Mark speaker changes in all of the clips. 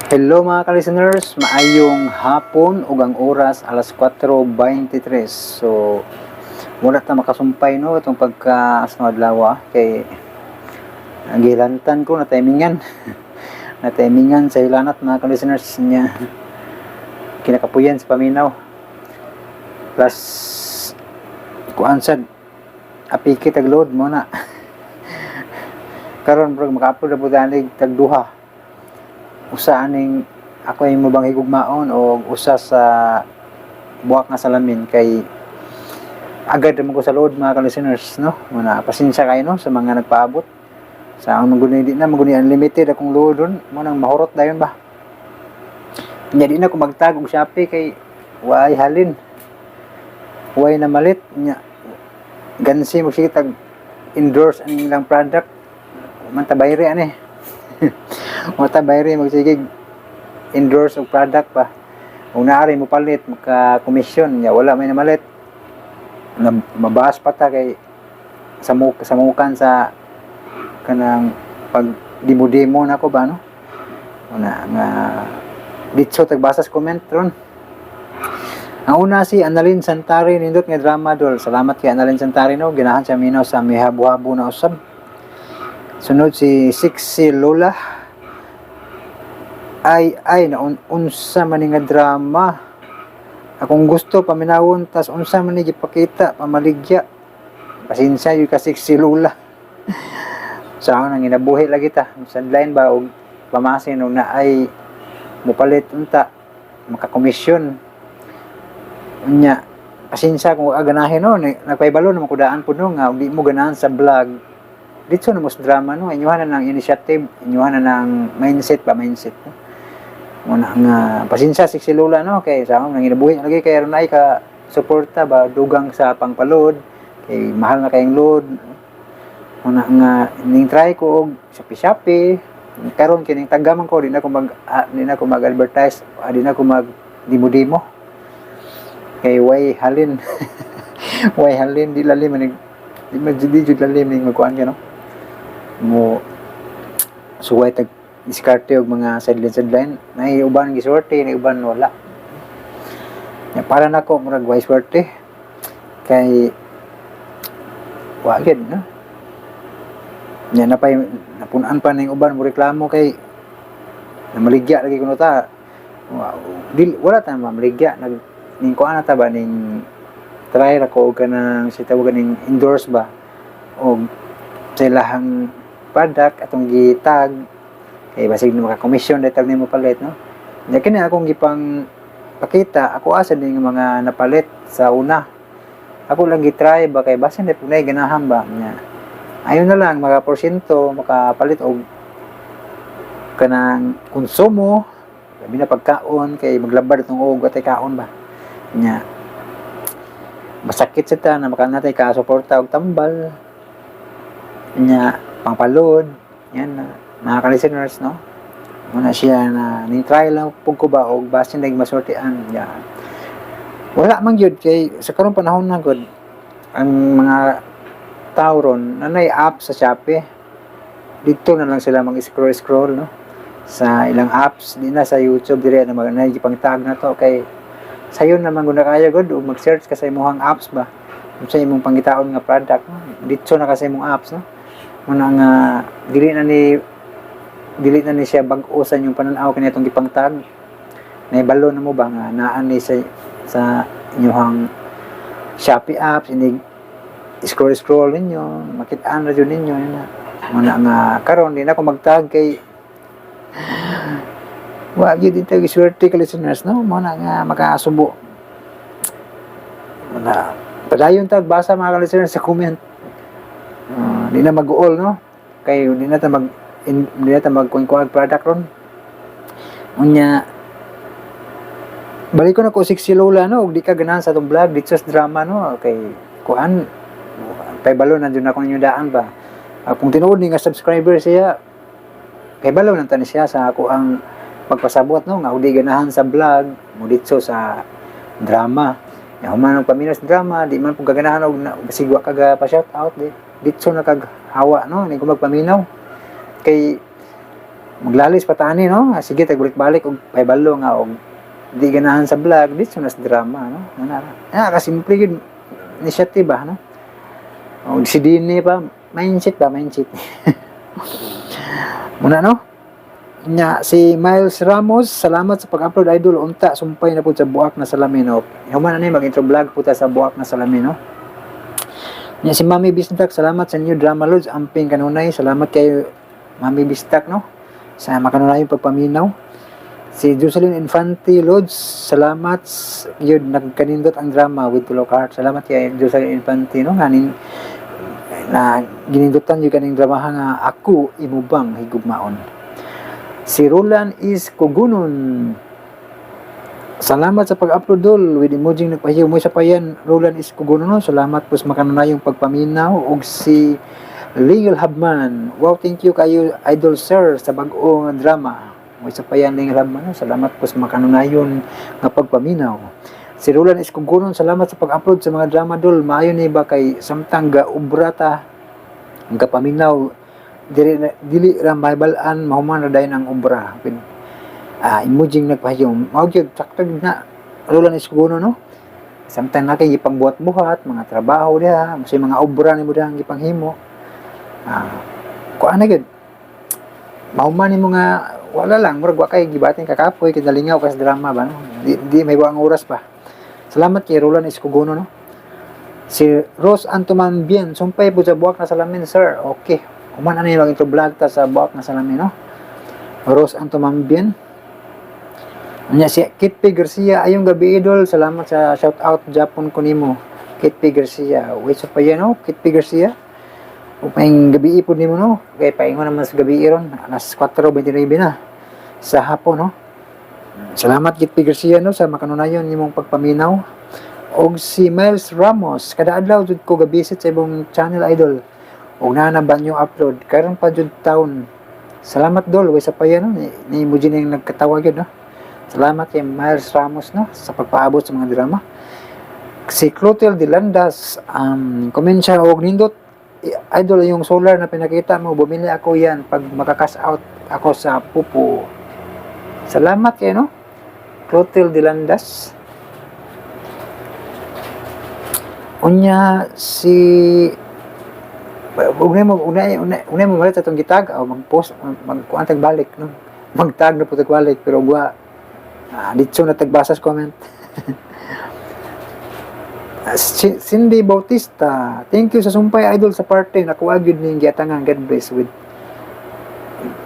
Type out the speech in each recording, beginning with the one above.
Speaker 1: Hello mga ka-listeners, maayong hapon ug ang oras alas 4:23. So, muna ta makasumpay no itong pagka sa adlaw kay nagilantan ko na timingan. Na timingan sa ilanat mga ka-listeners niya. Kinakapuyan sa paminaw. Plus kuan sad apiki tag load mo na. Karon bro maka-upload na pud ani tag duha. Usa aning ako ay mubang higugmaon o usa sa buwak nga salamin kay agad naman ko sa load mga ka-listeners no. Muna pasensya kayo no sa mga nagpaabot. Sa ang maguni di na maguni unlimited akong load ron mo nang mahurot dayon ba. Nya di na ko magtag og Shopee kay way halin. Way na malit nya gansi mo sige tag endorse ang ilang product man tabayre ani. Mata bayre magsigig endorse og product pa. Kung naari mo palit maka-commission nya wala may namalit. Mabahas pa ta kay samukan sa kanang pag demo nako ba no. Una nga ditso tagbasa sa comment ron. Ang una si Annalyn Santari nindot nga drama dol. Salamat kay Annalyn Santari no ganahan sa minaw sa mihabu-habu na usab. Sunod si Sixy Lola. Ay na unsa man nga drama. Akong gusto paminawon tas unsa man ni gipakita pamaligya. Pasensya yung ka Sixy Lola. Sa nang ginabuhi lagi ta. Sadline ba og pamasin og na ay mupalit unta makakomisyon. Unya pasensya kung aganahin no nagpaybalo naman kudaan pud no nga di mo ganahan sa vlog. Dito na mas drama no, inyuhan na ng initiative, inyuhan na ng mindset no. Muna nga pasensya Sixy Lola no kay sa akong nanginabuhi lagi kay ron ay ka suporta ba dugang sa pangpalod kay mahal na kayong load. Muna nga ning try ko og Shopee karon kining tagaman ko di na ko mag-advertise, di na ko mag demo kay way halin. Way halin di lalim di jud lalim ning magkuan ka no. Mo suway tag diskarte og mga sideline may uban gisorte may uban wala ya para nako murag way swerte kay wa gid no nya napay napunan pa ning uban mo reklamo kay namaligya lagi kuno ta wala ta mamaligya nag ning kuan ta ba ning try ra ko kanang si tawag ning endorse ba og sa ilahang product atong gitag kay basig na maka-commission dahil tag nimo palit no. Nya kini akong gipang pakita ako asa ning mga napalit sa una. Ako lang gitry ba kay basin na punay ganahan ba nya. Ayon na lang mga porsyento makapalit og kanang konsumo labi na pagkaon kay maglabad itong og atay kaon ba. Nya masakit sa ta na makanatay ka suporta og tambal. Nya pangpalod yan mga ka-listeners no muna siya na ni-try lang pug ko ba og basin nag masortian yan wala man gyud kay sa karong panahon na gud ang mga tao ron nanay app sa Shopee dito na lang sila mag-scroll no sa ilang apps di na sa YouTube dire na magigipang tag na to kay sayon naman gud na kaya gud og mag-search ka sa imong apps ba sa imong pangitaon nga product no? Dito na kasi imong apps no muna nga dili na ni siya bag-usan yung pananaw kanitong gipangtag naibalo na mo ba nga naan ni sa inyong Shopee apps ini scroll ninyo makit-an ra jud ninyo na muna nga karon di na ko magtag kay wa gyud dito gisurti ka listeners no muna nga makasubo muna padayon tag basa mga listeners sa comment. Di na mag-all no kay di na ta magkuan product ron unya balik ko na ko Sixy Lola no ug di ka ganahan sa tong vlog dito sa drama no kay kuan kay balo na jud ako ninyo daan ba kung tinuod ni nga subscriber siya kay balo na tan siya sa ako ang pagpasabot no nga di ganahan sa vlog mo dito sa drama ya human ang paminas drama di man pug ganahan og basigwa kaga pa shout out di dito na kag hawa no ni ko magpaminaw kay maglalis patani no. Sige tagbalik-balik og paybalo nga og di ganahan sa vlog dito na sa drama no. Kasimple gid initiative ba no. Og si Dini pa mindset. Muna no. Nya si Miles Ramos, salamat sa pag-upload idol. Unta sumpay na pud sa buak na salamin no. Human ani mag-intro vlog puta sa buak na salamin no. Nya si Mami Bistak, salamat sa new drama loads amping kanunay. Salamat kay Mami Bistak no. Sa makanunay pagpaminaw. Si Jocelyn Infante Loads, salamat yun nagkanindot ang drama with Tulok Heart. Salamat kay Jocelyn Infante no nganin na ginindutan yung kaning drama nga ako imubang higugmaon. Si Roland is Kugunon, salamat sa pag-upload dol with emoji nagpahiyaw mo sa payan. Roland is Kugunon no? Salamat po sa makanunayong pagpaminaw. Og si Legal Habman, wow thank you kayo idol sir sa bag-o nga drama mo sa payan. Legal Habman no? Salamat po sa makanunayon nga pagpaminaw. Si Roland is Kugunon, salamat sa pag-upload sa mga drama dol. Maayo ni ba kay samtang ga ubrata nga paminaw dili ra maybalan mahuman ra dayon ang obra. Emoji nagpahiyaw mao gyud sakto na Roland is Kugunon no. Samtang na kay gipangbuhat-buhat mga trabaho diha sa mga obra nimo diha gipanghimo. Kuan na gyud mahuman nimo nga wala lang murag wa kay gibatin kakapoy kay dalingaw kas drama ba no. Di may buang oras pa. Salamat kay Roland is Kugunon no. Si Rose Antomambien, sumpay po sa buwak na salamin sir. Okay, kuman ano yung mag-intro vlog ta sa buwak na salamin no. Rose Antomambien. Anya si Kit P. Garcia, ayong gabi idol. Salamat sa shout out Japon ko nimo. Kit P. Garcia. Wait so pa yan no, Kit P. Garcia. Upang gabi ipon nimo no. Kay paingon naman sa gabi iron. Alas 4:29 na sa hapon no. Salamat Kit P. Garcia no sa makanunayon nimong pagpaminaw. Og si Miles Ramos, kada adlaw jud ko gabisit sa ibong channel idol. Og na ba nyo upload karon pa jud taon. Salamat dol way sa payan no ni mo ning nagkatawa gyud no. Salamat kay Miles Ramos no sa pagpaabot sa mga drama. Si Clotilde Landas, comment siya og nindot idol yung solar na pinakita mo, bumili ako yan pag makakas out ako sa pupo. Salamat kay no Clotilde Landas. Unya si unay mo malit atong gitag o mag-post magkuan tag balik no. Magtag na po tag balik pero gwa dito na tagbasa sa comment. Cindy Bautista, thank you sa sumpay idol sa party nakuha gyud ning giatangan. God bless with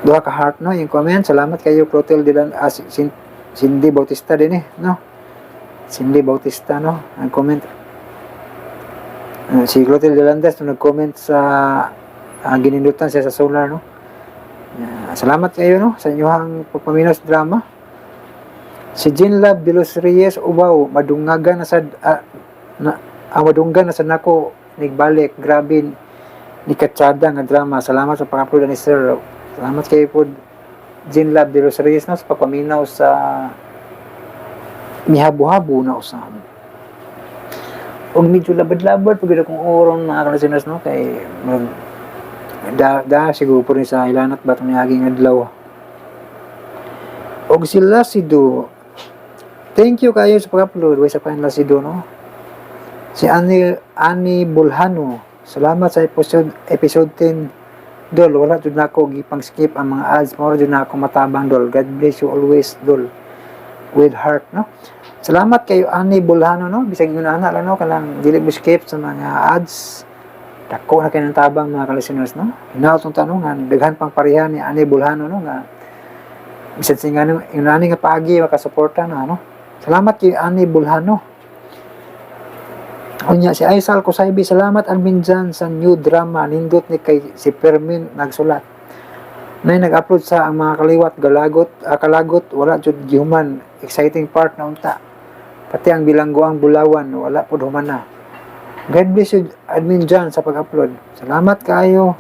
Speaker 1: duha ka heart no yung comment. Salamat kayo Clotilde Cindy Bautista din no. Cindy Bautista no ang comment. Si Clotilde Landas nag-comment sa ginindutan siya sa solar no. Salamat kayo no sa inyong pagpaminaw sa drama. Si Jinlab de los Reyes Ubaw, madungagan na sa madunggan na sa nako nigbalik. Grabe ni katsada nga drama. Salamat sa pag-upload ni sir. Salamat kayo po Jinlab de los Reyes no sa pagpaminaw sa mihabu-habu na usam. Og medyo labad-labad pag akong oron mga kalasinas no kay siguro po rin sa ilanat batong ni aging adlaw. Og si Lasido, thank you kayo sa pag-upload way sa pain Lasido no. Si Ani Bulhano, salamat sa episode 10 dol. Wala jud nako gipang skip ang mga ads mo jud nako matabang dol. God bless you always dol with heart no. Salamat kayo Ani Bulhano no. Bisag yun ana lang no kanang dili mo skip sa mga ads. Dako na kayo ng tabang mga listeners no. Hinaw tong tanungan daghan pang pareha ni Ani Bulhano no nga bisag singa no inani nga paagi makasuporta na no. Salamat kay Ani Bulhano. Unya si Aisal Kusaybi, salamat admin dyan sa new drama nindot ni kay si Permin nagsulat. Nay nag-upload sa ang mga kalagot wala jud gihuman exciting part na unta. Pati ang bilanggoang bulawan wala pud human na. God bless you admin dyan sa pag-upload. Salamat kayo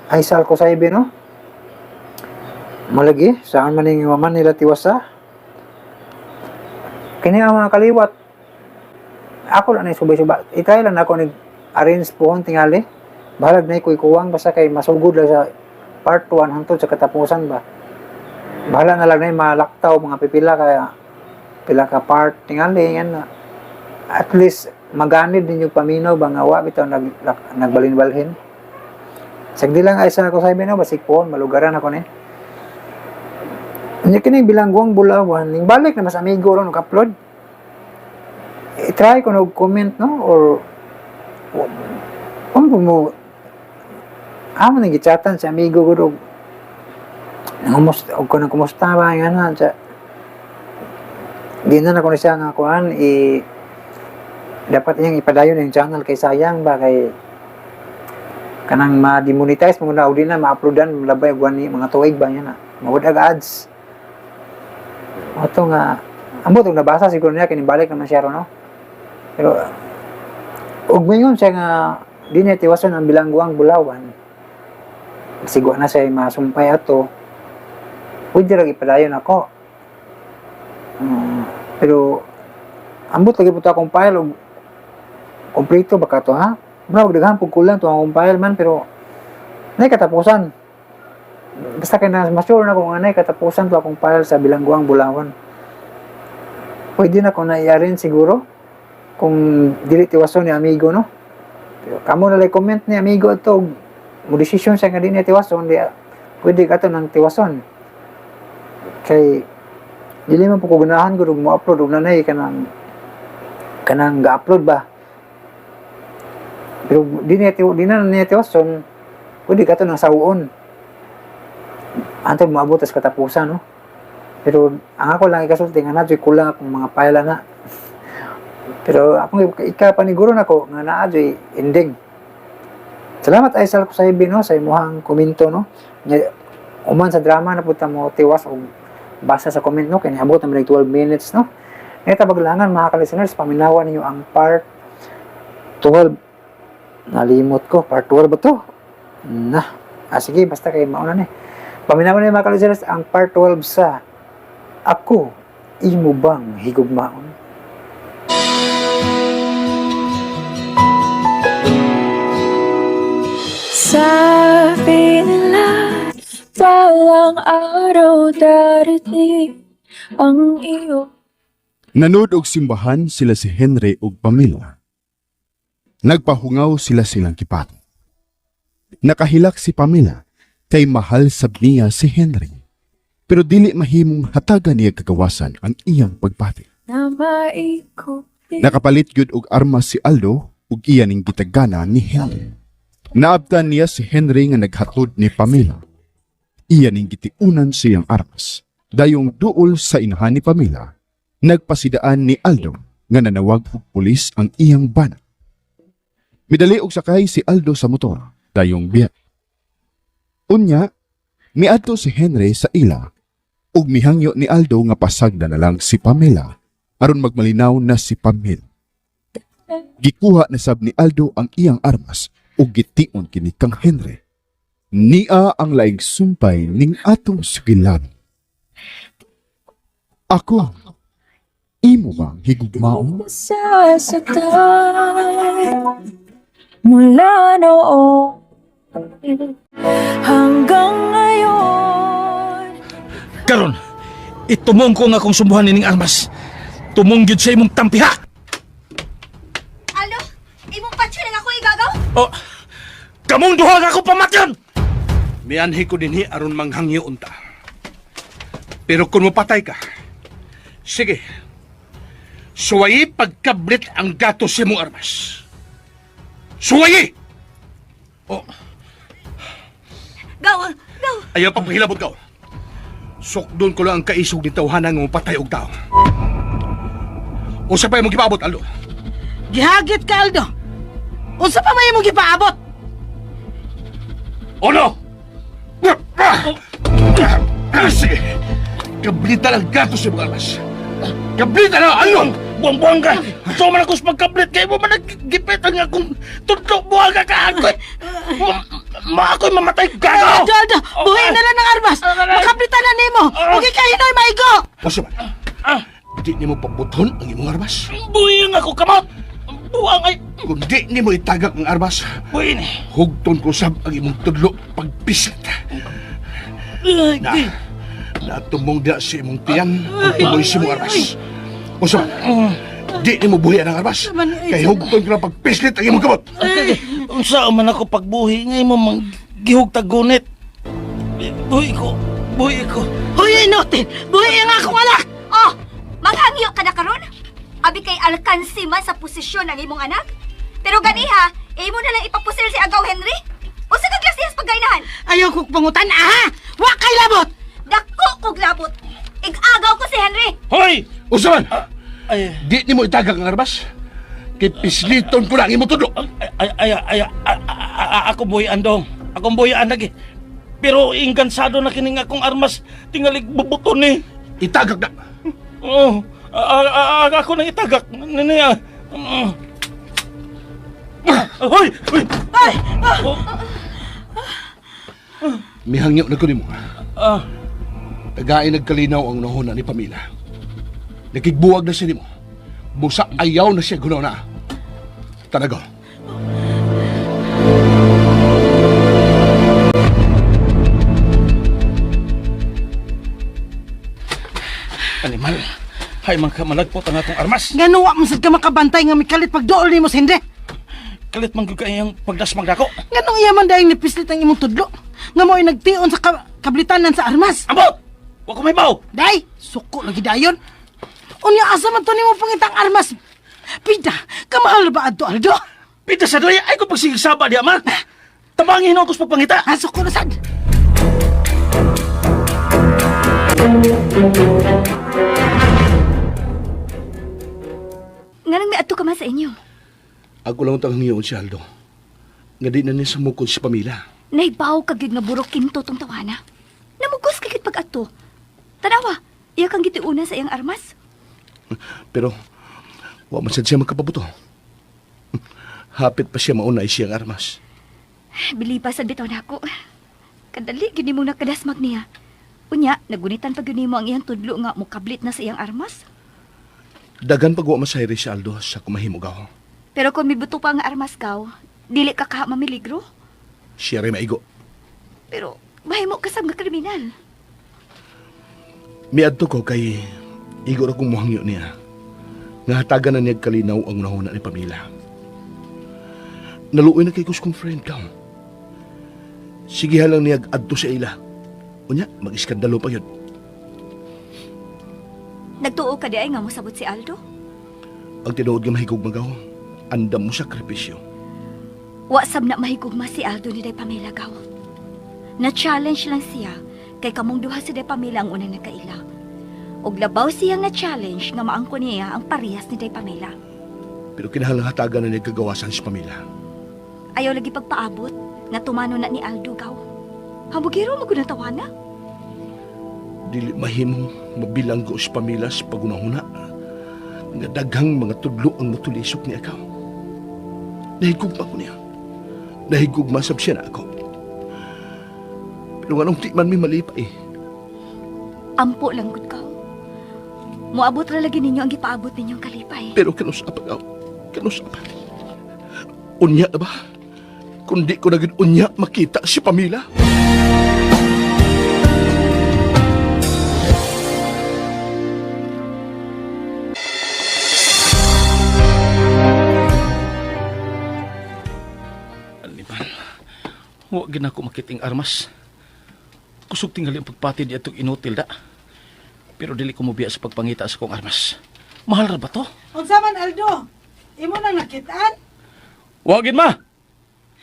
Speaker 1: Aisal Kusaybi no. Malagi saan man ning maman nila tiwasa. Kini ang mga kaliwat ako lang na subay-subay. I-try lang ako nag-arrange pohon tingali. Bahalag na ikuy kuwang basta kay masugod lang sa part 1 hangtod sa katapusan ba. bahala na lang na yung mga laktaw, mga pila ka part tingali yan na. At least maganid din yung paminaw ba nga wa bitaw nagbalin-balhin. Sagdi lang ay sa ako sabi no basik po malugaran ako ni. Nya kini bilangguang bulawan, ning balik na mas amigo ron upload. I-try ko nag-comment no or mo amo nang gichatan sa amigo ko dog. Kumusta og ko nang kumusta ba nga na sa di na ako ni siya nga kuan dapat niyang ipadayon yung channel kay sayang ba kay kanang ma-demonetize mo na o di na ma-uploadan labay guani mga tuig ba niya na mawad ads ato nga ambot og nabasa siguro niya kinibalik naman siya ro no pero ug mingon siya nga di niya tiwason ang bilangguang bulawan sigwa na siya masumpay ato pwede rin ipadayon ako pero ambot lagi po ito akong file og kompleto baka to ha bro daghan pug kulang to akong file man pero nay katapusan basta kay na masure na kung anay katapusan to akong file sa bilangguang bulawan pwede na ko na iyarin siguro kung dili tiwason ni amigo no pero kamo na like comment ni amigo to mo decision siya nga di niya tiwason di pwede ka to ng tiwason kay dili man po ko ganahan ko mo upload og nanay kanang ga-upload ba pero di na niya tiwason pwede ka to ng sawon antod maabot as katapusan no pero ang ako lang ikasulti nga nadyo'y kulang akong mga pila na pero akong ikapaniguro na ko nga nadyo'y ending salamat ay sa kusahibi no sa imuhang komento no uman sa drama na punta mo tiwas o basa sa comment no kaya niabot na 12 minutes no ito baglangan mga ka-listeners paminawan ninyo ang part 12 nalimot ko part 12 ba to na sige basta kayo mauna na paminawan ninyo mga ka-listeners ang part 12 sa Ako Imo Bang Higugmaon.
Speaker 2: Sabi nila walang araw darating ang iyo.
Speaker 3: Nanood og simbahan sila si Henry ug pamilya. Nagpahungaw sila silang kipat. Nakahilak si Pamela kay mahal sab niya si Henry. Pero dili mahimong hatagan niya kagawasan ang iyang pagpati.
Speaker 2: Na maikot
Speaker 3: Nakapalit gyud og armas si Aldo ug iya ning gitagana ni Henry. Naabtan niya si Henry nga naghatod ni Pamela. Iya ning gitiunan siyang armas. Dayong duol sa inahan ni Pamela, nagpasidaan ni Aldo nga nanawag og pulis ang iyang bana. Midali og sakay si Aldo sa motor, dayong biya. Unya, miadto si Henry sa ila ug mihangyo ni Aldo nga pasagda na lang si Pamela aron magmalinaw na si Pamela. Gikuha na sab ni Aldo ang iyang armas ug gition kini kang Henry. Nia ang laing sumpay ning atong sugilan. Ako, imo bang higugmaon?
Speaker 2: masasaktan mula noon hanggang ngayon.
Speaker 4: Karon, itumong ko nga kung sumbuhan nining armas. Tumong gyud sa imong tampiha.
Speaker 5: Alo, imong patsyo na ako igagaw?
Speaker 4: Oh, kamong duha nga ako pamatyon. Mianhi ko dinhi aron manghangyo unta. Pero kung mapatay ka, sige. Suwayi pagkablit ang gatos sa imong armas. Suwayi! Oh,
Speaker 5: Gaw,
Speaker 4: ayaw pang pahilabot ka. Sukdon ko lang ang kaisog ni tawhanan nga mapatay og tao. Unsa pa imong gipaabot, Aldo?
Speaker 6: Gihagit ka, Aldo. Unsa pa may imong gipaabot?
Speaker 4: Ono! Sige! Kablitan ang gatos sa mga armas. Kablitan na! Ano? Buang-buang ka! Gusto man ako sa pagkablit kayo mo man nagigipit ang akong tudlok buwag ka kaakoy! Ako'y mamatay ka!
Speaker 6: Aldo, Aldo! Buhayin na lang ng armas! Makapitan na nimo! Huwag ikahinoy maigo!
Speaker 4: Kasi man, di ni mo pabuton ang imong armas. Buhing ako kamot! Buwang ay... Kung di ni mo itagak ang armas, buhin hugton ko sab ang imong tudlok pagpisit. Na, Natumong dia si imong tiyan ang tuloy si mong armas. Usa, di ni mo buhi ang armas. Kay hugton ko na pagpislit ang imong kamot.
Speaker 7: Unsa man ako pagbuhi ngay mo manggihug tagunit. Buhi ko.
Speaker 6: Huy, inutil! Buhay ang akong anak!
Speaker 5: Oh, manghangyo ka na karon? Abi kay alkansi man sa posisyon ng imong anak? Pero ganiha, imo na lang ipapusil si Agaw Henry? O sa kaglasihas paggainahan?
Speaker 6: Ayaw kong pangutan, aha! Wa kay labot!
Speaker 5: Dako kog labot. Ig-agaw ko si Henry.
Speaker 4: Hoy! Usa man!
Speaker 7: Ay,
Speaker 4: Di ni mo itagak ang armas. Kay pisliton ko na ang imong tudlo.
Speaker 7: ako buhi andong. Ako buhi andag eh. Pero ingansado na kining akong armas tingalig bubuton ni.
Speaker 4: Itagak na.
Speaker 7: Oh, ako nang itagak. Niya. Hoy!
Speaker 4: Mihangyo na ko nimo.
Speaker 7: Ah,
Speaker 4: Tagaay nagkalinaw ang nahuna ni Pamela. Nakigbuwag na siya nimo. Busa ayaw na siya gunaw na. Tanagaw.
Speaker 7: animal. Hay man ka malagpot ang akong armas.
Speaker 6: Ngano wa man sad ka makabantay nga mikalit pagduol nimo sa Henry?
Speaker 7: Kalit man gyud kayang pagdasmag dako.
Speaker 6: Nganong iya man dahil nipislit ang imong tudlo? Nga mo'y nagtion sa kablitanan sa armas?
Speaker 7: Ambot! Wa ko may baw.
Speaker 6: Day, suko lagi dayon. Unya asa man to nimo pangitang armas? Pida, kamahal ba adto Aldo?
Speaker 7: Pita sa doya ay ko pagsigsaba di ama. Tamangin ako sa pagpangita.
Speaker 6: Ha, suko na sad.
Speaker 5: Nga nang may adto ka man sa inyo.
Speaker 4: Ako lang ang tangiyon si Aldo. Nga di na niya sumukod si Pamela.
Speaker 5: Naibaw ka gyud nga burok kinto tong tawana. Namugos ka gyud pag adto. Tanawa, iya kang gitiuna sa iyang armas.
Speaker 4: Pero, wa man sad siya magkapabuto. Hapit pa siya maunay siyang armas.
Speaker 5: Bili pa sa bitaw nako. Kadali gyud nimong nakadasmag niya. Unya, nagunitan pa gyud nimo ang iyang tudlo nga mukablit na sa iyang armas.
Speaker 4: Dagan pag wa masayri si Aldo sa kumahimugaw.
Speaker 5: Pero kung mibuto pa ang armas kaw, dili ka kaha mamiligro.
Speaker 4: Siya rin maigo.
Speaker 5: Pero mahimo ka sa mga kriminal.
Speaker 4: Miadto ko kay igo ra kong muhangyo niya. Nga hatagan na niya kalinaw ang nahuna ni Pamela. Naluoy na kay kus kong friend ka. Sige halang niya adto sa ila. Unya, mag-iskandalo pa yun.
Speaker 5: Nagtuo ka di ay nga musabot si Aldo?
Speaker 4: Ang tinuod nga mahigog magaw, andam mo sakripisyo.
Speaker 5: Wasab na mahigugma si Aldo ni Day Pamela gaw. Na-challenge lang siya kay kamong duha si Day Pamela ang unang nagkaila. Og labaw siya nga challenge nga maangko niya ang parehas ni Day Pamela.
Speaker 4: Pero kinahalang hatagan na niya kagawasan si Pamela.
Speaker 5: Ayaw lagi pagpaabot nga tumano na ni Aldo gaw. Hambugiro magunatawa na.
Speaker 4: Dili mahimong mabilang ko si Pamela sa pagunahuna. Nga daghang mga tudlo ang matulisok ni Akaw. Nahigugma ko niya. Nahigugma sab siya na ako. Pero anong di man may malipay.
Speaker 5: Ampo lang gud kaw. Moabot ra lagi ninyo ang gipaabot ninyong kalipay.
Speaker 4: Pero kanusapan ako. Kanusapan. Unya na ba? Kung di ko naging unya makita si Pamela.
Speaker 7: Animal. Wa gid ako makiting armas. Kusog tingali ang pagpati di atong inutil da. Pero dili ko mobiya sa pagpangita sa kong armas. Mahal ra ba to?
Speaker 6: Unsa man Aldo? Imo nang nakitaan?
Speaker 7: Wa gid ma.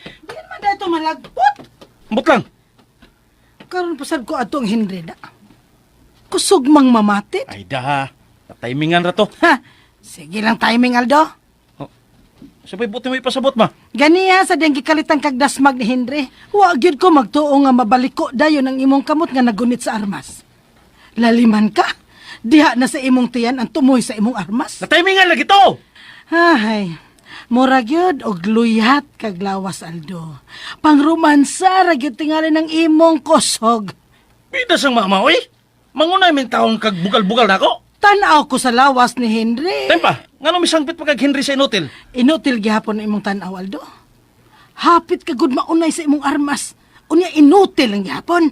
Speaker 6: Di man dato malagpot.
Speaker 7: Ambot lang.
Speaker 6: Karon pasad ko atong Henry da. Kusog mang mamatit.
Speaker 7: Ay da. Timingan ra to.
Speaker 6: Ha, sige lang timing Aldo.
Speaker 7: Sabay buti mo ipasabot ma.
Speaker 6: Ganiya sa diyang gikalitan kag dasmag ni Henry. Wa gyud ko magtuo nga mabaliko dayon ang imong kamot nga nagunit sa armas. Laliman ka. Diha na sa imong tiyan ang tumoy sa imong armas.
Speaker 7: Timingan lagi to.
Speaker 6: Ay, mura gyud og luyat kag lawas Aldo. Pangromansa ra gyud tingali ng imong kusog.
Speaker 7: Pita sang mama oy. Mangunay min taon kag bugal-bugal nako.
Speaker 6: Tan-aw ko sa lawas ni Henry.
Speaker 7: Tempa, ngano misangpit pa kag Henry sa inutil?
Speaker 6: Inutil gihapon ang imong tan-aw Aldo. Hapit ka gud maunay sa imong armas. Unya inutil ang gihapon.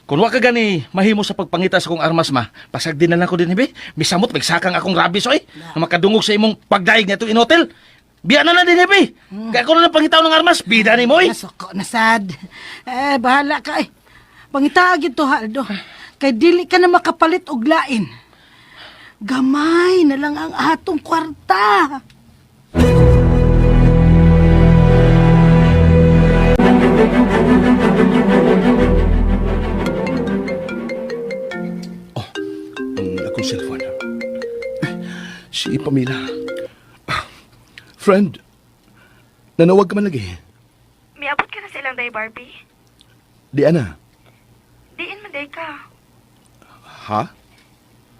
Speaker 7: Kung wa ka gani mahimo sa pagpangita sa kong armas ma, pasagdi na lang ko din hibi. Misamot magsakang akong rabis oy. Na makadungog sa imong pagdaig nito in hotel. Biya na din hibi. Kaya ko na lang pangitaw ng armas, bida ni mo oy.
Speaker 6: Nasoko na sad. Bahala ka eh. Pangitaagid to, Aldo. Kay dili ka na makapalit og lain. Gamay na lang ang atong kwarta.
Speaker 4: Ang akong cellphone. Si Pamela. Friend, nanawag ka man lagi.
Speaker 8: Miabot ka na silang day, Barbie.
Speaker 4: Di ana.
Speaker 8: Diin man day ka.
Speaker 4: Ha?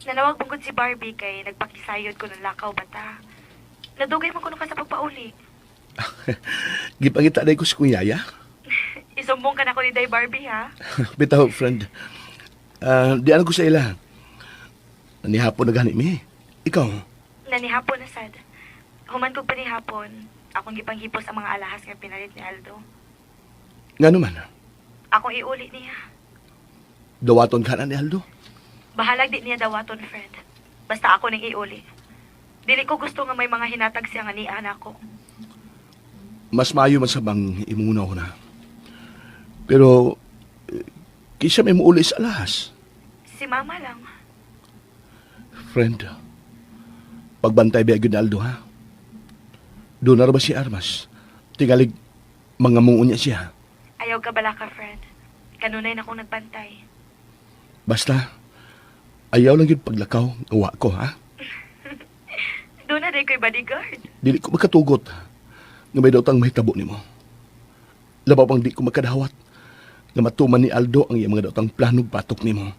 Speaker 8: Nanawag pungkod si Barbie kay nagpakisayod ko ng lakaw bata. Nadugay man ko ka sa pagpauli.
Speaker 4: Gipangita day ko si Kunyaya.
Speaker 8: Isumbong ka na ko ni day Barbie, ha?
Speaker 4: Bitaw, friend. Di ano ko sa ila. Nanihapon na gani mi. Ikaw,
Speaker 8: Nanihapon na sad. Human kog panihapon, akong gipanghipos ang mga alahas nga pinalit ni Aldo.
Speaker 4: nga naman,
Speaker 8: Akong iuli niya.
Speaker 4: dawaton ka na ni Aldo.
Speaker 8: Bahalag di niya dawaton, friend. Basta ako ning iuli. Dili ko gusto nga may mga hinatag siya nga niaan ako.
Speaker 4: Mas maayo man sa bang imungunaw ko na. Pero, kisa may muuli sa alahas.
Speaker 8: Si Mama lang.
Speaker 4: Friend, pagbantay ba ni Aldo, ha? Doon na ba si Armas? Tingalig, mga mungon niya siya.
Speaker 8: Ayaw ka bala ka, friend. Kanunay na akong nagbantay.
Speaker 4: Basta, ayaw lang yun paglakaw, ngawa ko, ha?
Speaker 8: Doon na day ko'y bodyguard.
Speaker 4: Dili ko makatugot nga may daw tang mahitabo ni mo. Labaw pang di ko makadawat nga matuman ni Aldo ang iyang mga daw tang planog patok ni mo.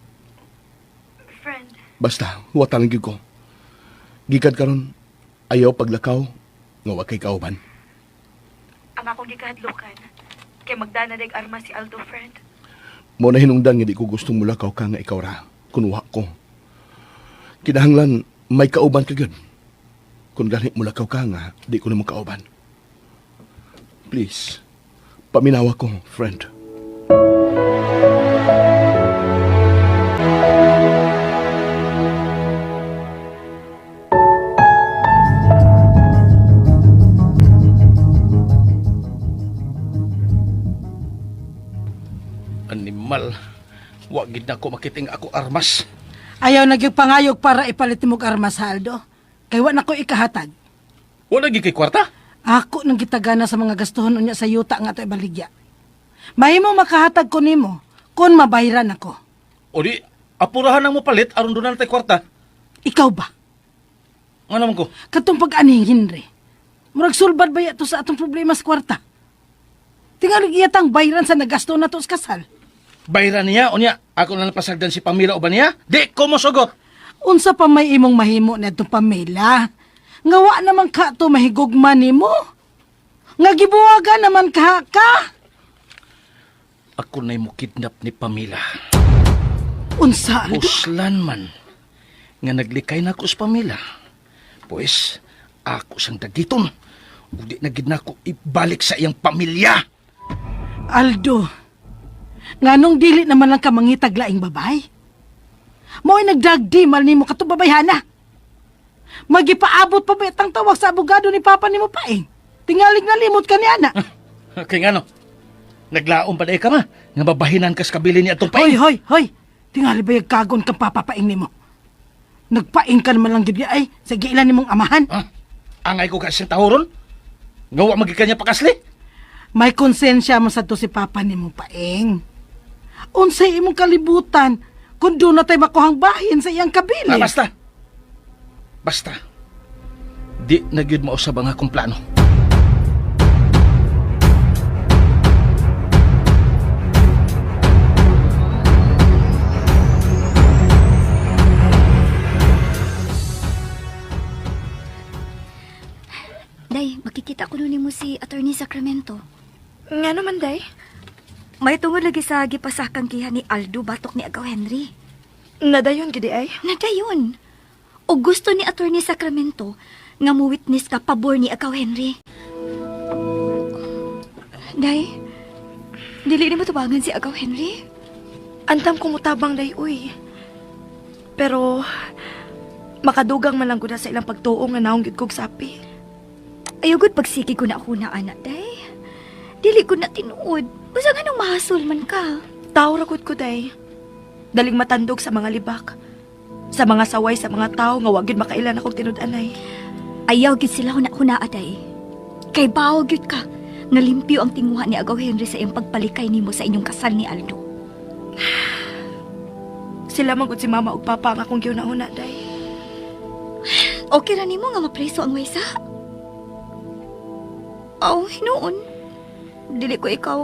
Speaker 8: Friend,
Speaker 4: Basta, huwatan lang ko. Gikan karon ayaw paglakaw, nga wa kay kauban.
Speaker 8: ang akong gikahadlukan. Kay magdanadig arma si Aldo, friend.
Speaker 4: Mo na hinungdan nga di ko gustong mulakaw ka nga ikaw ra, kunwa ko. Kinahanglan, may kauban ka gyud. Kung gani mulakaw ka nga, di ko na mo kauban. Please, paminawa ko, friend.
Speaker 7: Animal. Wa gid na ko makiting ako armas.
Speaker 6: Ayaw nagyagpangayog para ipalit mo armas, Aldo. Kay wa na ko ikahatag.
Speaker 7: Wala gi kay kwarta.
Speaker 6: Ako nang gitagana sa mga gastuhon unya sa yuta nga to ibaligya. Mahimo makahatag ko nimo kun mabayran ako.
Speaker 7: O di apurahan nang mo palit aron doon na tay kwarta.
Speaker 6: Ikaw ba?
Speaker 7: Nga naman ko.
Speaker 6: Katong pag-aning Henry. Murag sulbad ba to sa atong problema sa kwarta? Tingalig iyatang bayran sa nagasto na to sa kasal.
Speaker 7: Bayran niya unya ako na napasagdan si Pamela uban niya. Di ko mo sugot.
Speaker 6: Unsa pa may imong mahimo na itong Pamela? Ngawa naman ka to mahigugma nimo. Nga gibuwaga naman ka.
Speaker 7: Ako na'y mo kidnap ni Pamela.
Speaker 6: Unsa, Aldo?
Speaker 7: Uslan man. Nga naglikay na ako sa Pamela. Pues, ako sang dagiton. Udi na gid na ako ibalik sa iyang pamilya.
Speaker 6: Aldo, nganong dili naman lang ka mangitag laing babay? Mo'y nagdagdi mal nimo kato babayhana. Magipaabot pa ba itang tawag sa abogado ni Papa nimo paing? Tingalig na limot ka ni Ana.
Speaker 7: Kaya nga no, naglaom pa na ka ma, nga babahinan ka sa kabili ni atong
Speaker 6: Hoy,
Speaker 7: paing.
Speaker 6: hoy. Tingali ba yung kagon kang papapaing nimo? Nagpaing ka naman lang gibya ay sa giilan nimong amahan.
Speaker 7: Ha? Angay ko kasing tahuron? Ngawa magikanya pakasli?
Speaker 6: May konsensya mo sa to si Papa nimo paing. Unsay imong kalibutan kung doon na tayo makuhang bahin sa iyang kabili.
Speaker 7: Ah, basta. Basta. Di na gyud mausab ang akong plano.
Speaker 5: Day, makikita ko nun mo si Attorney Sacramento.
Speaker 8: Nga naman, day.
Speaker 5: May tungod lagi sa gipasakang kiha ni Aldo batok ni Agaw Henry.
Speaker 8: Nadayon, gidi ay.
Speaker 5: Nadayon. O gusto ni Attorney Sacramento nga mo-witness ka pabor ni Agaw Henry. Day, dili ni mo tubangan si Agaw Henry?
Speaker 8: Andam ko mutabang day, uy. Pero, makadugang man lang ko na sa ilang pagtuong nga naong gid kog sapi.
Speaker 5: Ayugod pagsiki ko na ako na anak, day. Dili ko na tinuod. Basta nga nang mahasol man ka.
Speaker 8: Tao ragod ko, day. Daling matandog sa mga libak. Sa mga saway sa mga tao nga wag gyud makailan akong tinud-anay.
Speaker 5: Ayaw gid sila huna aday. Kay bawo gyud ka. Nalimpyo ang tinguha ni Agaw Henry sa iyong pagpalikay nimo sa inyong kasal ni Aldo.
Speaker 8: Sila magud si mama ug papa ang akong giuna-una, day.
Speaker 5: Okay ra nimo nga mapreso ang waysa? Aw, hinuon. Dili ko ikaw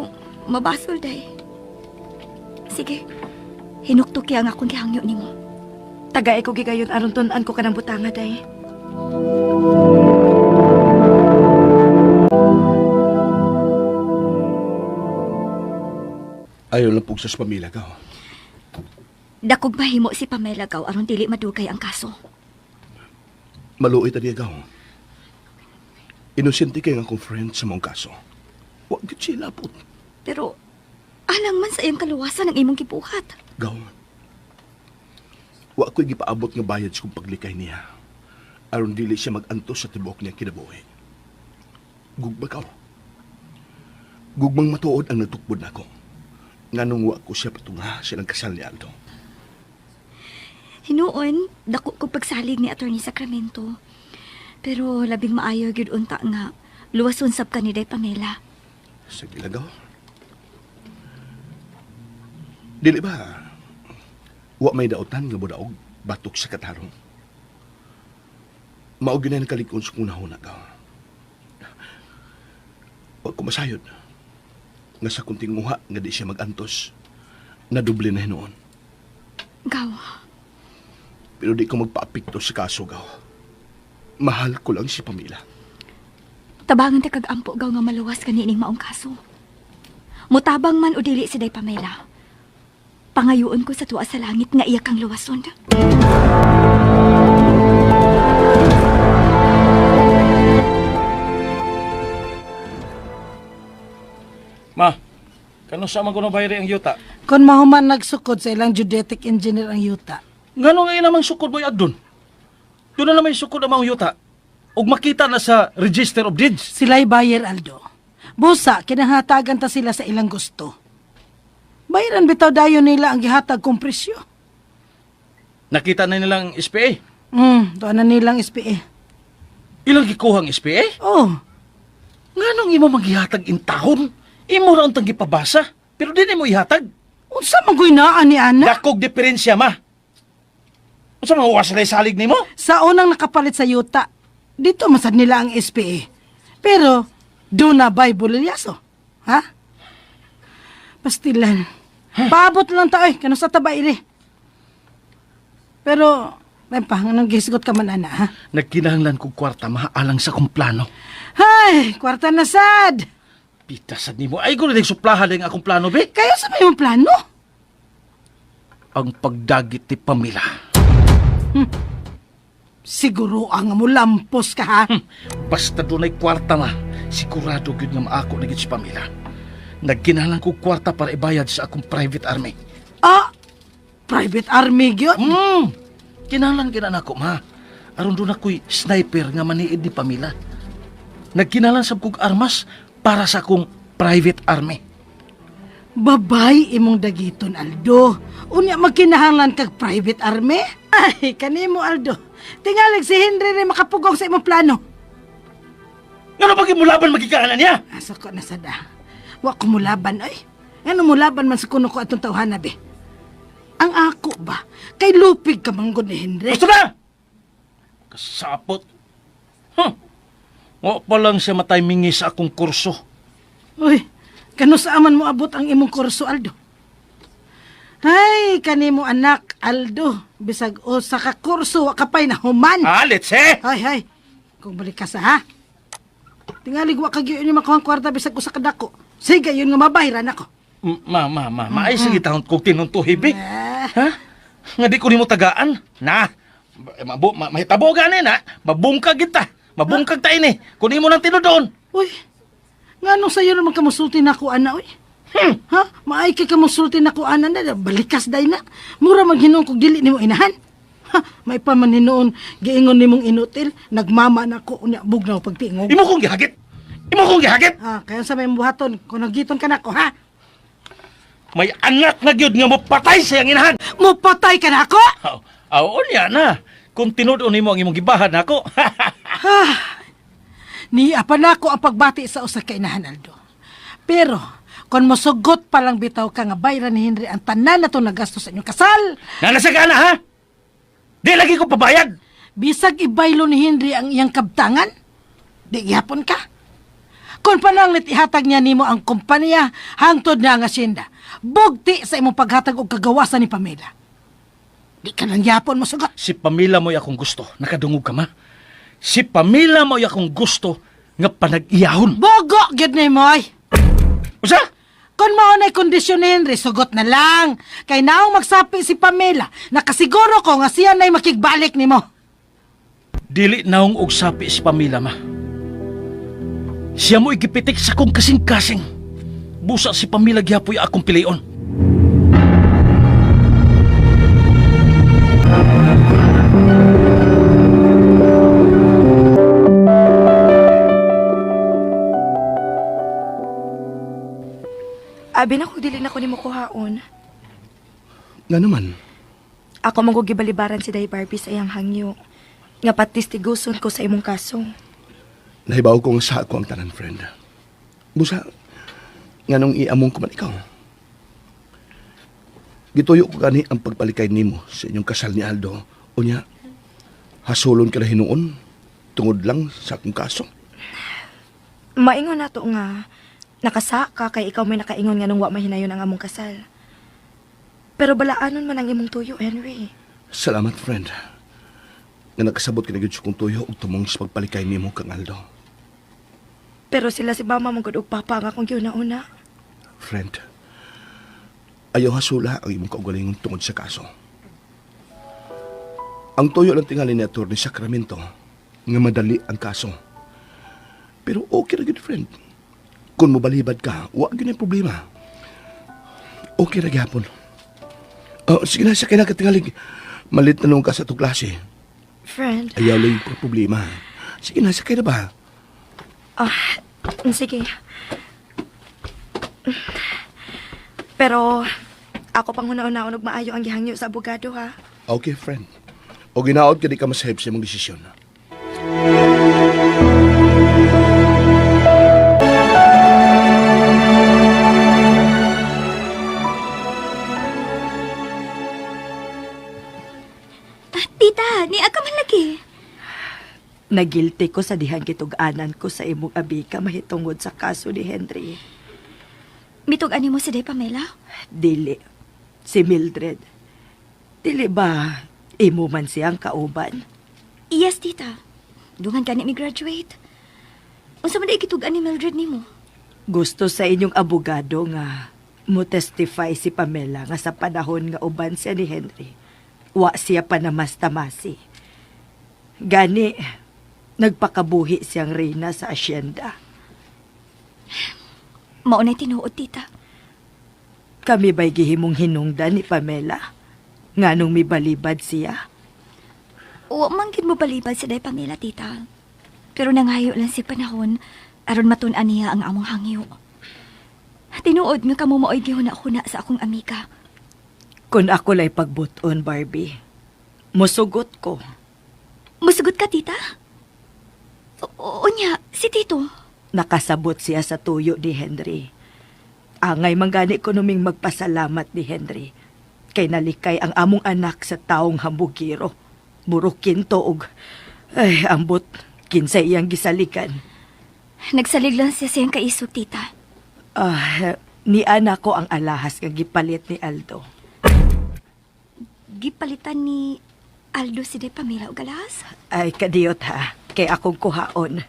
Speaker 5: mabasol, day. Sige, hinuktok ang akong gihangyo nimo.
Speaker 8: Tagay ko gigayon aron tun-an ko kanang butanga, day.
Speaker 4: Ayaw lang pug sa pamilya ka.
Speaker 5: Dakog mahimo si Pamela Gaw aron dili madugay ang kaso.
Speaker 4: Maluoy ta niya gaw. Inosente kay nga akong friend sa mong kaso. Wag gyud sila po.
Speaker 5: Pero alang man sa iyang kaluwasan ang imong gibuhat.
Speaker 4: Gaw. Wa ko'y gipaabot nga bayad sa kong paglikay niya. Aron dili siya mag-antos sa tibok niya kinabuhi. Gugba ka. Gugmang matuod ang natukbod nako. Nganong wa ko siya patunga silang kasal ni Aldo.
Speaker 5: Hinuon, dako ko pagsalig ni Attorney Sacramento. Pero labing maayo gyud unta nga luwason sab ka ni Day Pamela.
Speaker 4: Sige lang gaw. Dili ba? Wa may daotan nga budaog batok sa katarong. Maog yun na nakalikon sa kong nahuna ka. Huwag ko masayod. Nga sa kunting muha nga di siya mag-antos. Naduble na hinoon.
Speaker 5: Gaw,
Speaker 4: Pero di ko magpaapikto sa kaso, gaw. Mahal ko lang si Pamela.
Speaker 5: tabangan ta kag ampo gaw nga maluwas kanining maong kaso. Mutabang man o dili si Day Pamela. Pangayuon ko sa tuwa sa langit nga iya kang luwason.
Speaker 7: Ma, kano sa man kuno bayri ang yuta?
Speaker 6: Kung mahuman nagsukod sa ilang geodetic engineer ang yuta.
Speaker 7: Ngano nga namang sukod mo adun? Doon na naman sukod ang mga yuta. Ug makita na sa Register of Deeds.
Speaker 6: Sila'y bayer, Aldo. Busa, kinahatagan ta sila sa ilang gusto. Bayaran bitaw dayon nila ang gihatag kong presyo.
Speaker 7: Nakita na nilang SPA.
Speaker 6: Doon na nilang SPA.
Speaker 7: Ilang gikuhang SPA?
Speaker 6: Oh,
Speaker 7: Nganong imo maghihatag in tahon? Imo ra untang gipabasa, pero di mo ihatag.
Speaker 6: unsa man guinaan ni Ana?
Speaker 7: Dakog diferensya, ma. Unsa man wasalay salig nimo?
Speaker 6: Sa unang nakapalit sa yuta, dito masad nila ang SPA. Pero, doon na ba'y bulilyaso? Ha? Pastilan. Paabot lang ta, kano sa taba ini. Pero, pa, anong gisgot ka man, Ana, ha?
Speaker 7: Nagkinahanglan kog kwarta maalang sa kong plano.
Speaker 6: Hay, kwarta na sad.
Speaker 7: Pitasad nimo. Ay ko rin suplahan ang akong plano, be.
Speaker 6: Kayo sa may mong plano?
Speaker 7: Ang pagdagit ni Pamela.
Speaker 6: Siguro ang mo lampos ka, ha?
Speaker 7: Basta dunay kwarta, ma. Sigurado gyud nga maako na gyud si Pamela. Nagkinahanglan kog kwarta para ibayad sa akong private army.
Speaker 6: Ah, private army yun?
Speaker 7: Kinahanglan gina nako, ma. Aron doon ako'y sniper nga maniid ni Pamela. Nagkinahanglan sab kog armas para sa akong private army.
Speaker 6: Babay imong dagiton, Aldo. Unya magkinahanglan kag private army? Ay, kanimo, Aldo. Tingalig si Henry rin makapugong sa imong plano.
Speaker 7: Ngano pag imulaban magikaanan niya?
Speaker 6: Asa ko na sada. Wa ko mulaban, ay. Ano mulaban man sa kuno ko atong tawhana, be? Ang ako ba? Kay lupig ka manggod ni Henry.
Speaker 7: Basta na! Kasapot. O pa lang siya mataymingi sa akong kurso.
Speaker 6: Uy, kano saaman mo abot ang imong kurso, Aldo? Ay, kanimo anak, Aldo. Bisag o sa ka kurso, wa ka pa'y nahuman.
Speaker 7: Let's say!
Speaker 6: Hay. Kung balik ka sa, ha? Tingalig wa kag yun yung makuhang kwarta bisag usa ka dako. Sige, yun nga mabahiran ako.
Speaker 7: Ma. Ay, sige taon kong tinuntuhi, be. Ha? Nga di ko ni mo tagaan. Na, mahitabo gani na. Mabungkag kita. Mabungkag tayo ni. Kunin mo ng tinudon.
Speaker 6: Uy, nga nung sa'yo naman kamusulti na ako, ana, uy. Ha? Maay ka kamusulti na ko anan na, balikas day na. Mura maghinong kog dili nimo inahan. Ha? May pa man hinoon, giingon nimong inutil, nagmama na ko, unya bugnaw pagtingog.
Speaker 7: Imo kong gihagit. Imo kong gihagit.
Speaker 6: Ah, kaya sa may buhaton, kung nagiton ka na ko, ha?
Speaker 7: May anak na gyud nga mo patay sa iyang inahan.
Speaker 6: Mupatay ka na ako?
Speaker 7: Unya na. Kung tinud-on nimo ang imong gibahan nako.
Speaker 6: Ni apa na ako ang pagbati sa usa ka inahan, Aldo. Pero, kung mosugot pa lang bitaw ka nga bayran ni Henry ang tanan na to nagasto sa inyong kasal,
Speaker 7: Nanasagana ha? Di lagi ko pabayad.
Speaker 6: bisag ibaylo ni Henry ang iyang kabtangan, di gyapon ka. Kung pananglit ihatag niya nimo ang kumpanya hangtod na ang asyenda, bugti sa imong paghatag og kagawasan ni Pamela. Di ka lang yapon mo sugot.
Speaker 7: Si Pamela mo'y akong gusto. Nakadungog ka ma? Si Pamela mo'y akong gusto nga panag-iyahon.
Speaker 6: Bogo, gyud ni moy.
Speaker 7: Usa?
Speaker 6: Kung maunay kondisyon ni Henry, sugot na lang. Kay naong magsapi si Pamela, nakasiguro ko nga siya na'y makigbalik ni mo.
Speaker 7: Dili naong og sapi si Pamela ma. Siya mo'y gipitik sa kong kasing-kasing. Busa si Pamela gihapoy akong pilion.
Speaker 8: Abi na kung dili na ko ni mo kuhaon.
Speaker 4: Nga naman,
Speaker 8: Ako magugibalibaran si Day Barbie sa iyang hangyo. Nga patistiguson ko sa imong kaso.
Speaker 4: nahibaw ko nga sa ako ang tanan, friend. Busa, nga nung iamong ko man ikaw. Gituyo ko gani ang pagpalikay nimo sa inyong kasal ni Aldo. Unya, hasulon ka na hinuon, tungod lang sa akong kaso.
Speaker 8: Maingon na to nga, nakasaka kay ikaw may nakaingon nga nung wa mahinayon ang among kasal. Pero balaanon man ang imong tuyo, Henry.
Speaker 4: Salamat, friend. Nga nakasabot ka na gyud sa kong tuyo ug tumong sa pagpalikay nimo kang Aldo.
Speaker 8: Pero sila si Mama mong og papa nga akong giuna-una.
Speaker 4: Friend, ayaw hasula ang imong kaugalingon tungod sa kaso. Ang tuyo lang tingali ni Atty. Sacramento nga madali ang kaso. Pero okay na gyud, friend. Kung mobalibad ka, wa gyud ang problema. Okay na gyapon. Oh, sige na, sakay na katingalig. Malit na nung ka sa itong klase.
Speaker 8: Friend,
Speaker 4: Ayaw lang yung problema. Sige na, sakay na ba?
Speaker 8: sige. Pero, ako pang una-una og maayo ang gihangyo sa abogado, ha?
Speaker 4: Okay, friend. O ginaot ka di ka masahib sa mong desisyon.
Speaker 5: Tita, ni ka man lagi.
Speaker 8: Nagilty ko sa dihang kitug-anan ko sa imong abika mahitungod sa kaso ni Henry.
Speaker 5: Mitug-ani mo si Day Pamela?
Speaker 8: Dili. Si Mildred. Dili ba imo man siyang kauban?
Speaker 5: Yes, tita. Dungan ka ni mi graduate. Unsa man day kitug-an ni Mildred nimo?
Speaker 8: Gusto sa inyong abogado nga mo testify si Pamela nga sa panahon nga uban siya ni Henry. Wa siya panamas-tamasi. Gani, nagpakabuhi siyang reyna sa asyenda.
Speaker 5: Maunay tinuod, tita.
Speaker 8: Kami ba'y gihimong hinungdan ni Pamela? Nga nung may balibad siya?
Speaker 5: Wa man gid mo balibad si Day Pamela, tita. Pero nangayo lang si panahon aron matun-an niya ang among hangyo. Tinuod nga kamo maoy gihuna-huna sa akong amiga.
Speaker 8: Kung ako lay pagbuton, Barbie, musugot ko.
Speaker 5: Musugot ka, tita? Unya, si Tito.
Speaker 8: Nakasabot siya sa tuyo ni Henry. Angay manggani ko numing magpasalamat ni Henry. Kay nalikay ang among anak sa taong hambugiro. Burukin toog. Ay, ambot, kinsa iyang gisalikan.
Speaker 5: Nagsalig lang siya siyang kaisog, tita.
Speaker 8: Ni anak ko ang alahas nga gipalit ni Aldo.
Speaker 5: Gipalitan ni Aldo si Day Pamela o galas?
Speaker 8: Ay, kadiyot ha. Kay akong kuhaon.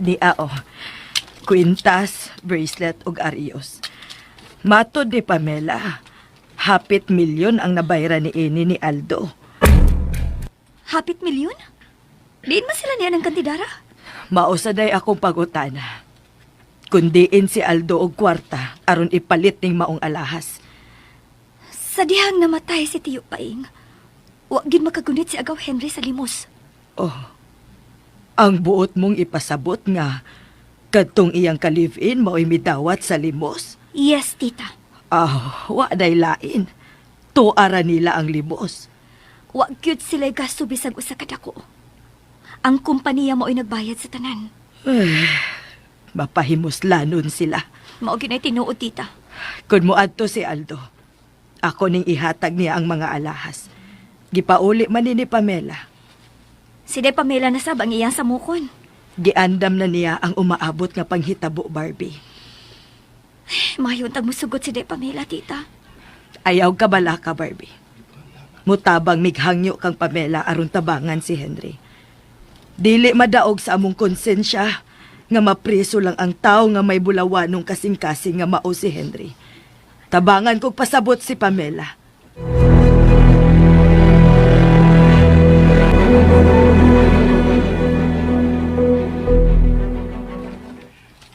Speaker 8: Ni Ao. Kwintas, bracelet ug arios. Matod ni Pamela, hapit milyon ang nabayra ni ini ni Aldo.
Speaker 5: Hapit milyon? Diin mo sila niya ng kantidara?
Speaker 8: Mausaday akong pagutana. Kundiin si Aldo og kwarta aron ipalit ning maong alahas.
Speaker 5: Sa dihang namatay si Tiyo Paing, wa gid makagunit si Agaw Henry sa limos.
Speaker 8: Oh, ang buot mong ipasabot nga kadtong iyang ka-live-in mao'y midawat sa limos?
Speaker 5: Yes, tita.
Speaker 8: Wa day lain. Tuara nila ang limos.
Speaker 5: Wa gyud sila gasto bisag usa ka dako. Ang kumpanya mo ay nagbayad sa tanan.
Speaker 8: Mapahimuslanon sila.
Speaker 5: Mao gyud ay tinuod, tita.
Speaker 8: Kung moadto si Aldo, ako ning ihatag niya ang mga alahas. Gipauli man ni Pamela.
Speaker 5: Si Day Pamela na sab ang iyang samukon.
Speaker 8: Giandam na niya ang umaabot nga panghitabo, Barbie.
Speaker 5: Mayon tag musugot si Day Pamela, tita.
Speaker 8: Ayaw ka bala ka, Barbie. Mutabang mighangyo kang Pamela aron tabangan si Henry. Dili madaog sa among konsensya nga mapreso lang ang tao nga may bulawanong kasing-kasing nga mao si Henry. Tabangan kog pasabot si Pamela.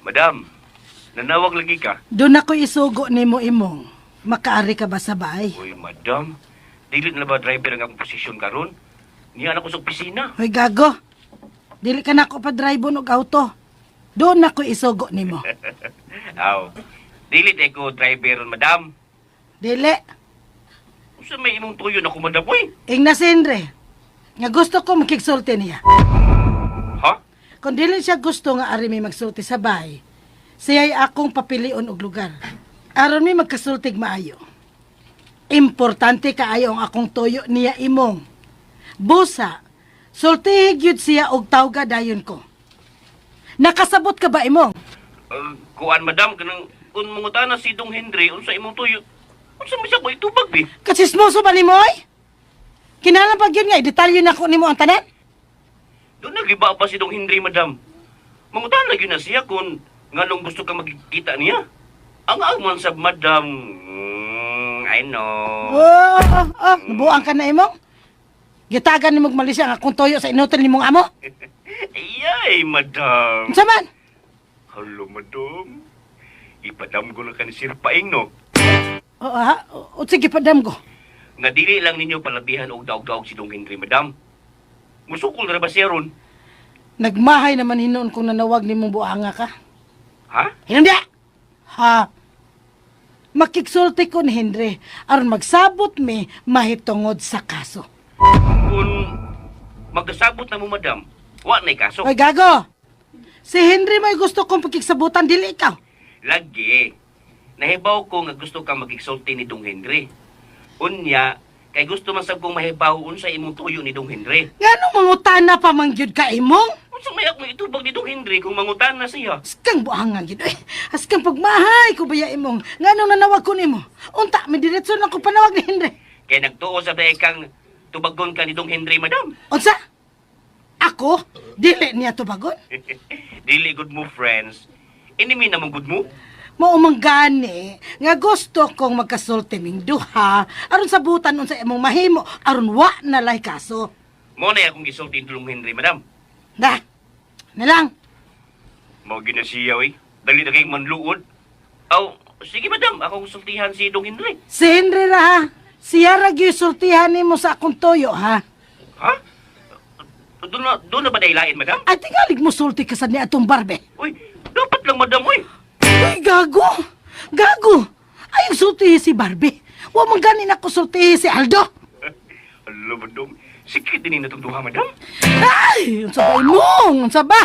Speaker 9: Madam, nanawag lagi ka?
Speaker 6: Doon ako isugo ni mo imong. Makaari ka ba sa bahay?
Speaker 9: Uy, madam, dili na ba driver ang akong posisyon karon? Niyan ako sa opisina.
Speaker 6: Hoy, gago. Dili ka na ako pa drive og auto. Doon ako isugo ni mo.
Speaker 9: Aw, dili tayo ko driver ron, madam.
Speaker 6: Dili.
Speaker 9: Usa may imong tuyo na ko, madam, uy.
Speaker 6: Ignas Henry. Nga gusto ko makiksulti niya.
Speaker 9: Ha?
Speaker 6: Kung dili siya gusto nga ari may magsulti sa bahay, siya'y akong papilion og lugar. Aron may magkasultig maayo. Importante kaayo ang akong toyo niya imong. Busa, sultihig yun siya og tawga dayon ko. Nakasabot ka ba imong?
Speaker 9: Kuan, madam, kanang kung mangutana si Dong Henry, unsa imong tuyo, unsa mo siya ko itubag, bi?
Speaker 6: Kasismoso ba ni mo oy? Kinalang pag yun nga, detalye na ko ni mo ang tanan?
Speaker 9: Doon nagiba pa si Dong Henry, madam. Mangutana yun na siya kung nganong gusto ka magkikita niya. Ang man sab, madam. I know.
Speaker 6: Nabuang ka na imong? Gitagan ni mong malisya ang akong toyo sa inutil ni mong amo?
Speaker 9: Ayay, madam.
Speaker 6: Unsa man?
Speaker 9: Hello, madam. Ipadam ko na ka ni Sir Paing, no?
Speaker 6: O sige, padam ko.
Speaker 9: Nga dili lang ninyo palabihan og daog-daog si Dong Henry, madam. Musukol na ba siya ron?
Speaker 6: Nagmahay naman hinoon kung nanawag ni mong buanga ka.
Speaker 9: Ha?
Speaker 6: Hindi! Ha? Makiksulti ko ni Henry aron magsabot mi mahitungod sa kaso.
Speaker 9: Kung magkasabot na mo, madam, wa na'y kaso.
Speaker 6: Ay, gago! Si Henry may gusto kong pagkiksabutan, dili ikaw.
Speaker 9: Lagi. Nahibaw ko nga gusto kang magigsulti ni Dong Henry. Unya, kay gusto man sab kong mahibaw unsa imong tuyo ni Dong Henry.
Speaker 6: Ngano mangutana pa mangyud ka imong?
Speaker 9: Unsa may akong itubag ni Dong Henry kung mangutan na siya?
Speaker 6: Askang buangan gid oy. Askang pagmahay ko baya imong. Ngano nanawag ko nimo? Unta mi diretso na ko panawag ni Henry.
Speaker 9: Kay nagtuo sa day kang tubagon ka ni Dong Henry, madam.
Speaker 6: Unsa? Ako? Dili niya tubagon?
Speaker 9: Dili good mo, friends. Enemy naman good mo.
Speaker 6: Maumang gani nga gusto kong magkasulti ming duha aron sabutan unsa imong mahimo aron wa na lay kaso.
Speaker 9: Mo na akong gisulti ni Dong Henry, madam.
Speaker 6: Da. Nalang.
Speaker 9: Mao ginasiyaw eh. Dali na kayong manluod. Aw, sige madam, akong sultihan si Dong Henry.
Speaker 6: Si Henry ra ha. Siya ra gyud sultihan nimo sa akong toyo ha.
Speaker 9: Ha? Doon na ba dailain, madam?
Speaker 6: Ay tingalig mo sulti ka sa ni atong barbe.
Speaker 9: Uy, dapat lang, madam, uy.
Speaker 6: Ay gago. Gago. Ay sultihi si Barbie. Wa man gani na ko sultihi si Aldo.
Speaker 9: Alam, madam. Sikit din itong duha, madam.
Speaker 6: Ay, unsa ba imong? Unsa ba?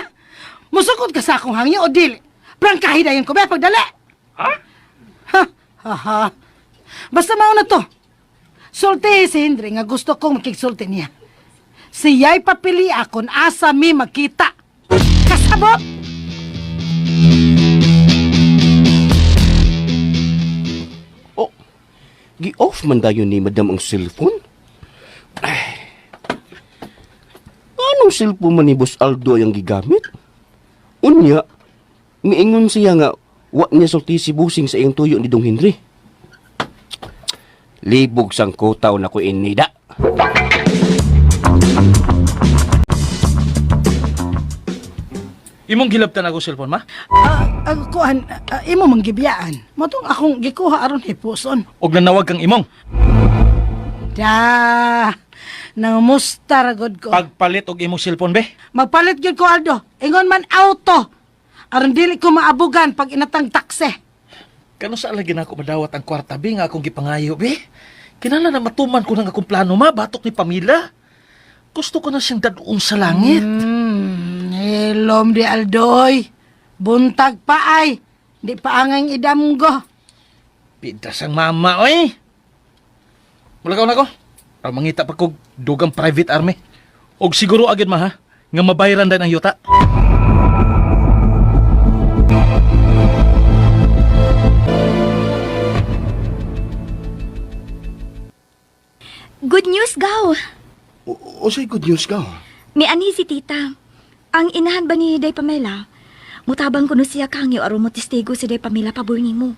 Speaker 6: Musukod ka sa akong hangyo o dili? Prangkahi dayon ko ba pagdali?
Speaker 9: Ha?
Speaker 6: Ha. Basta mao na to. Sulti si Henry nga gusto kong makigsulti niya. Siya'y papili akon asa mi magkita. Kasabot!
Speaker 9: Oh, gi-off man dayon ni madam ang cellphone? Ay. Anong cellphone man ni Boss Aldo ang gigamit? Unya, miingon siya nga wa niya sulti si Busing sa iyang tuyo ni Dong Henry. Libog sang kotaw na ko inida.
Speaker 7: Imong gilabtan ako cellphone, ma?
Speaker 6: Kuan, imo manggibiyaan. Matong akong gikuha aron hipuson.
Speaker 7: Og nanawag kang imong.
Speaker 6: Da, nangamusta ragod ko.
Speaker 7: Pagpalit og imong cellphone, be.
Speaker 6: Magpalit gyud ko Aldo. Ingon man auto. Aron dili ko maabugan pag inatang takse.
Speaker 7: Kano sa lagi na ako madawat ang kwarta, be, nga akong gipangayo, be? Kinala na matuman ko ng akong plano, ma, batok ni Pamela. Gusto ko na siyang dadoon sa langit.
Speaker 6: Hilom di Aldoy. Buntag pa ay. Di pa angang idamgo.
Speaker 7: Pidas ang mama, oy. Mulagaw na ko. Para mangita pa kog dugang private army. Og siguro agad ma, ha? Nga mabayaran din ang yuta.
Speaker 5: Good news, Gaw.
Speaker 4: O say good news ka?
Speaker 5: May anhi si tita. Ang inahan ba ni Day Pamela? Mutabang ko no siya kangyo aron mo testigo si Day Pamela paborni mo.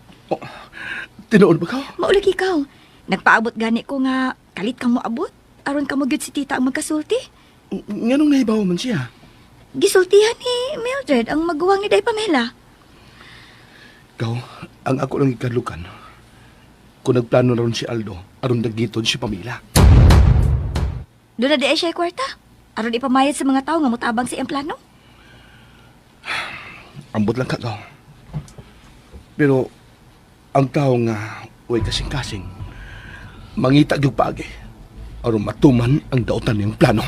Speaker 4: Tinuod ba ka?
Speaker 5: Maulag ikaw. Nagpaabot gani ko nga kalit kang moabot. Aron ka mo gyud si tita ang magkasulti.
Speaker 4: Nganong nahibaw man siya?
Speaker 5: Gisultihan ni Mildred ang maguwang ni Day Pamela.
Speaker 4: Ikaw, ang ako lang ikadlukan. Kung nagplano na ron si Aldo, aron dagiton si Pamela.
Speaker 5: Doon na di siya kwarta. Aron ipamayad sa mga tao nga mutabang sa iyang plano.
Speaker 4: Ambot lang ka, Gaw. Pero, ang tao nga, way kasing-kasing, mangita yung paagi, aron matuman ang dautan niyang plano.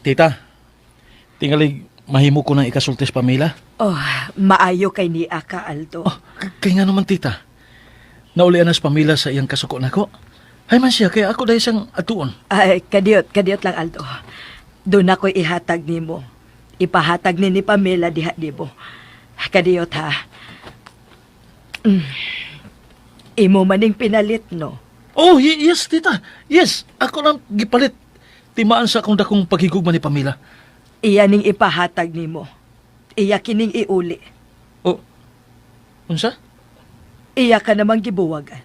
Speaker 7: Tita, tingali mahimo ko ng ikasultis Pamela.
Speaker 8: Oh, maayo kay ni Aka Aldo.
Speaker 7: Oh, kaya nga naman tita. Naulian na sa Pamela sa iyang kasuko nako. Hay man siya, kaya ako dahil siyang atuon.
Speaker 8: Ay, kadiyot lang Aldo. Doon ako ihatag nimo. Ipahatag ni Pamela diha nimo. Kadiyot ha. Imo maning pinalit no.
Speaker 7: Oh, yes tita. Yes, ako lang gipalit. Timaan sa akong dakong paghigugma ni Pamela.
Speaker 8: Iya ning ipahatag nimo. Iya kining iuli.
Speaker 7: Oh, unsa?
Speaker 8: Iya ka namang gibuwagan.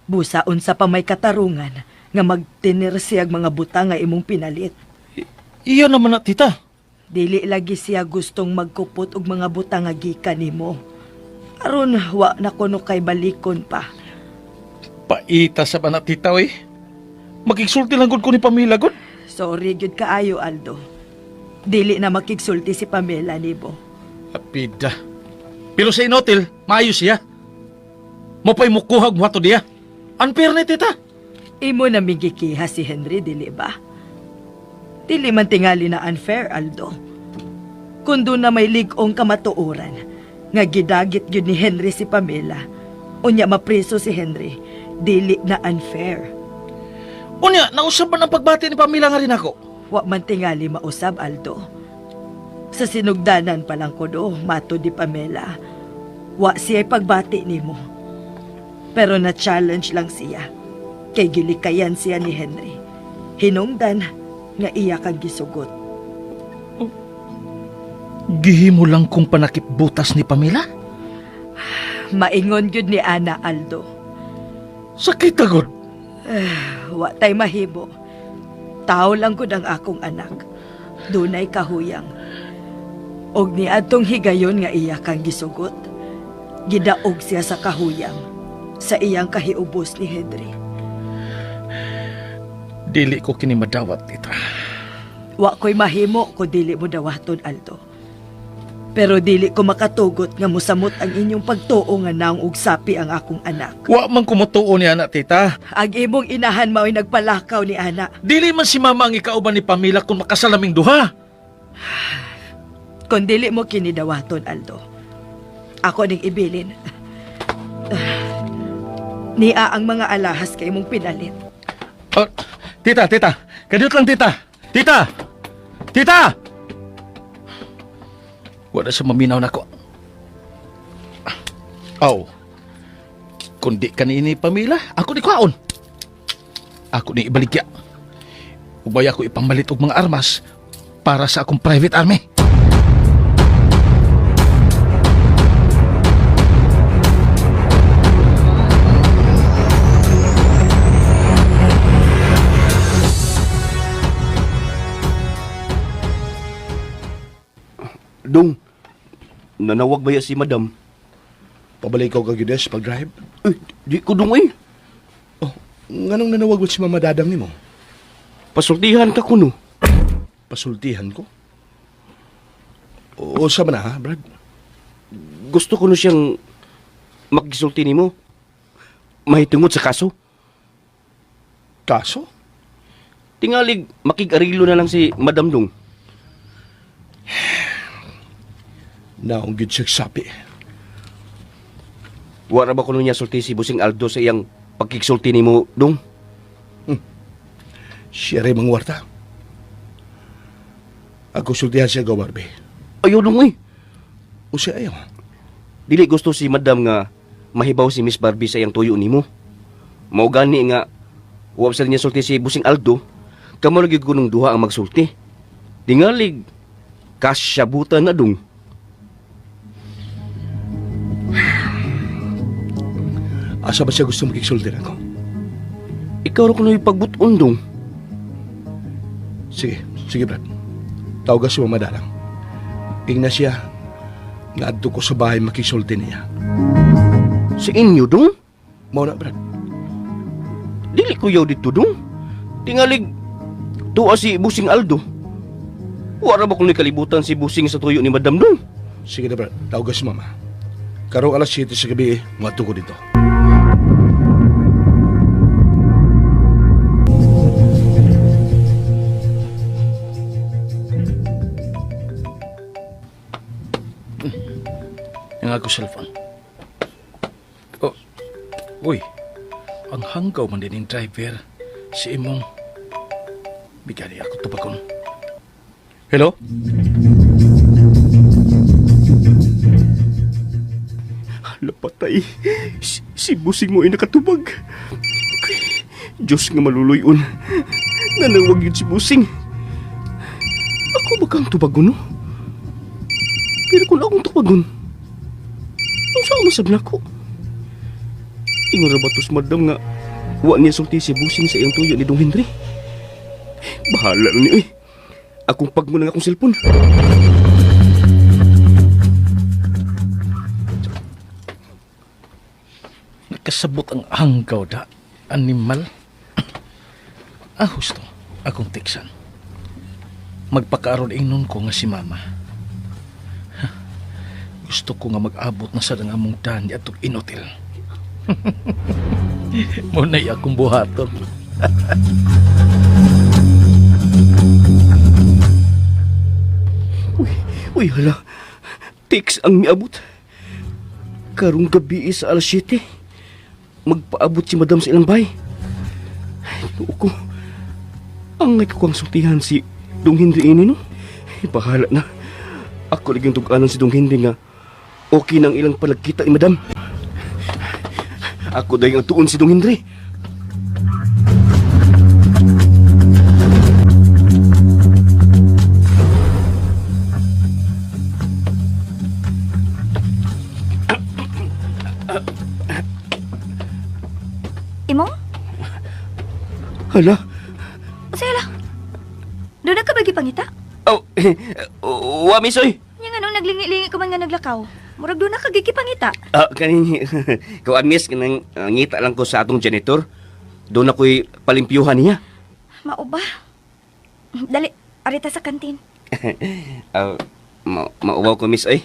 Speaker 8: Busa unsa pa may katarungan nga magtinir siyag mga butang nga imong pinalit.
Speaker 7: Iya naman na tita.
Speaker 8: Dili lagi siya gustong magkupot og mga butang nga gikan nimo. Aron wa na kuno kay balikon pa.
Speaker 7: Paita sa banat tita, eh. Makigsulti lang gud ko ni Pamela gud.
Speaker 8: Sorry gyud kaayo Aldo. Dili na makigsulti si Pamela nimo.
Speaker 7: Apida. Pero sa inotel, maayos siya. Mapay mukuhag mo ato diya. Unfair na tita.
Speaker 8: Imo na migikiha si Henry, dili ba? Dili man tingali na unfair, Aldo. Kundo na may ligong kamatuoran, nga gidagit yun ni Henry si Pamela, unya mapriso si Henry, dili na unfair.
Speaker 7: Unya, nausap ba ng pagbati ni Pamela nga rin ako?
Speaker 8: Wa man tingali mausab, Aldo. Sa sinugdanan pa lang ko do, mato di Pamela, wa siya'y pagbati nimo. Pero na-challenge lang siya. Kay gilikayan siya ni Henry. Hinungdan nga iya kang gisugot.
Speaker 7: Gihimo lang kung panakip butas ni Pamela?
Speaker 8: Maingon gyud ni Ana, Aldo.
Speaker 7: Sakit agad.
Speaker 8: Wa tay mahimo. Tao lang gud ang akong anak. Dunay kahuyang. Og ni adtong higayon nga iya kang gisugot. Gidaog siya sa kahuyang sa iyang kahiubos ni Henry.
Speaker 7: Dili ko kini madawat, tita.
Speaker 8: Wa ko'y mahimo ko dili mo dawaton, Aldo. Pero dili ko makatugot nga musamot ang inyong pagtuo nga naong ug sapi ang akong anak.
Speaker 7: Wa man kumutuo ni anak, tita.
Speaker 8: Ang imong inahan mao'y nagpalakaw ni Ana.
Speaker 7: Dili man si mama ang ikauban ni Pamela kung makasalaming duha.
Speaker 8: Kung dili mo kinidawaton, Aldo, ako ning ibilin. Nia ang mga alahas kay mong pinalit.
Speaker 7: Oh, tita. Kadiyot lang, tita. Tita! Wala siya maminaw na ko. Aw. Kundi kanini Pamela, ako ni kwaon. Ako ni ibaligya. Ubay ako ipamalit og mga armas para sa akong private army.
Speaker 9: nanawag ba ya si madam?
Speaker 4: Pabalik ko kagides pag-drive.
Speaker 9: Eh, di ko dong eh.
Speaker 4: Oh, nganong nanawag mo si Mama Dadang ni mo?
Speaker 9: Pasultihan ka ko no.
Speaker 4: Pasultihan ko? O sa man na, ha, Brad?
Speaker 9: Gusto ko no siyang maggisulti ni mo. Mahitungod sa kaso.
Speaker 4: Kaso?
Speaker 9: Tingalig, makig-arilo na lang si Madam Dong.
Speaker 4: Naong gid siya sapi.
Speaker 9: Wala ba ko niya sulti si Busing Aldo sa iyang pagkiksulti ni mo, Dong?
Speaker 4: Siya rin mangwarta. Ako sultihan siya gaw, Barbie.
Speaker 9: Ayaw, Dong eh.
Speaker 4: O siya ayaw.
Speaker 9: Dili gusto si Madam nga mahibaw si Miss Barbie sa iyang tuyo ni mo. Mao gani nga, huwag sa niya sulti si Busing Aldo, kamalagig ko ng duha ang magsulti. Tingalig, kasyabutan na, Dong.
Speaker 4: Asa ba siya gusto magkiksulti ako?
Speaker 9: Ikaw rin ko na ipagbuton, Dong.
Speaker 4: Sige, Brad. Tawag si Mama Dadang. Ingna siya, nga adto ko sa bahay makisulti niya.
Speaker 9: Sa inyo, Dong?
Speaker 4: Mao na, Brad.
Speaker 9: Dili ko yaw dito, Dong. Tingalig, tuwa si Busing Aldo. Wala ba kung kalibutan si Busing sa tuyo ni Madam Dong?
Speaker 4: Sige na, Brad. Tawag si Mama. Karong alas 7 sa gabi, mga ko dito.
Speaker 7: Yung ako cellphone. Oh, uy, ang hanggaw man din yung driver. Si imong, bigyan ako tubakon. Hello?
Speaker 9: Lapatay, si Busing mo ay nakatubag. Diyos nga maluluyon. Nanawag yun si Busing. Ako ba kang tubagon, no? Pero kung akong tubagon, ang saan masabna ko? Ingon ra ba tos Madam nga wa niya sulti si Busing sa iyang tuyo ni Dong Henry? Bahala na niyo eh. Akong pag mo lang akong cellphone.
Speaker 7: Nakasabot ang hanggaw da, animal. Husto, akong tiksan. Magpakaaron ingnon ko nga si Mama. Gusto ko nga mag-abot na sa among dani at inotil. Muna'y akong buhaton.
Speaker 9: Uy, hala. Text ang miabot. Karong gabi sa alas 7. Magpaabot si Madam sa ilang bay. Tuo ko. Angay ko kang sultihan si Dong Henry ini, no? Bahala na. Ako liging tuganan si Dong Henry nga okay nang ilang palagkita ni Madam. Ako dahil ang tuon si Dong Henry.
Speaker 5: Imong?
Speaker 9: Hala.
Speaker 5: Sige lang. Doon na ka bagi pangita?
Speaker 9: Oh, wa misoy.
Speaker 5: Yang ano naglingi-lingi ko man nga naglakaw. Murag doon na ka gigi pangita.
Speaker 9: Kanin, kawan miss, kanang ngita lang ko sa atong janitor. Doon ako'y palimpyuhan niya.
Speaker 5: Mao ba? Dali, arita sa kantin.
Speaker 9: Mauwaw ko miss ay.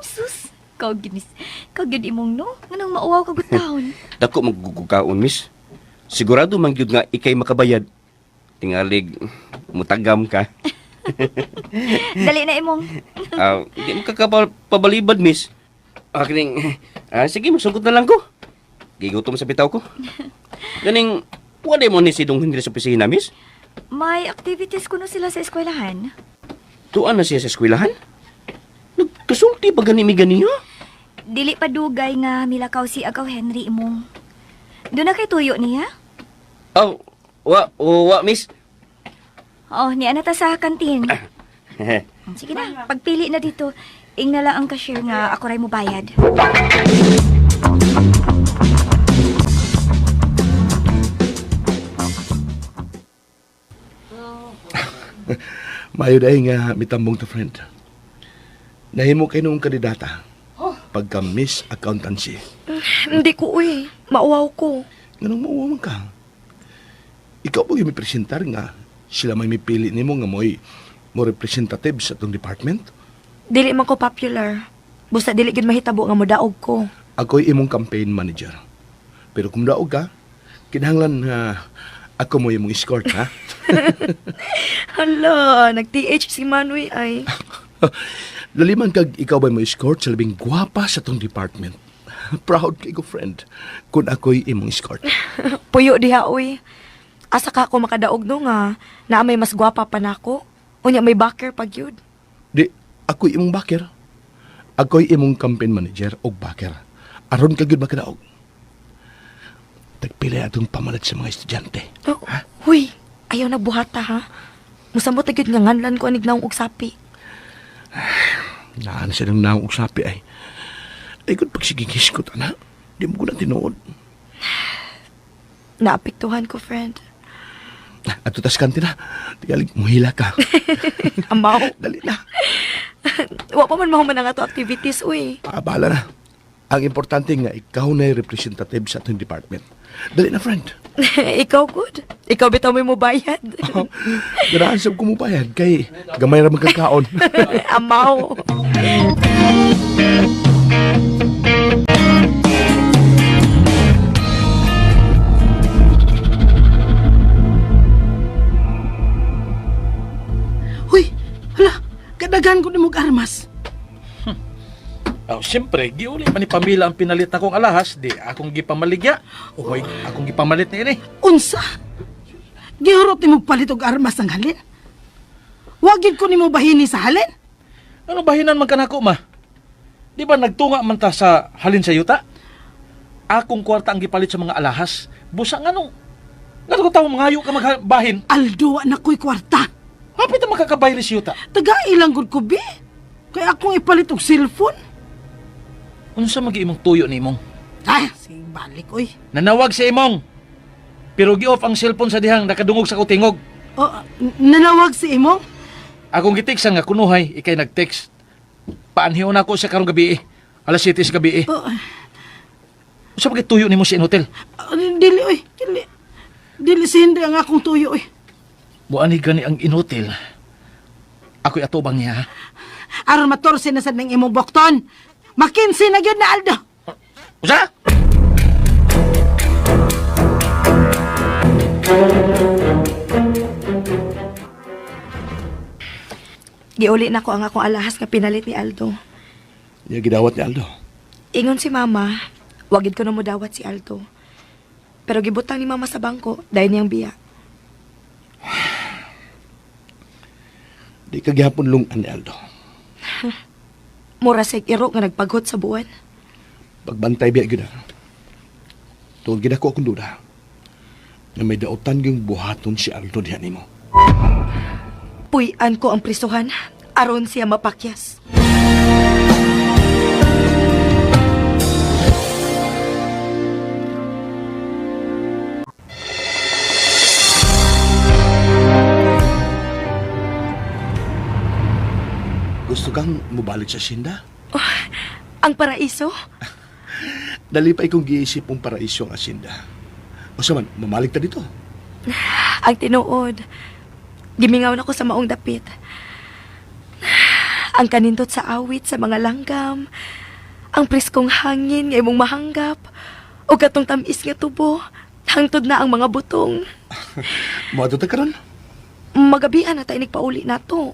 Speaker 5: Sus. Kau ginis. Kau gid imong no? Nganong mauwaw ka gutahon.
Speaker 9: Dako maggugukaon miss. Sigurado man gyud nga ikay makabayad. Tingalig mutagam ka.
Speaker 5: Dali na imong.
Speaker 9: Di mo kakapabalibad miss. Sige, magsugod na lang ko. Gigutom sa bitaw ko. Ganing, wala mo ni si Dong Henry sa opisina, miss?
Speaker 5: May activities kuno sila sa eskwelahan.
Speaker 9: Tuan na siya sa eskwelahan? Nagkasulti pa gani-gani niya?
Speaker 5: Dili pa dugay nga milakaw si Agaw Henry imong. Doon na kay tuyo niya?
Speaker 9: Wa, miss.
Speaker 5: Oh, niya na ta sa kantin. Sige na, pagpili na dito. Ing na lang ang cashier nga ako ray mo bayad.
Speaker 4: Mayo dahil nga mitambong to friend. Nahimo kay nung kandidata. Pagka Miss Accountancy.
Speaker 8: Hindi ko, uy. Mauwaw ko.
Speaker 4: Ganun mauwaman ka. Ikaw ba yung may presentar nga sila may mipili nimo nga mo representative sa itong department?
Speaker 8: Dili man ko popular. Busa dili gid mahitabo nga modaog ko.
Speaker 4: Ako'y imong campaign manager. Pero kung daog ka, kinahanglan nga ako mo imong escort, ha?
Speaker 8: Hala, nag-TH si Manoy ay.
Speaker 4: Laliman kag ikaw ba mo escort sa labing gwapa sa itong department. Proud kay ko, friend, kung ako'y imong escort.
Speaker 8: Puyo diha, uy. Asa ka ako makadaog no nga na may mas gwapa pa nako. Unya may backer pag yun.
Speaker 4: Di, ako'y imong backer. Ako'y imong campaign manager o backer. Aron ka gyud ba kadaog? Tagpilay atong pamalat sa mga estudyante.
Speaker 8: Oh, huy, ayaw na buhata ha. Musamot na gyud nga nganlan ko anig naong og sapi.
Speaker 4: Naan siya ng naong usapi ay. Ay, kung pagsigigis ko, tana, di mo ko na tinuod.
Speaker 8: Naapektuhan ko, friend.
Speaker 4: At tutas kanti na, tigalig, muhila ka.
Speaker 8: Amaw.
Speaker 4: Dali na.
Speaker 8: Wa pa man mahuman nga to activities, uy.
Speaker 4: Bahala na. Ang importante nga, ikaw na yung representative sa ating department. Dali na, friend.
Speaker 8: Ikaw good. Ikaw bitaw may mo bayad.
Speaker 4: Ganahan sa kumubayad, kay gamay na magkakaon.
Speaker 8: Amaw.
Speaker 6: Huy, hala, kadagan ko ni mong armas.
Speaker 7: Oh, siyempre, giuli man ni Pamela ang pinalit na kong alahas, di akong gipamaligya. O may akong gipamalit na ini.
Speaker 6: Unsa? Gihurot ni mong palit og armas ng halin? Wagid ko ni mo bahini sa halin?
Speaker 7: Ano bahinan man kanako, ma? Di ba nagtunga man ta sa halin sa yuta? Akong kwarta ang gipalit sa mga alahas. Busa nga nung... Nga ko tao mangayo ka magbahin.
Speaker 6: Aldo, na ko'y kwarta.
Speaker 7: Hapit na makakabayli sa yuta.
Speaker 6: Taga-ilang gud ko, be. Kaya akong ipalit og cellphone.
Speaker 7: Unsa mag-iimong tuyo ni imong?
Speaker 6: Ay, sige, balik, oy.
Speaker 7: Nanawag si imong. Pero gi-off ang cellphone sa dihang nakadungog sa kutingog.
Speaker 6: Oh, nanawag si imong?
Speaker 7: Akong gitiksan nga kunuhay, ikay nag-text. Paanhiyon ako sa karong gabi. Alas 7 sa gabi.
Speaker 6: Oh,
Speaker 7: Unsa magituyo nimo sa hotel?
Speaker 6: dili, oy. Dili si Henry ang akong tuyo, oy.
Speaker 7: Buani gani ang inhotel. Ako'y atubang niya. Ha?
Speaker 6: Aron matorse na sa ng imong bokton. Makinsi na gyud na, Aldo.
Speaker 7: Usa?
Speaker 8: Giuli na ko ang akong alahas nga pinalit ni Aldo.
Speaker 4: Niya gidawat ni Aldo.
Speaker 8: Ingon si Mama, wagid ko na mo dawat si Aldo. Pero gibutang ni Mama sa bangko dahil niyang biya.
Speaker 4: Di ka gihapon lungan ni Aldo.
Speaker 8: Mura sa iro nga nagpaghot sa buwan.
Speaker 4: Pagbantay biya gyud. Tungod gid ako akong duda. Na may dautan yung buhaton si Aldo diha nimo.
Speaker 8: Puy-an ko ang prisuhan aron siya mapakyas.
Speaker 4: Gusto kang mubalik sa Sinda?
Speaker 8: Ang paraiso?
Speaker 4: Dali pa ikong giisip mong paraiso ang asinda. O sa man, mamalik ta dito.
Speaker 8: Ang tinuod. Gimingaw na ko sa maong dapit. Ang kanindot sa awit sa mga langgam. Ang preskong hangin nga imong mahanggap. O katong tamis nga tubo. Hangtod na ang mga butong.
Speaker 4: Mo ato ta karon?
Speaker 8: Magabian na tayo nagpauli na to.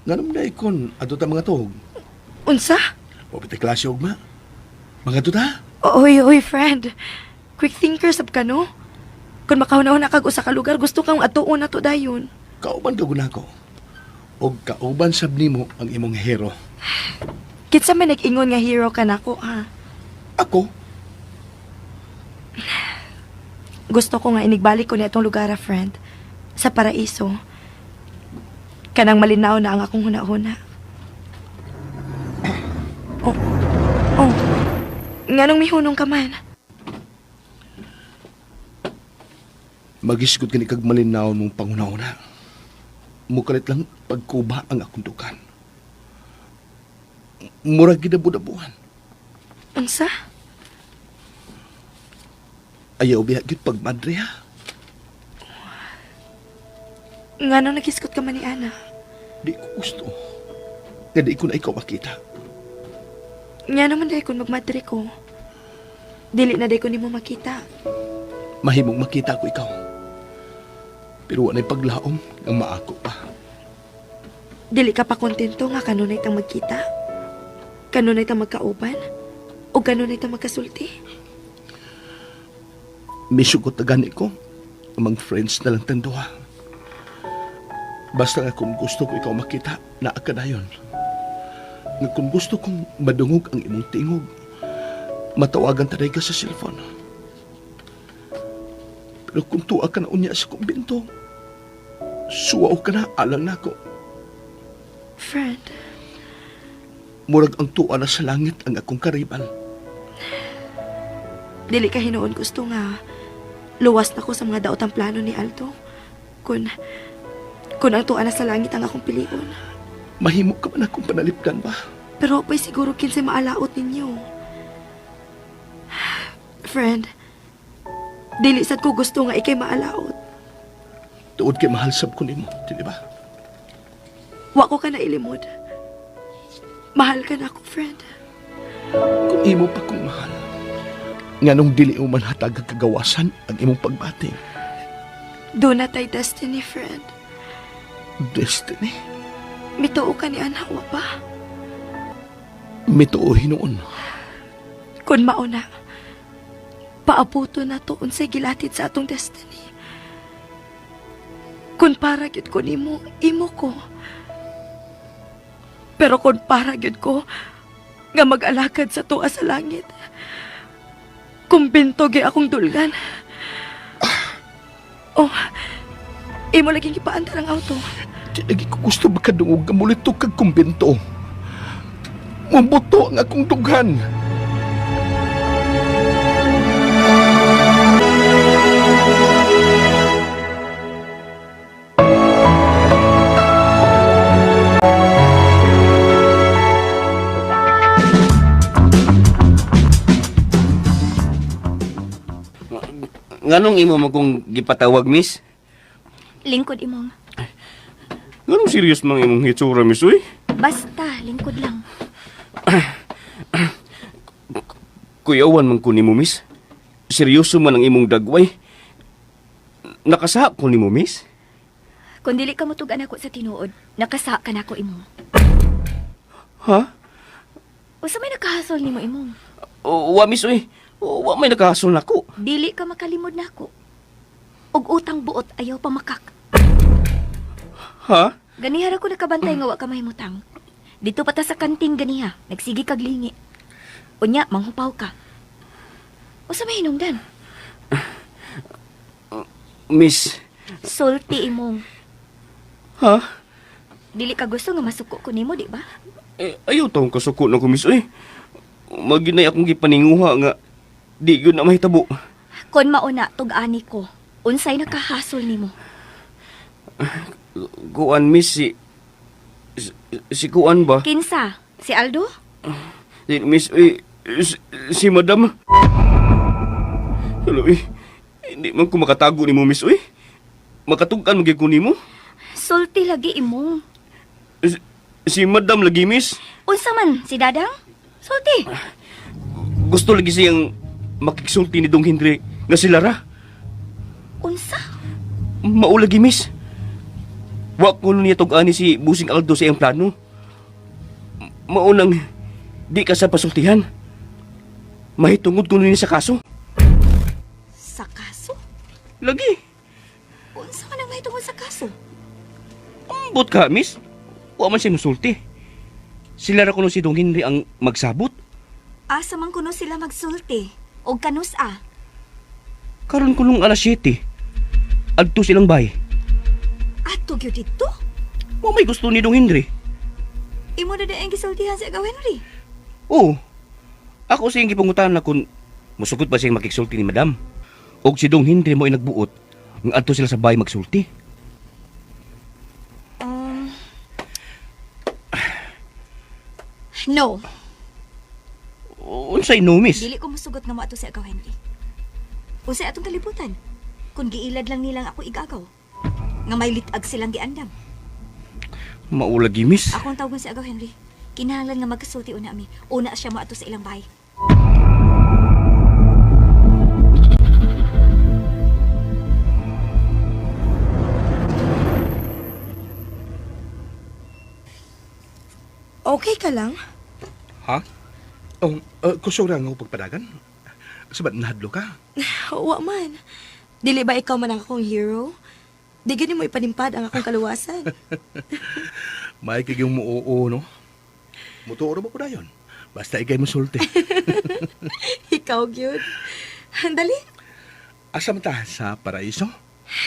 Speaker 4: Ganun na ikon, ato ta mga tuhog.
Speaker 8: Unsa?
Speaker 4: O pati klase og ma. Mga ato ta?
Speaker 8: Oy, friend. Quick thinker sab ka, no? Kung makahunahon na kag usa ka lugar, gusto kang atuon na to dayon.
Speaker 4: Kauban ka guna ko. O kauban sab nimo ang imong hero.
Speaker 8: Kitsa man nag-ingon nga hero ka nako, ha?
Speaker 4: Ako?
Speaker 8: Gusto ko nga inigbalik ko ni atong lugar, friend. Sa paraiso. Kanang malinaw na ang akong huna-huna. Oh. Nganong mihunong ka man?
Speaker 4: Magisgot ka ni kag malinaw mong panghuna-una. Mukalit lang pagkuba ang akong dukan. Murag gidabudabuhan.
Speaker 8: Unsa?
Speaker 4: Ayaw biya gyud pagmadre ha.
Speaker 8: Ngano nagiskot ka man ni Ana?
Speaker 4: Di ko gusto. Nga di ko na ikaw makita.
Speaker 8: Nga naman day kung magmadre ko. Dili na day ko nimo makita.
Speaker 4: Mahimong makita ko ikaw. Pero wala paglaom ng maako pa.
Speaker 8: Dili ka pa kontento nga kanunay tang magkita. Kanunay tang magkauban. O kanunay tang magkasulti.
Speaker 4: Misugot na gani ko. Amang friends na lang tanduha. Basta nga kung gusto ko ikaw makita, naa ka na yun. Nga kung gusto kong madungog ang imong tingog, matawagan taday ka sa cellphone. Pero kung tuwa ka na unya sa kumbinto, suwaw ka na, alang na ako.
Speaker 8: Friend,
Speaker 4: Murag ang tuwa na sa langit ang akong karibal.
Speaker 8: dili ka hinuon gusto nga luwas na ko sa mga daotang plano ni Aldo. Kung ang tuwa na sa langit ang akong pilion.
Speaker 4: Mahimo ka man akong panalipdan ba?
Speaker 8: Pero pa'y siguro kinsay maalaot ninyo. Friend, dili sad ko gusto nga ikay maalaot.
Speaker 4: Tuod kay mahal sab ko nimo, di ba?
Speaker 8: Wa ko ka na ilimod. Mahal ka na ako, friend.
Speaker 4: Kung imo pa kong mahal, nganong dili mo man hatag kagawasan ang imong pagbati.
Speaker 8: Doon na tay destiny, friend.
Speaker 4: Destiny,
Speaker 8: Mituo ka ni Anawa pa.
Speaker 4: mituo hinuon.
Speaker 8: Kung mauna, paabuto na to unsay gilatid sa atong destiny. Kung para gyud ko nimo, imo ko. Pero kung para gyud ko, nga mag-alakad sa tuwa sa langit, kung bintogi akong dulgan. Oh, imo laging ipaandar ang auto.
Speaker 4: Di lagi ko gusto makadungog nga mulito kag kumbento. Mabuto ang akong dughan.
Speaker 9: Nganong imo mo kong gipatawag, miss?
Speaker 5: Lingkod imong.
Speaker 9: Nganong serious mang imong hitsura, miss, uy?
Speaker 5: Basta, lingkod lang.
Speaker 9: Kuyawan man ko nimo, miss. Seryoso man ang imong dagway. Nakasahap ko nimo, miss.
Speaker 5: Kung dili ka mutugan ako sa tinuod, nakasa ka na ako imong.
Speaker 9: Ha?
Speaker 5: Usa may nakahasol nimo imong.
Speaker 9: Wa, miss, uy. Wa may nakahasol nako.
Speaker 5: Dili ka makalimod na ako. Og utang buot ayaw pa makak.
Speaker 9: Ha?
Speaker 5: Ganihara ko nakabantay nga wa ka mahimutang. Dito pata sa kantin ganiha, nagsigi kag lingi. Unya, manghupaw ka. Usa may hinungdan?
Speaker 9: Miss.
Speaker 5: Sulti imong.
Speaker 9: Ha?
Speaker 5: Dili ka gusto nga masuko ko nimo, di ba?
Speaker 9: Ayaw taong kasuko na ko, miss, uy. Maginay akong gipaninguha nga di yun na mahitabo.
Speaker 5: Kon mauna tug-ani ko, unsay nakahasol nimo?
Speaker 9: Kuan, miss, si Kuan ba?
Speaker 5: Kinsa? Si Aldo?
Speaker 9: Miss, si Madam. Hello, hindi man ko makatago ni mo, miss, uy. Makatugkan mo ko ni mo.
Speaker 5: Sulti lagi imong.
Speaker 9: Si Madam lagi, miss.
Speaker 5: Unsa man si Dadang? Sulti.
Speaker 9: Gusto lagi siyang makiksulti ni Dong Henry nga si Lara.
Speaker 5: Unsa?
Speaker 9: Maulagi, miss. Wa ko niya tug-ani si Busing Aldo sa iyang plano. Maunang di ka sa pasultihan. Mahitungod ko niya sa kaso.
Speaker 5: Sa kaso?
Speaker 9: Lagi.
Speaker 5: Unsa man ang mahitungod sa kaso?
Speaker 9: Ambot ka, miss. Wa man siya musulti. Sila ra kuno si Dong Henry ang magsabot.
Speaker 5: Asa man kuno sila magsulti? Og kanus-a?
Speaker 9: Karon kulong alas 7. Adto silang bay.
Speaker 5: Ato gyud dito?
Speaker 9: Wa may gusto ni Dong Henry.
Speaker 5: Imo na ang gisultihan sa ikaw, Henry.
Speaker 9: Oo. Ako siyang gipangutan na kung musugot ba siyang makiksulti ni Madam. Og si Dong Henry mo ay nagbuot ng adto sila sa bay magsulti.
Speaker 5: No,
Speaker 9: Unsay no, miss?
Speaker 5: dili ko masugot nga mo ato si agaw Henry. Unsay atong kalibutan? Kung giilad lang nilang ako igagaw. Nga may litag silang giandam.
Speaker 9: Maulagi, miss.
Speaker 5: Ako ang tawagan si agaw Henry. Kinahanglan nga magkasulti una mi. Una siya mo ato sa ilang bahay.
Speaker 8: Okay ka lang?
Speaker 4: Ha? Kusura nga ako pagpadagan. Sabat nahadlo ka.
Speaker 8: Wa man. Dili ba ikaw man ang akong hero? Di gani mo ipanimpad ang akong kaluwasan.
Speaker 4: May kaging muuo, no? Mutuoro ba ko dayon? Basta ikay masulti.
Speaker 8: Ikaw, gyud. Dali.
Speaker 4: Asa man ta sa paraiso?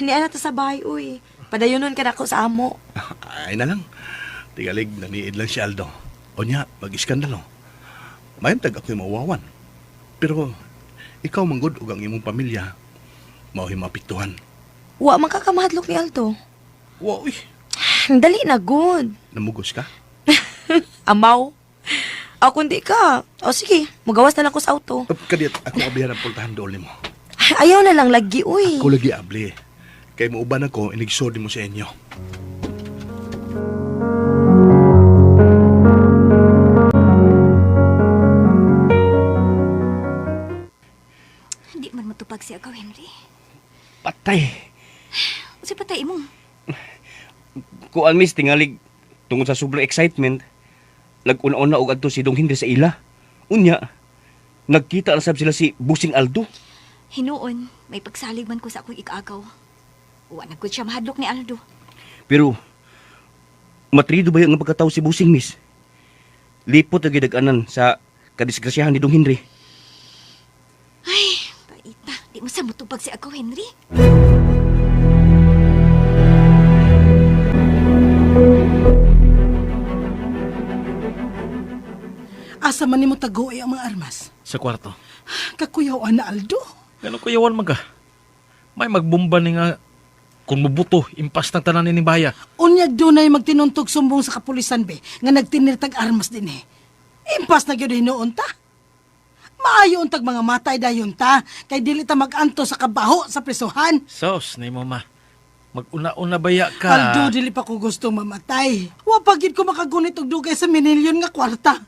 Speaker 8: Ni ana ta sa bahay, uy. Padayonon ka na ako sa amo.
Speaker 4: Ay na lang. Tigalig, naniid lang si Aldo. O niya, mag-iskandalo. Mayam tag ako'y mawawan. Pero, ikaw manggod ug ang imong pamilya, mauhi mapiktuhan.
Speaker 8: Wa man ka kamahadlok ni Aldo.
Speaker 4: Wow, uy,
Speaker 8: Dali na, good.
Speaker 4: namugos ka?
Speaker 8: Amaw. Ako hindi ka. O sige, magawas na lang ko sa auto.
Speaker 4: Kadit, ako abihan ang pultahan doon mo.
Speaker 8: Ayaw na lang lagi, uy.
Speaker 4: Ako lagi abli. Kay mauban ako, inigsodi mo sa inyo.
Speaker 5: Hindi man matupag si agaw Henry.
Speaker 9: Patay.
Speaker 5: Unsay patay imong?
Speaker 9: Kuan, miss, tingalig tungod sa sobrang excitement. Lag-una-una og adto si Dong Henry sa ila. Unya, nagkita na sab sila si Busing Aldo.
Speaker 5: Hinuon, may pagsalig man ko sa akong ikagaw. Wa na gud siya mahadlok ni Aldo.
Speaker 9: Pero, matrido ba yung nga pagkatao si Busing, miss? Lipot na gidag-anan sa kadisgrasyahan ni Dong Henry.
Speaker 5: Ay, paita. Di mo sa matupag si agaw Henry.
Speaker 6: Asa man nimo taguay ang mga armas?
Speaker 7: Sa kwarto.
Speaker 6: Kakuyawan na Aldo.
Speaker 7: Ganun ko yawan maga. May magbomba ni nga kung mabuto, impas ng tanan ni Baya.
Speaker 6: Unyag dunay magtinuntog sumbong sa kapulisan be nga nagtinirtag armas din eh. Impas na gyud hinuon ta. Maayo untag mga matay dayon ta kay dili ta maganto sa kabaho sa prisuhan.
Speaker 7: Sos, ni mo ma. Mag-una-una baya ka.
Speaker 6: Aldo, dili pa ko gusto mamatay. Wa pa gid ko makagunit og dugay sa minilyon nga kwarta.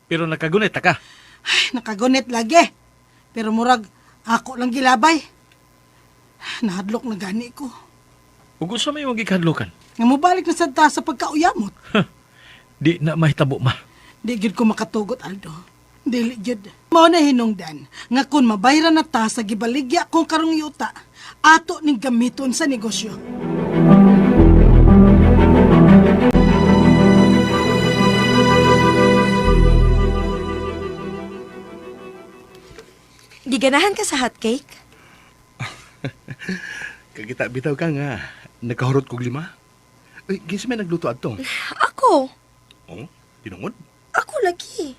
Speaker 7: Pero nakagunit ka.
Speaker 6: Ay, nakagunit lagi. Pero murag ako lang gilabay. Nahadlok na gani ko.
Speaker 7: Kung gusto mo yung gikadlukan,
Speaker 6: Nga mubalik na sad ta sa pagkauyamot.
Speaker 7: di na mahitabo ma.
Speaker 6: Di gyud ko makatugot, Aldo. Dili gyud. Mao na hinungdan nga kun mabayran na ta sa gibaligya kong karong yuta, ato ning gamiton sa negosyo.
Speaker 8: Giganahan ka sa hotcake?
Speaker 4: Kagita bitaw ka nga, nagkahurot kog 5. Uy, gis may nagluto adto.
Speaker 8: Ako?
Speaker 4: Oh, tinungod.
Speaker 8: Ako lagi.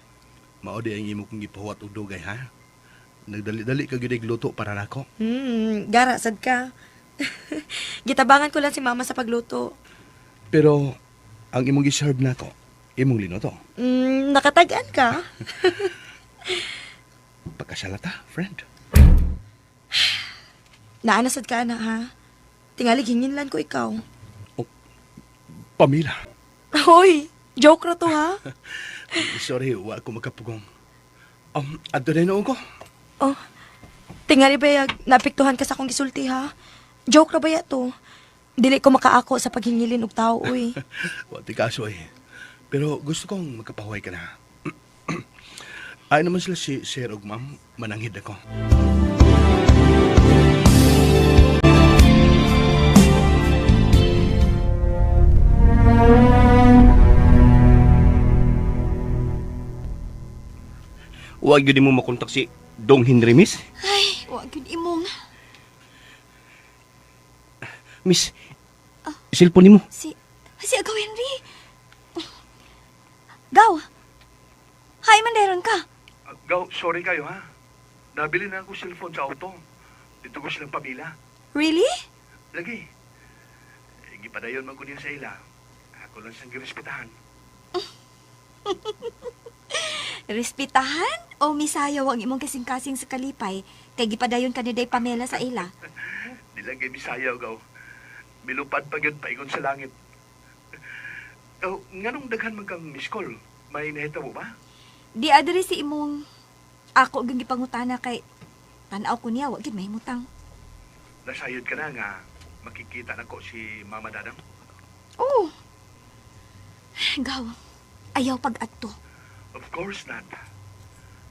Speaker 4: Mao di ang imo kong gipahuwat og dugay, ha? Nagdali-dali ka gyud luto para nako.
Speaker 8: Gara, sad ka. Gitabangan ko lang si mama sa pagluto.
Speaker 4: Pero ang imong giserve nako, imong linuto.
Speaker 8: Nakatagan ka?
Speaker 4: Pagkasalata, friend.
Speaker 8: Naanasad ka na, ha? Tingalig hingin lang ko ikaw.
Speaker 4: Pamila.
Speaker 8: Hoy, joke ra to, ha?
Speaker 4: Sorry, wa ako makapugong. Adto na noon ko.
Speaker 8: Oh, tingali ba napiktuhan ka sa akong gisulti, ha? Joke ra ba ya to? Dili ko makaako sa paghingilin og tao, uy.
Speaker 4: Wa ti kaso eh. Pero gusto kong magkapahuay ka na. Ay naman sila si Sir ug Ma'am, mananghid ako.
Speaker 9: Huwag yun mo makontak si Dong Henry, miss.
Speaker 5: Ay, wa gyud imong.
Speaker 9: Miss, cellphone ni mo.
Speaker 5: Si agaw Henry. Gaw. Hay man dayon ka.
Speaker 4: Gaw, sorry kayo ha. Nabili na ako cellphone sa auto. Dito ko silang pamila.
Speaker 5: Really?
Speaker 4: Lagi. Gipadayon man ko niya sa ila. Ako lang siyang girespetahan.
Speaker 5: Respetahan o misayaw ang imong kasing-kasing sa kalipay kay gipadayon ka ni Day Pamela sa ila?
Speaker 4: Di lang kay Bisayaw, gaw. Milupad pa yun paingon sa langit. Oh, nganong daghan man kang miss call? May nahita mo ba?
Speaker 5: Di adre si imong ako gyud gipangutana kay tanaw ko niya wa gyud mahimutang.
Speaker 4: Nasayod ka na nga makikita na ko si Mama Dadang?
Speaker 5: Oh. Gaw. Ayaw pag-adto.
Speaker 4: Of course not.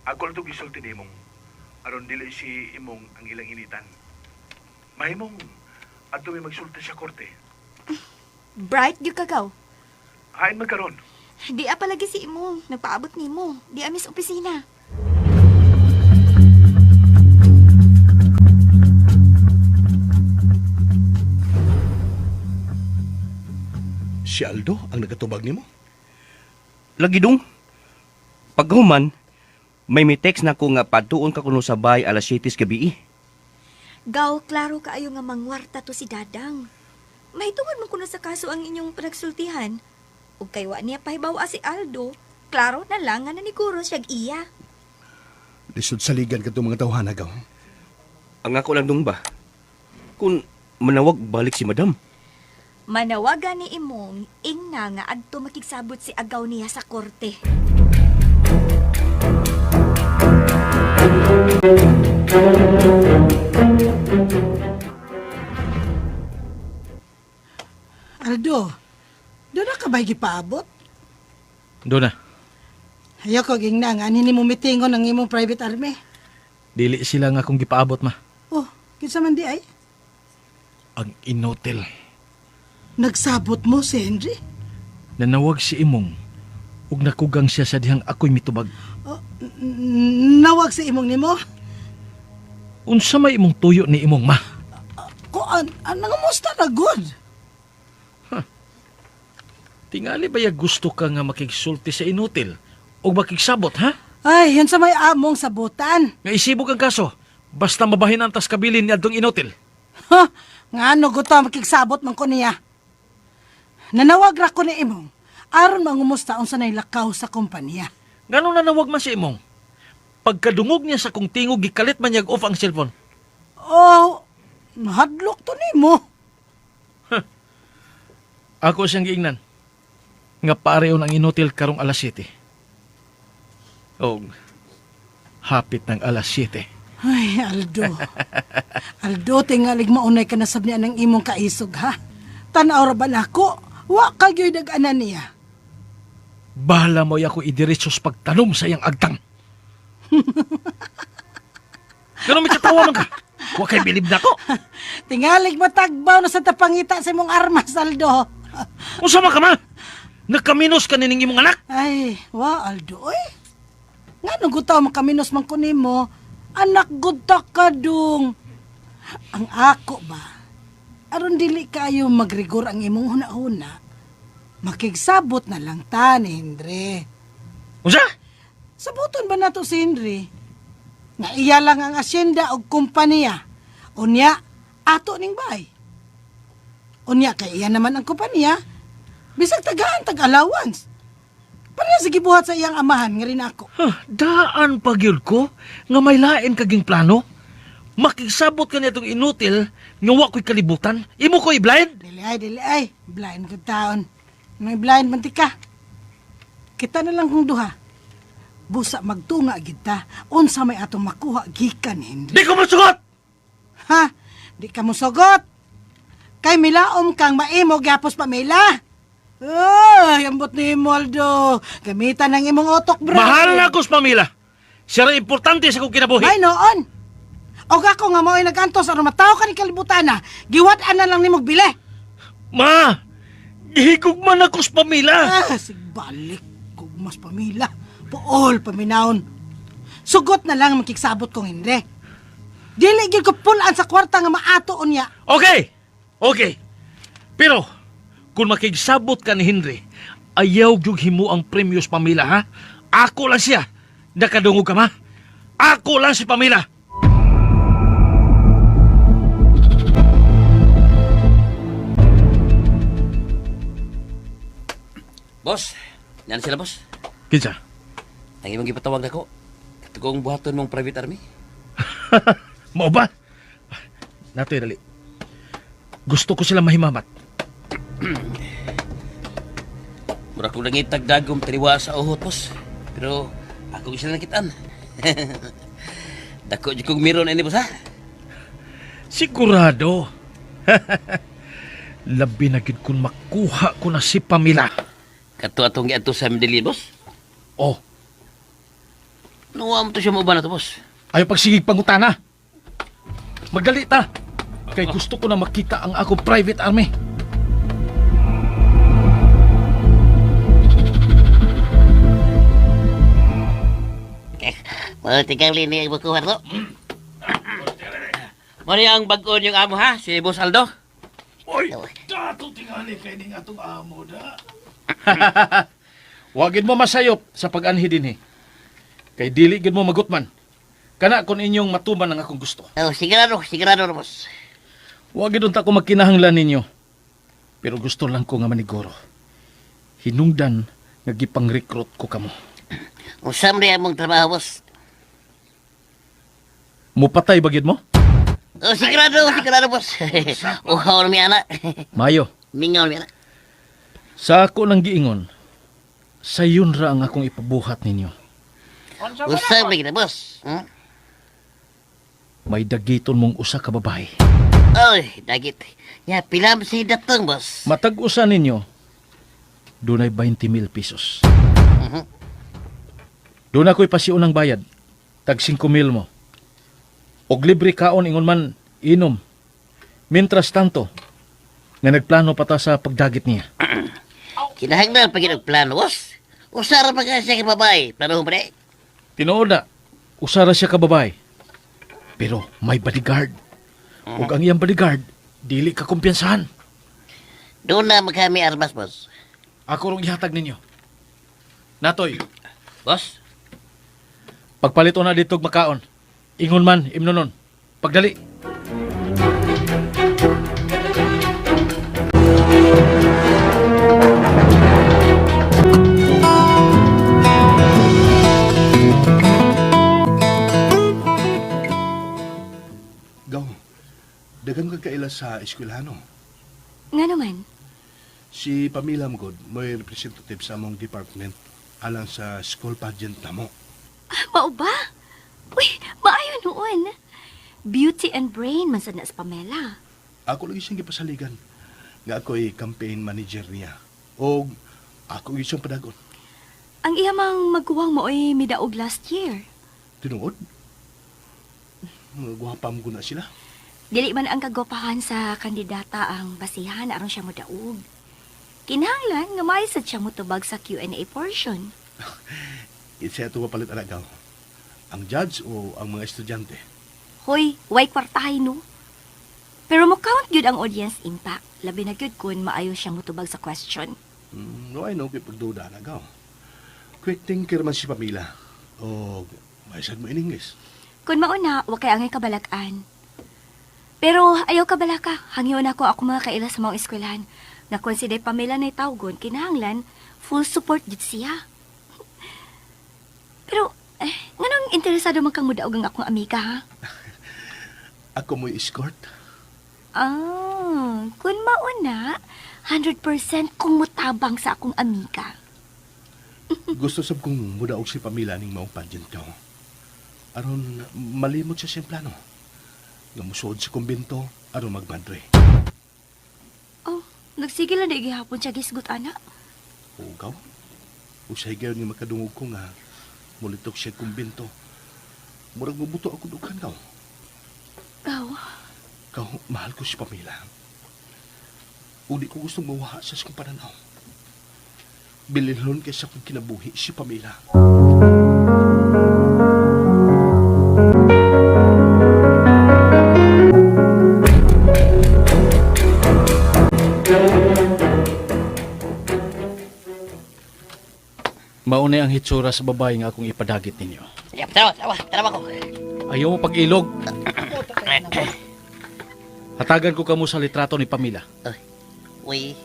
Speaker 4: Ako lang itong gisulti ni imong. Aron dili si imong ang ilang initan. Mahimong ato may magsulti sa korte.
Speaker 5: Bright gyud ka gaw.
Speaker 4: Hain magkaron.
Speaker 5: Di palagi si imong nagpaabot nimo. Di amis opisina.
Speaker 4: Si Aldo ang nagatubag nimo?
Speaker 9: Lagi dong. Paghuman, may text na ko nga patuon ka kuno sa bay alas 7 gabi.
Speaker 5: Gaw, klaro kaayo nga mangwarta to si Dadang. Mahitungod man kuno sa kaso ang inyong panagsultihan. Ug kay wa niya pahibawa si Aldo, klaro na lang nga naniguro siyag iya.
Speaker 4: Lisod saligan ka itong mga tawhana, gaw.
Speaker 9: Ang ako lang dong ba? Kung manawag balik si madam.
Speaker 5: Manawagan ni imong ingna nga adto makigsabot si agaw niya sa korte.
Speaker 6: Aldo, doon na ka ba'y gipaabot?
Speaker 7: Doon na.
Speaker 6: Ayaw ko ging na nga, nini mo mitingon ng imong private army.
Speaker 7: Dili sila nga akong gipaabot, ma.
Speaker 6: Oh, kinsa man di ay?
Speaker 7: Ang inotel.
Speaker 6: Nagsabot mo si Henry?
Speaker 7: Nanawag si imong ug nakugang siya sa dihang ako'y mitubag.
Speaker 6: Nawag si imong nimo?
Speaker 7: Unsa may imong tuyo ni imong ma?
Speaker 6: Ko nangamusta na good?
Speaker 7: Tingali ba ya gusto ka nga makigsulti sa inotel o makigsabot, ha?
Speaker 6: Ay, yan sa may among sabutan.
Speaker 7: Nga isibog ang kaso, basta mabahin ang tas kabilin ni adtong inotel.
Speaker 6: Ha? Nga ano gusto makigsabot man ko niya. Nanawag ra ko ni imong. Aron mangumusta unsa nay lakaw sa kompanya.
Speaker 7: Nganong nanawag man si imong? Pagkadungog niya sa kung tingog, gikalit man niya off ang cellphone.
Speaker 6: Oh, nahadlok to nimo.
Speaker 7: Ako siyang giingnan. Nga pareho ng inotel karong alas 7. O, hapit ng alas 7.
Speaker 6: Ay, Aldo. Aldo, tingalig maunay ka na sabnian ng imong kaisog, ha? Tanaw ra ba nako? Wa ka gyud nag-anan niya.
Speaker 7: Bahala mo ako idiretsos pagtanom sa iyang agtang. Ganun may katawa man ka. Huwag kay bilib na ko.
Speaker 6: Tingalig matagbaw na sa tapangita sa imong armas, Aldo.
Speaker 7: Unsa man ka ma? Nagkaminos ka nining imong anak.
Speaker 6: Ay, wa, Aldo, oy. Nga nung gutaw makaminos man ko nimo, anak gudta ka dong. Ang ako ba? Aron dili kayo magrigor ang imong huna-huna. Makigsabot na lang ta ni Henry.
Speaker 7: Unsa?
Speaker 6: Sabuton ba nato si Henry? Nga iya lang ang asyenda o kumpanya. Unya, ato ning bay. Unya, kay iya naman ang kumpanya. Bisag tagaan, tag-allowance. Pareha sige buhat sa iyang amahan, nga rin ako.
Speaker 7: Daan pagyud ko nga may lain kaging plano. Makigsabot ka niya itong inutil nga wa ko'y kalibutan. Imo ko'y blind.
Speaker 6: Dili ay. Blind ko taon. May blind mantika. Kita na lang kung duha. Busa magtunga kita. Unsa may atong makuha gikan hindi.
Speaker 7: Di ko masugot!
Speaker 6: Ha? Di ka mo sugot. Kay milaom kang maimo gapos pamela. Ay, ambot ni Moldo. Gamitan ng imong otok, bro.
Speaker 7: Mahal na ko sa pamilya. Siya rin importante sa kong kinabuhi.
Speaker 6: Ay, noon. Og ako nga mo'y nagantos aron mataw ka ni kalibutana. Giwat-an na lang nimog bili.
Speaker 7: Ma! Gihigog man ako sa pamilya.
Speaker 6: Sigbalik. Kugmas pamila. Puol paminahon. Sugot na lang makiksabot kong hindi. Dili gyud ko pulaan sa kwarta nga maato unya.
Speaker 7: Okay. Pero, kung makigsabot ka ni Henry, ayaw gyud himo ang premyo sa pamilya, ha? Ako lang siya. Nakadungog ka, ma? Ako lang si pamilya.
Speaker 9: Boss, yan sila boss.
Speaker 7: Kinsa?
Speaker 10: Ang imong gipatawag nako. Katugong buhaton mong private army.
Speaker 7: Mao ba? Natoy dali. Gusto ko sila mahimamat.
Speaker 10: Mura ko nangitag dagom taliwa sa uhot, boss. Pero ako sila nakitaan. Dako di kong miron ini, boss, ha?
Speaker 7: Sigurado. Labi na gid kun makuha ko na si Pamela.
Speaker 10: Kato atong giadto sa Medellin, boss.
Speaker 7: Oh,
Speaker 10: Nuwa mo to siya mo ba na to, boss?
Speaker 7: ayaw pagsigig pangutana. Magdali ta. Kay gusto ko na makita ang ako private army.
Speaker 10: Tigang lini ang bukuhan to. Mari ang bagon yung amo, ha? Si Boss Aldo.
Speaker 7: Oy, dato tingali kay ning atong amo da. Wagid mo masayop sa pag-anhi dinhi. Kay dili gid mo magutman. Kana kon inyong matuman ang akong gusto.
Speaker 10: Oh, sigurado na, boss.
Speaker 7: Wagid unta ko magkinahanglan ninyo. Pero gusto lang ko nga maniguro. Hinungdan nga gipang-recruit ko kamo.
Speaker 10: Usam rin mong trabaho, boss.
Speaker 7: Mupatay bagid mo?
Speaker 10: Oh, sigurado, boss. Uhaw na mi anak.
Speaker 7: Mayo.
Speaker 10: Mingaw na mi anak.
Speaker 7: Sa ako nang giingon, sayon ra ang akong ipabuhat ninyo.
Speaker 10: Usam rin na, boss. Hmm?
Speaker 7: May dagiton mong usa ka babae.
Speaker 10: Oy, dagit. Ya, pila mo si datong, boss.
Speaker 7: Matag-usa ninyo, dunay 20,000 pesos.
Speaker 10: Mhm.
Speaker 7: Doon ako'y pasiun ng bayad. Tag 5,000 mo. Og libre kaon ingon man inom. Mientras tanto, nga nagplano pa ta sa pagdagit niya.
Speaker 10: Kinahanglan pag plano, boss. Usara pa ka siya kay babae. Plano mo, pre?
Speaker 7: Tinuod na, usara siya ka babae. Pero may bodyguard. Ug ang iyang bodyguard, dili ka kumpiyansahan.
Speaker 10: Doon na magkami armas, boss.
Speaker 7: Ako rong ihatag ninyo. Natoy,
Speaker 10: Boss?
Speaker 7: pagpalito na dito makaon. Ingon man, imnonon. Pagdali.
Speaker 4: Gaw, dagang kagkaila sa eskwelahan, no?
Speaker 5: Nga naman,
Speaker 4: Si Pamela Mgod, may representative sa among department alang sa school pageant na mo.
Speaker 5: mao ba? Uy, maayo noon. Beauty and brain man sad na sa Pamela.
Speaker 4: Ako lagi siyang gipasaligan nga ako'y campaign manager niya. O ako isang padagon.
Speaker 5: Ang iya mang magkuwang mo ay midaog last year.
Speaker 4: Tinuod? Guwapam ko na sila.
Speaker 5: Dili man ang kagopahan sa kandidata ang basihan aron siya mo daog. Kinahanglan nga may sad siya motubag sa Q&A portion.
Speaker 4: Isa ito mapalit alagaw. Ang judge o ang mga estudyante.
Speaker 5: Hoy, way kwartahay no. Pero mo count gyud ang audience impact. Labi na gyud kun maayo siya motubag sa question.
Speaker 4: No, I know, pipagduda alagaw. Quick thinker man si Pamela. O may sad mo in English.
Speaker 5: Kun mauna, wa kay angay kabalakan. Pero ayaw kabalaka, hangyon ako mga kaila sa mga eskwelahan. Nga kung si Day Pamela na itawgon, kinahanglan, full support gid siya. Pero, nganong interesado man kang mudaog ang akong amiga, ha?
Speaker 4: Ako mo'y escort.
Speaker 5: Kun mauna, 100% kung mutabang sa akong amiga.
Speaker 4: Gusto sab kong mudaog si Pamela ning maong pageant ko. Aron malimot siya siyang plano. Nga musuod sa kumbento aron magmadre.
Speaker 5: Oh, nagsigil na di gihapon siya gisgot, ana.
Speaker 4: Ugaw. Usay gayon nga makadungog ko nga mulitok siya kumbento. Murag mabuto ako dukan kaw.
Speaker 5: Gaw,
Speaker 4: Kaw, mahal ko si Pamela. Udi ko gustong mawaha sa kong pananaw. Bilinhon kaysa kong kinabuhi si Pamela.
Speaker 7: Mauna ang hitsura sa babae nga akong ipadagit ninyo.
Speaker 10: Sige, tara ko.
Speaker 7: Ayaw mo pag-ilog. Hatagan ko kamo sa litrato ni Pamela.
Speaker 10: Uy.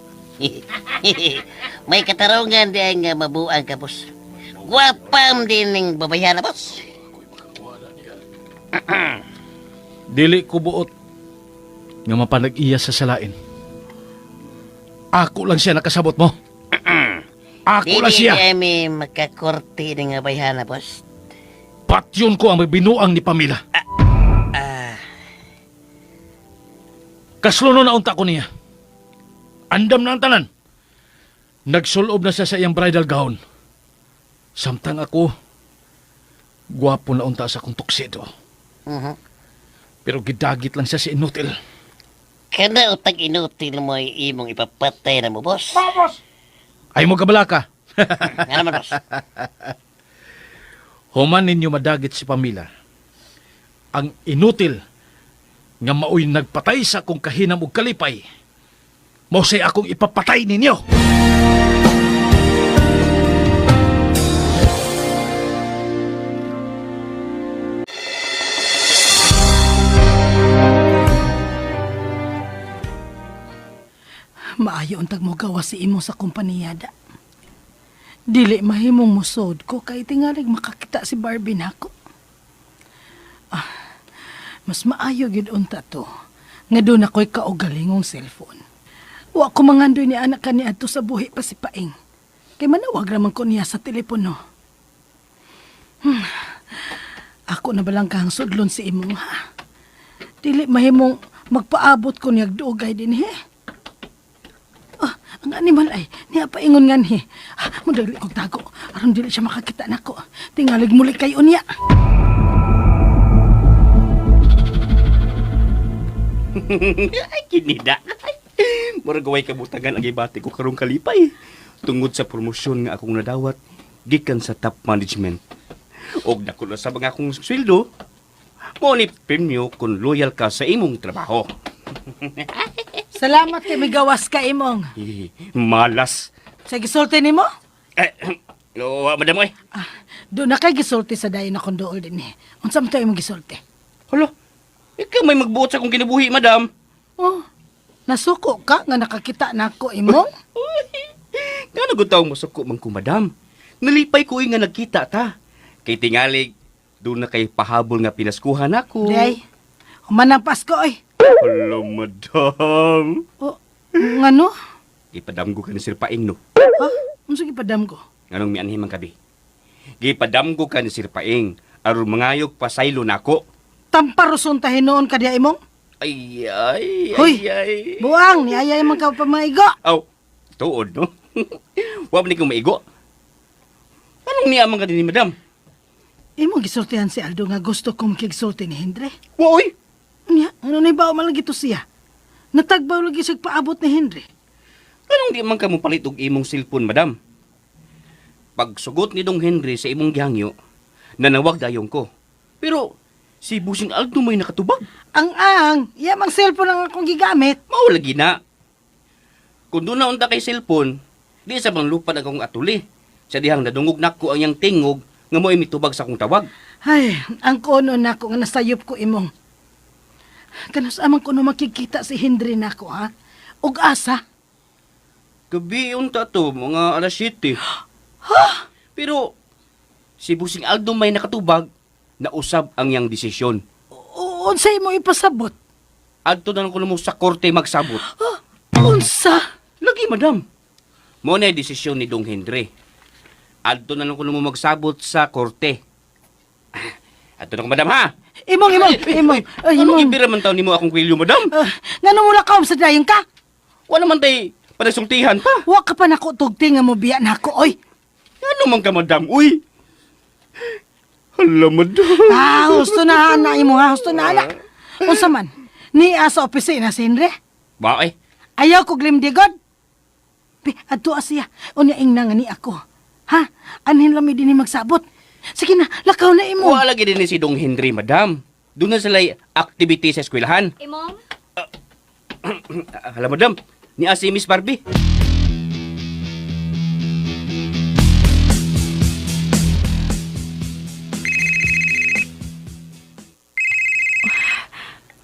Speaker 10: May katarungan din nga mabuang ka, boss. Gwapam din ng babayan na, boss.
Speaker 7: Dili ko buot nga mapanag-iya sa salain. Ako lang siya nakasabot mo. Ako lang siya.
Speaker 10: Dili kami makakorte ng babayan na, boss.
Speaker 7: Patyon ko ang may binuang ni Pamela. Kasluno na unta ko niya. Andam na ang tanan. Nagsulob na siya sa iyang bridal gown. Samtang ako, gwapo na unta sa kong tuxedo. Pero gidagit lang siya si inutil.
Speaker 10: Kana utag inutil mo ay imong ipapatay na mo, boss.
Speaker 7: Ay mo kabala ka.
Speaker 10: Nga naman, boss.
Speaker 7: Human ninyo madagit si Pamela. Ang inutil nga maoy nagpatay sa akong kahinam ug kalipay. Mao say akong ipapatay ninyo.
Speaker 6: Maayo untag mo gawa si imo sa kompaniyada. Dili mahimong musod ko kay tingalig makakita si Barbie nako. Mas maayo gid unta to. Nga doon ako'y kaugalingong cellphone. Wa ko mangandoy ni anak kani adto sa buhi pa si Paing. Kay manawag raman ko niya sa telepono. Ako na balang kang sudlon si imong ha. Dili mahimong magpaabot ko niyag dugay din he. Ang animal ay niya paingon ngan he. Madali kong tago. Aron dili siya makakita nako. Tingalig muli kayo niya.
Speaker 9: Ay, kinida. Murag gaway kabutagan ang ibati ko karong kalipay. Tungod sa promosyon nga akong nadawat, gikan sa top management. Og dako na sa mga akong sweldo, mo ni premyo kung loyal ka sa imong trabaho.
Speaker 6: Salamat kay migawas ka imong.
Speaker 9: Malas.
Speaker 6: Sa gisulti nimo?
Speaker 9: Madam ay.
Speaker 6: Doon na kay gisulti sa dayon akong dool din eh. Unsa man tayo imong gisulti?
Speaker 9: Hala, ikaw may magbuot sa akong kinabuhi, madam.
Speaker 6: Oh, nasuko ka nga nakakita nako imong?
Speaker 9: Nga nagutaw mo suko man ko, madam. Nalipay ko nga nagkita ta. Kay tingalig, doon na kay pahabol nga pinaskuhan ako.
Speaker 6: Day, humanang Pasko oy.
Speaker 9: Hala, madam.
Speaker 6: Oh, ngano?
Speaker 9: Ipadamgo ka ni Sir Paing, no?
Speaker 6: Ha? Unsa gipadam ko?
Speaker 9: Nganong mianhimang kabi? Gipadamgo ka ni Sir Paing, aron mangayog pasaylo nako.
Speaker 6: Tamparuson ta hinoon ka diya imong?
Speaker 9: Ay, ay,
Speaker 6: Hoy,
Speaker 9: ay, ay.
Speaker 6: buang ni ayay man ka pamaigo.
Speaker 9: Aw, tuod, no? Wab ni kong maigo. Anong niamang ka din ni madam?
Speaker 6: Imong gisultihan si Aldo nga gusto kong makigsulti ni Hendre.
Speaker 9: Woy!
Speaker 6: Nya, ano na ba man lagi to siya? Natagbaw lagi siya paabot ni Hendre.
Speaker 9: Anong di man ka mo palit og imong cellphone, madam? Pagsugot ni Dong Henry sa imong gihangyo, nanawag dayong ko. Pero, si Busing Aldo may nakatubag.
Speaker 6: Ang, yamang cellphone ang akong gigamit.
Speaker 9: Mao lagi na. Kung doon na unta kay cellphone, di sa bang lupad akong atuli. Sa dihang nadungog nako ang yang tingog nga mo mitubag sa akong tawag.
Speaker 6: Ay, ang kono na ako nga nasayop ko imong. Kanos amang kono makikita si Hendre nako ha? Og asa?
Speaker 9: Gabi unta to, mga alas 7. Pero, si Busing Aldo may nakatubag na usab ang yang desisyon.
Speaker 6: Unsa imo ipasabot?
Speaker 9: Adto na lang ko mo sa korte magsabot.
Speaker 6: Unsa?
Speaker 9: Lagi, madam. Mo na desisyon ni Dong Henry. Adto na lang ko mo magsabot sa korte. Adto na ko, madam, ha?
Speaker 6: Imong.
Speaker 9: Anong ibira man taon ni mo akong kwilyo, madam?
Speaker 6: Ngano mo lakaw sa dayon ka?
Speaker 9: Wala man tay panasultihan pa.
Speaker 6: Wa ka pa nako tugti nga mo biya nako oy.
Speaker 9: Ano man ka, madam? Uy! Hala, madam.
Speaker 6: Husto na ana imo ha, husto na ana. Unsa man? Ni sa opisina si Henry?
Speaker 9: Ba, eh?
Speaker 6: Ayaw ko glimdigod. Adto siya. Unya ing nga ni ako. Ha? Anhin lami din ni magsabot. Sige na, lakaw na imo.
Speaker 9: Wala lagi din ni si Dong Henry, madam. Doon na sila activity sa eskwelahan.
Speaker 5: Imong?
Speaker 9: Hala, madam. Ni si Miss Barbie.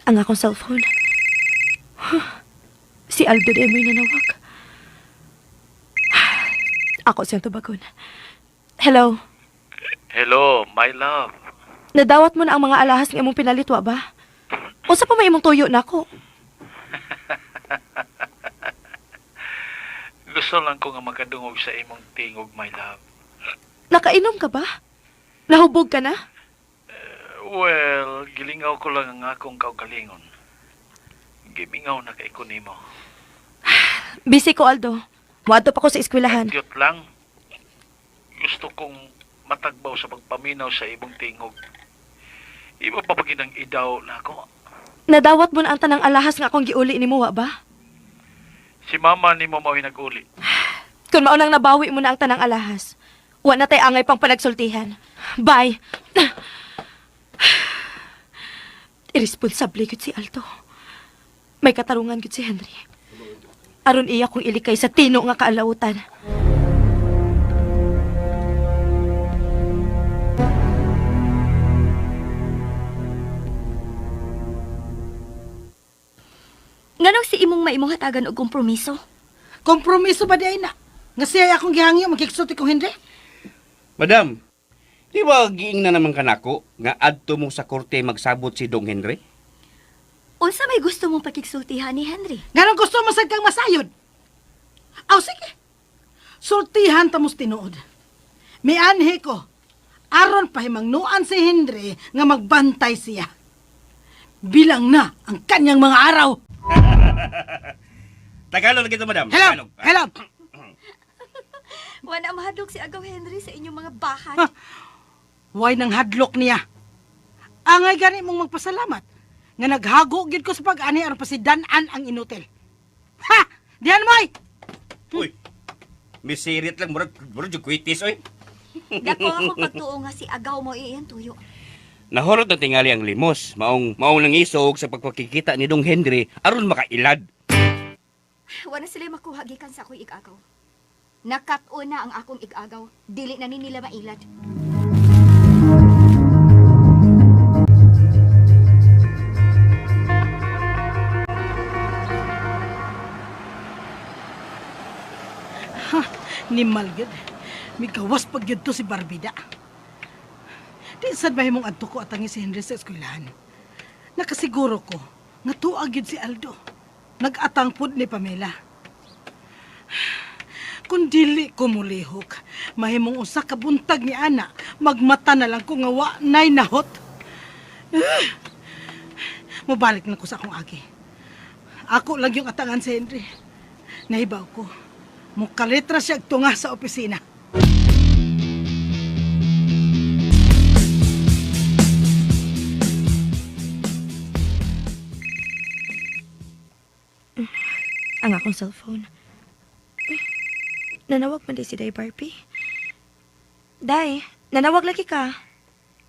Speaker 8: Ang akong cellphone. Si Aldo de may nanawag. Ako siyang tubagon. Hello?
Speaker 7: Hello, my love.
Speaker 8: Nadawat mo na ang mga alahas nga imong pinalit, wa ba? Unsa pa may imong tuyo nako?
Speaker 7: Gusto lang ko nga makadungog sa imong tingog, my love.
Speaker 8: Nakainom ka ba? Nahubog ka na?
Speaker 7: Well, gilingaw ko lang ang akong kaugalingon. Gimingaw na kay ko nimo.
Speaker 8: Busy ko, Aldo. Muadto pa ko sa eskwelahan.
Speaker 7: Cute lang. Gusto kong matagbaw sa pagpaminaw sa imong tingog. Iba pa paginang idaw na ako.
Speaker 8: Nadawat mo na ang tanang alahas nga akong giuli nimo, wa ba?
Speaker 7: Si mama ni mo mawin nag-uli.
Speaker 8: Kung maunang nabawi mo na ang tanang alahas, wa na tay angay pang panagsultihan. Bye. Irresponsable gud si Aldo. May katarungan gud si Henry. Aron iya kong ilikay sa tino nga kaalautan.
Speaker 5: Nganong si imong maimong hatagan og kompromiso?
Speaker 6: Kompromiso ba di ay na? Nga siya akong gihangyo, magkiksulti kong Henry?
Speaker 10: Madam, di ba giing na naman kanako nga adto mo sa korte magsabot si Dong Henry?
Speaker 5: Unsa may gusto mong pakigsultihan ni Henry?
Speaker 6: Ganong gusto mo sa kang masayod? Aw, sige. Sultihan tamos tinuod. May anhi ko. Aron pa himangnuan si Henry nga magbantay siya. Bilang na ang kanyang mga araw.
Speaker 10: Tagalog na kita, madam.
Speaker 6: Hello!
Speaker 10: Tagalog.
Speaker 6: Hello!
Speaker 5: Wala mahadlok si Agaw Henry sa inyong mga bahay.
Speaker 6: Why nang hadlok niya? Angay gani mong magpasalamat nga naghago gid ko sa pag-ani aron pa si Danan ang inutil. Ha! Diyan moy!
Speaker 10: Uy, misirit lang. Murag yung kwitis, oy.
Speaker 5: Dako ako pagtuo nga si Agaw mo iyan tuyo.
Speaker 10: Nahorot na tingali ang limos. Maong nangisog sa pagpakikita ni Dong Henry aron makailad.
Speaker 5: Wala sila makuha gikan sa ako'y igagaw. Nakatuna ang akong igagaw. Dili na ni nila mailad.
Speaker 6: Nimal gid. Migawas pag yun to si Barbida. Di sad ba himong adto ko atangi si Henry sa eskwelahan? Nakasiguro ko nga tuag yun si Aldo. Nag-atang pud ni Pamela. Kung dili ko mulihok, mahimong usa ka buntag ni ana, magmata na lang ko nga wa nay nahot. Mubalik na ko sa akong agi. Ako lang yung atangan si Henry. Nahibaw ko. Mukalitra siya tunga sa opisina.
Speaker 8: Ang akong cellphone. Nanawag man di si Day Barbie. Day, nanawag lagi ka.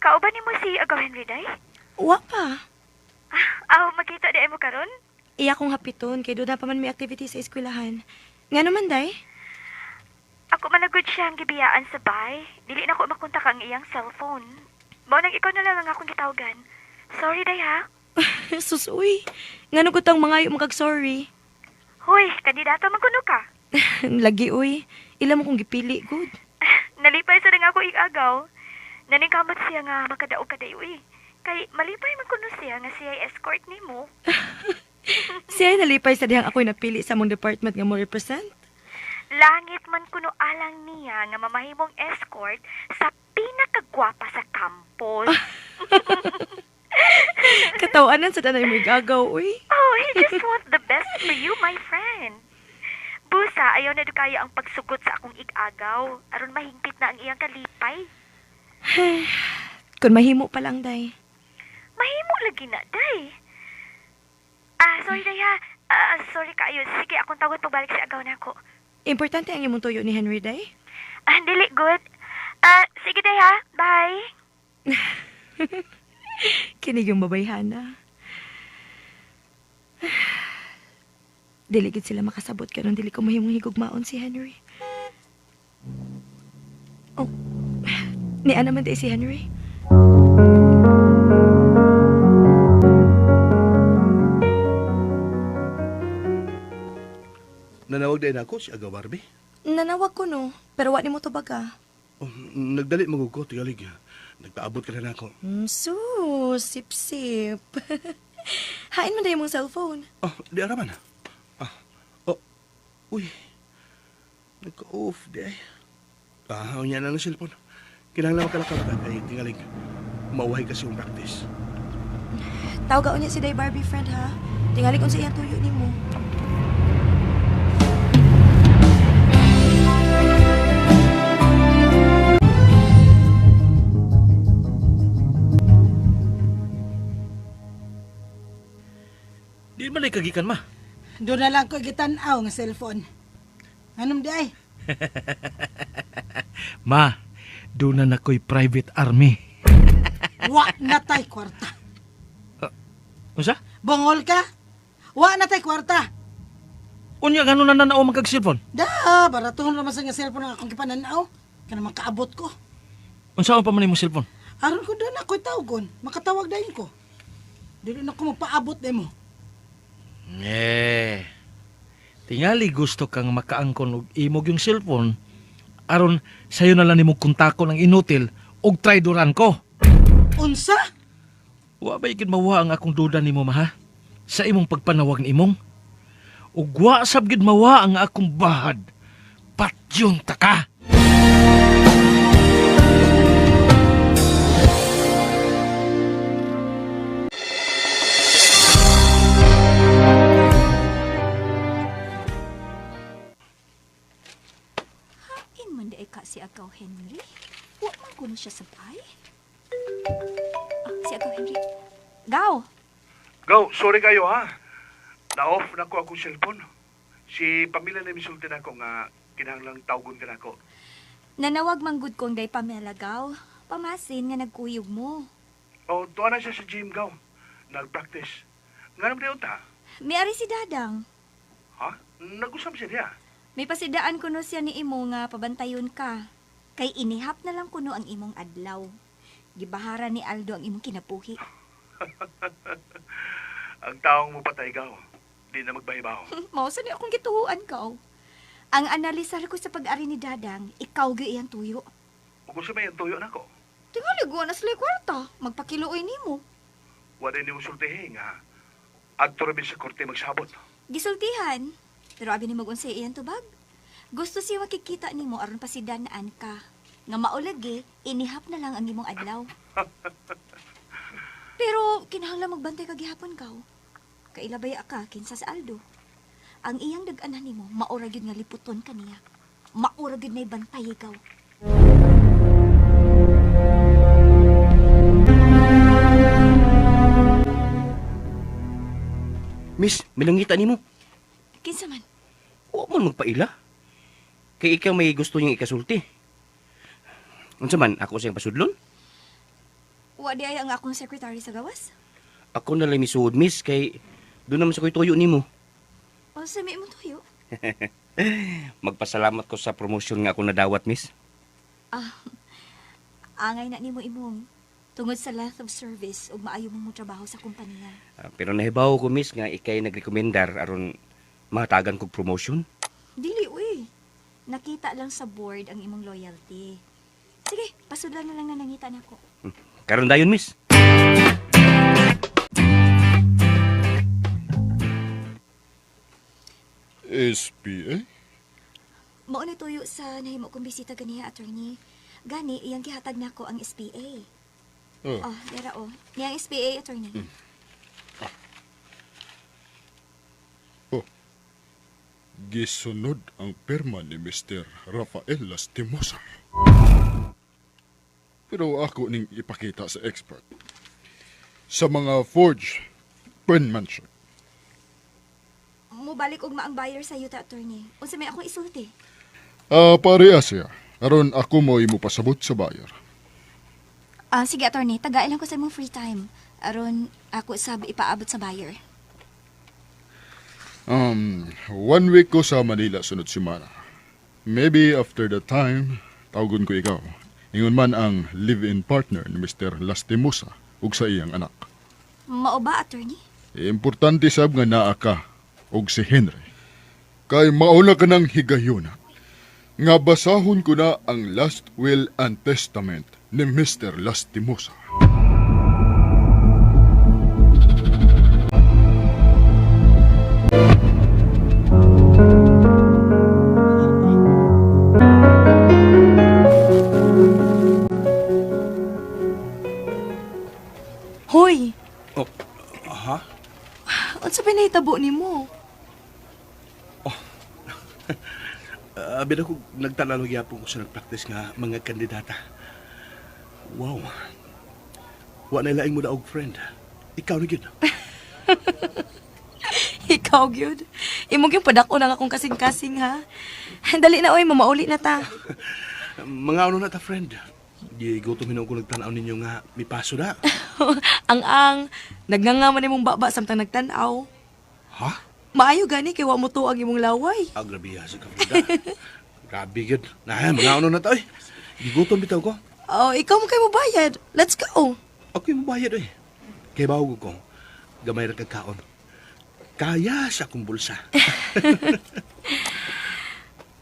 Speaker 11: Kauban ni mo si Agaw Henry, day?
Speaker 8: Wa pa.
Speaker 11: Makita di mo karon?
Speaker 8: Iya kong hapiton, kay doon na pa man may activity sa eskwelahan. Nga naman, Day?
Speaker 11: Ako managod siya ang gibiyaan sa bay. Dili na ko makontak ang iyang cellphone. Mao nang ikaw na lang ang akong gitawagan. Sorry, day, ha?
Speaker 8: Sus, uy. Nga nagutang mga yung magag-sorry.
Speaker 11: Hoy, kandidato magkuno ka.
Speaker 8: Lagi, uy. Ila mo kong gipili, good.
Speaker 11: Nalipay sa nga ako igagaw. Naningkamot siya nga makadaog ka day, uy. Kay malipay magkuno siya nga siya escort nimo.
Speaker 8: Siya ay nalipay sa dihang ako'y napili sa mong department nga mo represent.
Speaker 11: Langit man kuno alang niya nga mamahimong escort sa pinakagwapa sa campus.
Speaker 8: Katawanan sa tanay may gagaw, uy.
Speaker 11: Oh, he just wants the best for you, my friend. Busa, ayaw na kaya ang pagsugot sa akong igagaw. Aron mahingpit na ang iyang kalipay.
Speaker 8: Kung mahimo pa lang, Day.
Speaker 11: Mahimo lagi na, day. Sorry, day, ha. Sorry kayo. Sige, akong tawag pagbalik sa agaw na ako.
Speaker 8: Importante ang imong tuyo ni Henry, Day.
Speaker 11: Dili, good. Sige, day, ha. Bye.
Speaker 8: Kinig yung babayhana. Dili gid sila makasabot karon dili ko mahimong higugmaon si Henry. Oh, ni ana man di si Henry.
Speaker 4: Nanawag din ako si Agaw Barbie.
Speaker 8: Nanawag ko no, pero wa nimo tubaga.
Speaker 4: Oh, nagdali magugko, tigalig. Nagpaabot ka na ako.
Speaker 8: Sip-sip. Hain mo na yung mong cellphone.
Speaker 4: Oh, di araman. Oh, uy. Nagka-off, di ay. Unya na ng cellphone. Kinahanglan makalakabakan ay tingalig. Mauhay kasi yung practice.
Speaker 8: Tawag ka unya si Day Barbie friend ha. Tingali kung sa iyang tuyo ni mo.
Speaker 7: Di man ay kagikan ma.
Speaker 6: Doon na lang ko gitanaw nga cellphone. Anong di ay?
Speaker 7: Ma, doon na nako'y private army.
Speaker 6: Wa na tay kwarta.
Speaker 7: Unsa?
Speaker 6: Bongol ka? Wa na tay kwarta.
Speaker 7: Unya gano'n na nanao magkag-cellphone?
Speaker 6: Da, baratuhon naman sa nga cellphone ang akong kipananaw. Kana makaabot ko.
Speaker 7: Unsa pa man imong cellphone?
Speaker 6: Aron ko doon ako'y tawgon. Makatawag dahin ko. Dili na ko magpaabot na mo.
Speaker 7: Tingali gusto kang makaangkon og imog yung cellphone aron sayo na lang nimong kontakon ang inutil og traidoran ko.
Speaker 6: Unsa?
Speaker 7: Wa ba ikid mawa ang akong duda nimo ma ha? Sa imong pagpanawag ni imong. Ug wa sab gid mawa ang akong bahad. Patyon ta ka.
Speaker 5: Si Agaw Henry? Wa man kuno siya sabay. Si Agaw Henry. Gaw!
Speaker 4: Go, sorry kayo ha. Na-off na ko akong cellphone. Si pamilya na misulti na ako nga kinahanglang tawgon ka na ako.
Speaker 5: Nanawag manggod kong day Pamela Gaw. Pamasin nga nagkuyog mo.
Speaker 4: O, tuwa na siya sa gym, Gaw. Nag-practice. Nga naman na ta?
Speaker 5: May ari si Dadang.
Speaker 4: Ha? Nag-usap siya niya.
Speaker 5: May pasidaan kuno siya ni imo nga pabantayon ka. Kay inihap na lang kuno ang imong adlaw. Gibahara ni Aldo ang imong kinapuhi.
Speaker 4: Ang taong mo patay, Gaw. Di na magbahibaw.
Speaker 5: Mao sa ni akong gituhuan ka. Ang analisar ko sa pag-ari ni Dadang, ikaw gyud iyang tuyo.
Speaker 4: O kung may tuyo na ko,
Speaker 5: Tingali go na sila kwarta. Magpakiluoy nimo.
Speaker 4: wala ni mo sultihin nga. Adto rabin sa korte magsabot.
Speaker 5: Gisultihan. Pero abi ni mag-unsay iyang tubag. Gusto siya makikita nimo aron pasidanaan ka. Nga maulagi, inihap na lang ang imong adlaw. Pero kinahanglan magbantay ka gihapon ka. Kailabay ka kinsa sa Aldo. Ang iyang dag-anan nimo maura gyud nga liputon kaniya. Maura gyud nay bantay ikaw.
Speaker 10: Miss, milangita nimo.
Speaker 5: Kinsa man?
Speaker 10: Wa man magpaila. Kay ikaw may gusto niyang ikasulti. Unsa man ako siyang pasudlon?
Speaker 5: Wa di ay ang akong secretary sa gawas.
Speaker 10: Ako na lang misuod, miss, kay doon naman sa ko'y tuyo nimo.
Speaker 5: O sa may imong tuyo.
Speaker 10: Magpasalamat ko sa promotion nga ako nadawat, miss.
Speaker 5: Angay na nimo imong tungod sa length of service ug maayo mong trabaho sa kumpanya.
Speaker 10: Pero nahibaw ko, miss, nga ikay nagrekomendar aron mahatagan kog promotion.
Speaker 5: Dili uy. Nakita lang sa board ang imong loyalty. Sige, pasudlan na lang na nangita nako.
Speaker 10: Karon dayon, miss.
Speaker 3: SPA?
Speaker 5: Mao ni tuyo sa nahimo kong bisita ganiya, attorney. Gani iyang gihatag nako ang SPA.
Speaker 3: Oh.
Speaker 5: Dara Niyang SPA, attorney.
Speaker 3: Gisunod ang perma ni Mr. Rafael Lastimosa. Pero ako ning ipakita sa expert. Sa mga forged penmanship.
Speaker 5: Mubalik og maang buyer sa yuta, attorney. Unsa may akong isulti?
Speaker 3: Pareha siya. Aron ako mo imo pasabot sa buyer.
Speaker 5: Sige, attorney. Tagain lang ko sa imong free time. Aron ako sab ipaabot sa buyer.
Speaker 3: 1 week ko sa Manila sunod semana. Maybe after that time, tawgon ko ikaw. Ingon man ang live-in partner ni Mr. Lastimosa ug sa iyang anak.
Speaker 5: Mao ba, attorney?
Speaker 3: Importante sab nga naa ka og si Henry. Kay mauna ka ng higayuna. nga basahon ko na ang Last Will and Testament ni Mr. Lastimosa.
Speaker 8: Hoy,
Speaker 4: Oh, ha?
Speaker 8: unsa ba nahitabo nimo?
Speaker 4: Abi na ko nagtanalo yapon ko sa nagpractice nga mga kandidata. Wow. Wa na laing mo daog friend. Ikaw na gyud.
Speaker 8: Ikaw, gyud. Imong yung padako na akong kasing-kasing, ha? Dali na, oy, mamauli na ta.
Speaker 4: Mga ano na ta friend. Di gutom hinog ko nagtanaw ninyo nga may paso na.
Speaker 8: Ang nagngangaman imong baba samtang nagtanaw.
Speaker 4: Ha?
Speaker 8: Maayo gani kay wa mo tuag imong laway.
Speaker 4: Grabe ha sa kapita. Grabe gyud. Na mga ano na ta oy. Di gutom bitaw ko.
Speaker 8: Oh, ikaw mo kay mo bayad. Let's go.
Speaker 4: Ako yung bayad oy. Kay bawag ko. Gamay ra kagkaon. Kaya sa akong bulsa.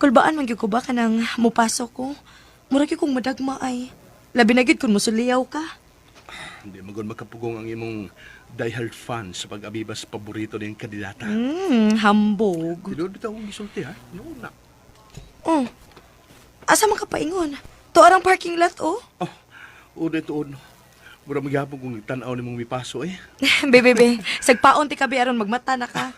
Speaker 8: Kulbaan man gyud ko ba kanang mupasok ko? Mura gyud kong madagma ay. Labi na gyud kun mosuliyaw ka.
Speaker 4: Hindi magod makapugong ang imong diehard fan sa pag-abibas paborito ng kandidata.
Speaker 8: Hambog.
Speaker 4: Tinod bitaw akong gisulti ha. No na.
Speaker 8: Oh. Asa man ka paingon? To arang parking lot, oh.
Speaker 4: Uday tuod no. Mura magyapon kung tanaw ni mong mipaso eh.
Speaker 8: Bebe, sagpaon ti kabi aron magmata na ka.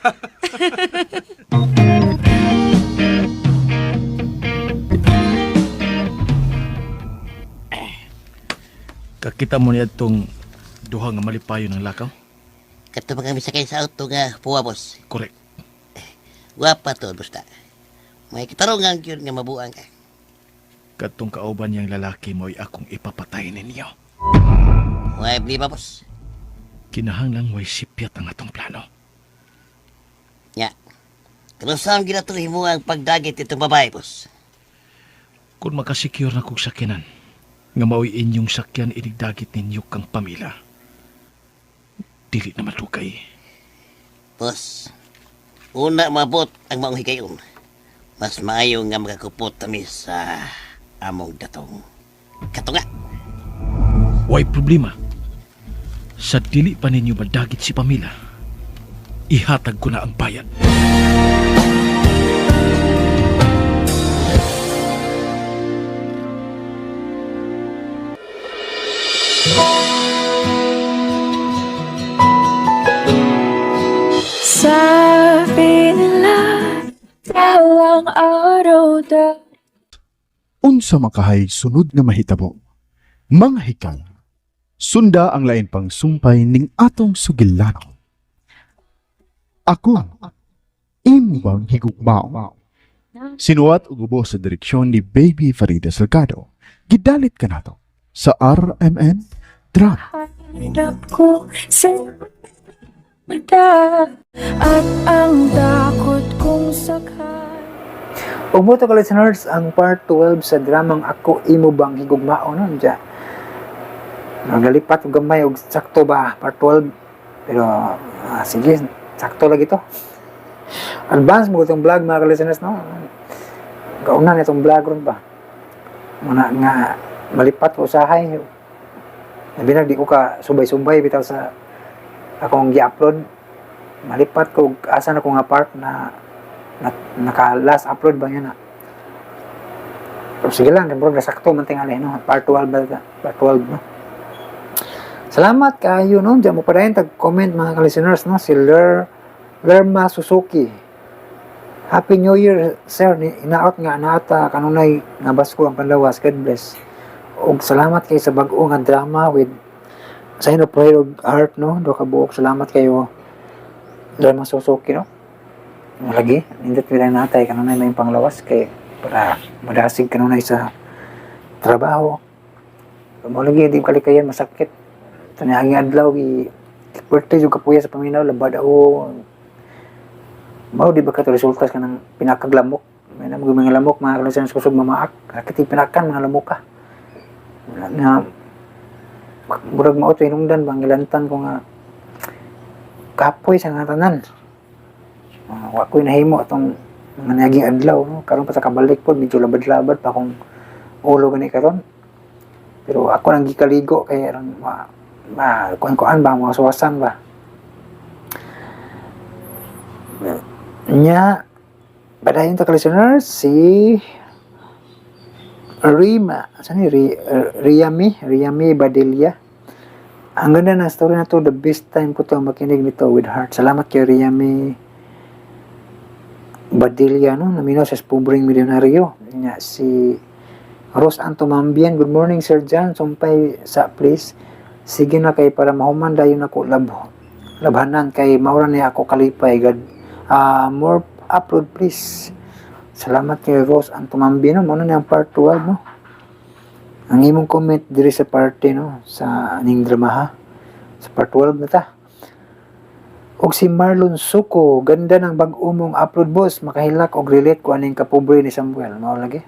Speaker 7: Kakita mo niya itong duha nga malipayo ng lakaw?
Speaker 12: Kato pa kami sakay sa auto nga puwa, boss.
Speaker 7: Correct.
Speaker 12: Guwapa to, basta. May kitarungan yun nga mabuang ka.
Speaker 7: Katong kauban niyang lalaki mo'y akong ipapatay ninyo.
Speaker 12: May bli ba, boss?
Speaker 7: Kinahanglang way sipyat ang atong plano.
Speaker 12: Nga. Kung saan ginatuloy mo ang pagdagit itong babae, boss?
Speaker 7: Kung makasecure na kong sakyanan, nga mao'y inyong sakyan inigdagit ninyo kang pamila, dili na matukay.
Speaker 12: Boss, una mabot ang maong higayon. Mas maayo nga magakupot kami sa among datong katunga.
Speaker 7: Way problema. Sa dili pa ninyo madagit si pamila, ihatag ko na ang bayad.
Speaker 2: Sabi nila, talang araw daw.
Speaker 3: Unsa makahay sunod nga mahitabo. Mga hikal, sunda ang lain pang sumpay ning atong sugilano. Ako, imo bang higugmao? Sinuwat ug ubos sa direksyon ni Baby Farida Salgado. Gidalit ka nato sa RMN Drama.
Speaker 2: Hanap ko sa mata at ang takot kong sakay.
Speaker 1: Ugbo to ka listeners ang part 12 sa dramang Ako Imo Bang Higugmao no dya. Nagalipat og gamay og sakto ba part 12 pero sige sakto lagi to. Advance mo itong vlog mga listeners no. Kauna na itong vlog ron ba. Muna nga malipat ko usahay. Nabinag di ko ka subay-subay bitaw sa akong gi-upload. Malipat ko asa na ko nga part na naka last upload ba yan na. Pero sige lang, bro, sakto man tingali no. Part 12 ba? Part 12 no. Salamat kayo no. Diyan mo pa rin tag-comment mga listeners no. Si Lerma Suzuki. Happy New Year, sir. Inaot nga nata kanunay nga basko ang panlawas. God bless. Og salamat kayo sa bag-o nga drama with sign of prayer of heart no. Do ka buok. Salamat kayo Lerma Suzuki no. Lagi, hindi pila natay kanunay may panglawas kay para madasig kanunay sa trabaho. Mo lagi di kalikayan masakit. Tanihang adlaw gi birthday jud kapuya sa paminaw labad ako. Mao di ba ka resultas kanang pinakaglamok. May na mga lamok mga kalasan sa kusog mamaak. Kakiti pinakan mga lamok ka. Na murag mao to hinungdan bangilantan ko nga kapoy sa nga tanan. Wa ko'y nahimo itong Mga naging adlaw, no? Karon pa sa kabalik po, medyo labad-labad pa kung ulo gani karon. Pero ako nang gikaligo kay aron kuan ba mga suwasan ba. Nya padayon ta ka listeners si Riami Badilla. Ang ganda ng story na to, the best time ko to makinig nito with heart. Salamat kay Riami Badilla, no? Naminaw sa Pobreng Milyonaryo. Nya si Rose Antomambian, good morning Sir John, sumpay sa please. Sige na kay para mahuman dayon ako labhanan kay maura ni ako kalipay. God, more upload please. Salamat kay Rose Antomambian, no? Muna na ang part 12, no? Ang imong comment diri sa party, no? Sa aning dramaha. Sa part 12 na ta. Og si Marlon Suko, ganda ng bag-o mong upload boss, makahilak og relate ko aning kapobre ni Samuel. Mao lagi.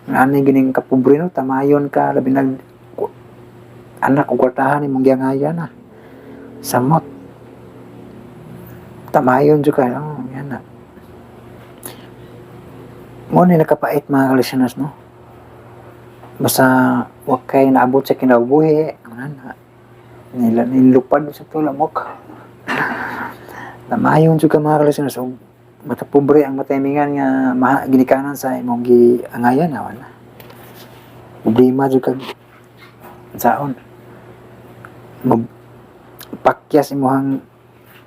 Speaker 1: Ani gining kapobre, no? Tamayon ka labi nag anak og kwartahan imong giangayan na. Samot. Tamayon jud ka, no? Yan na. Mo ni nakapait mga listeners, no? Basta wag kay naabot sa kinabuhi, nilupad sa tulamok. Namayon jud ka mga listeners, og matapobre ang matimingan nga ginikanan sa imong giangayan awan. Problema jud ka saon. Pakyas imong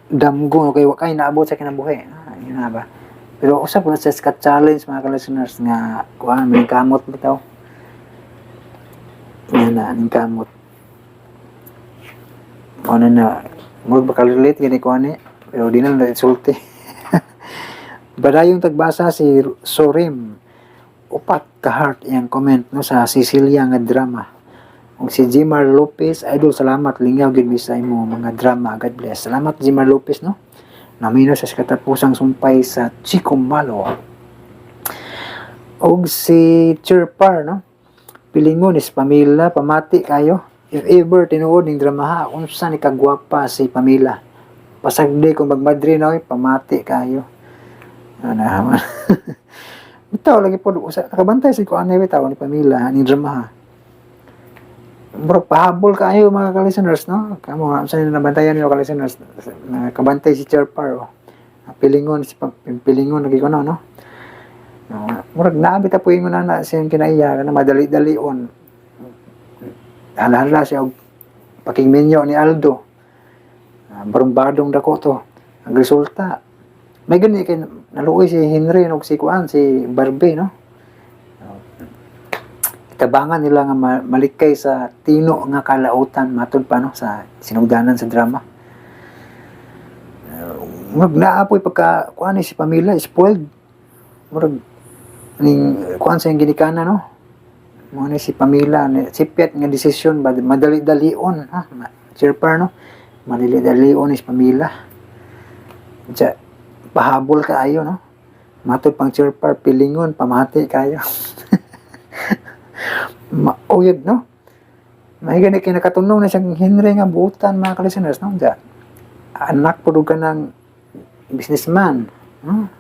Speaker 1: damgo kay wa kay naabot sa kinabuhi. Yun na ba? Pero usap na sa challenge mga listeners nga kuan may kamot bitaw. Yan na, aning kamot. Ano na, magbakalrelate gani ko ani, pero di na na-insulti. Badayong tagbasa si Sorim, upat ka-heart yung comment no, sa Sicilia nga drama. Kung si Jimar Lopez, idol, salamat, lingaw gid mi sa imo mga drama, God bless. Salamat Jimar Lopez, no? Namino sa katapusang sumpay sa Chico Malo. Og si Chirpar, no? Pilingon is Pamela, pamati kayo. If ever tinuod ning dramaha, unsa ni kagwapa si Pamela. Pasagdi kung magmadri na, pamati kayo. Ano bitaw lagi po, nakabantay si ko anay bitaw ni Pamela, ni dramaha. Bro, pahabol kayo mga ka-listeners, no? Kamo, saan na nabantayan niyo ka-listeners? Nakabantay si Cherpar, oh. Pilingon, lagi ko no? Murag naabit po yung na siyang kinaiya na madali-dalion. Hala-hala siya og pakingminyo ni Aldo. Barumbadong dako to. Ang resulta, may gani kay naluoy si Henry og si Kuan, si Barbie, no? Tabangan nila nga malikay sa tino nga kalautan matud pa no sa sinugdanan sa drama. Murag naapoy pagka kuan si Pamela spoiled. Murag ning kuan sa ginikanan, no? Mo ni si Pamela sipet nga desisyon ba madali-dalion, ha? Chirpar, no? Madali-dalion ni si Pamela. Ja pahabol kaayo, no? Matud pang Chirpar pilingon pamati kayo. Mauyod, no? May gani kinakatunong na siyang Henry nga buutan mga ka-listeners, no? Ja anak po ka ng businessman, no?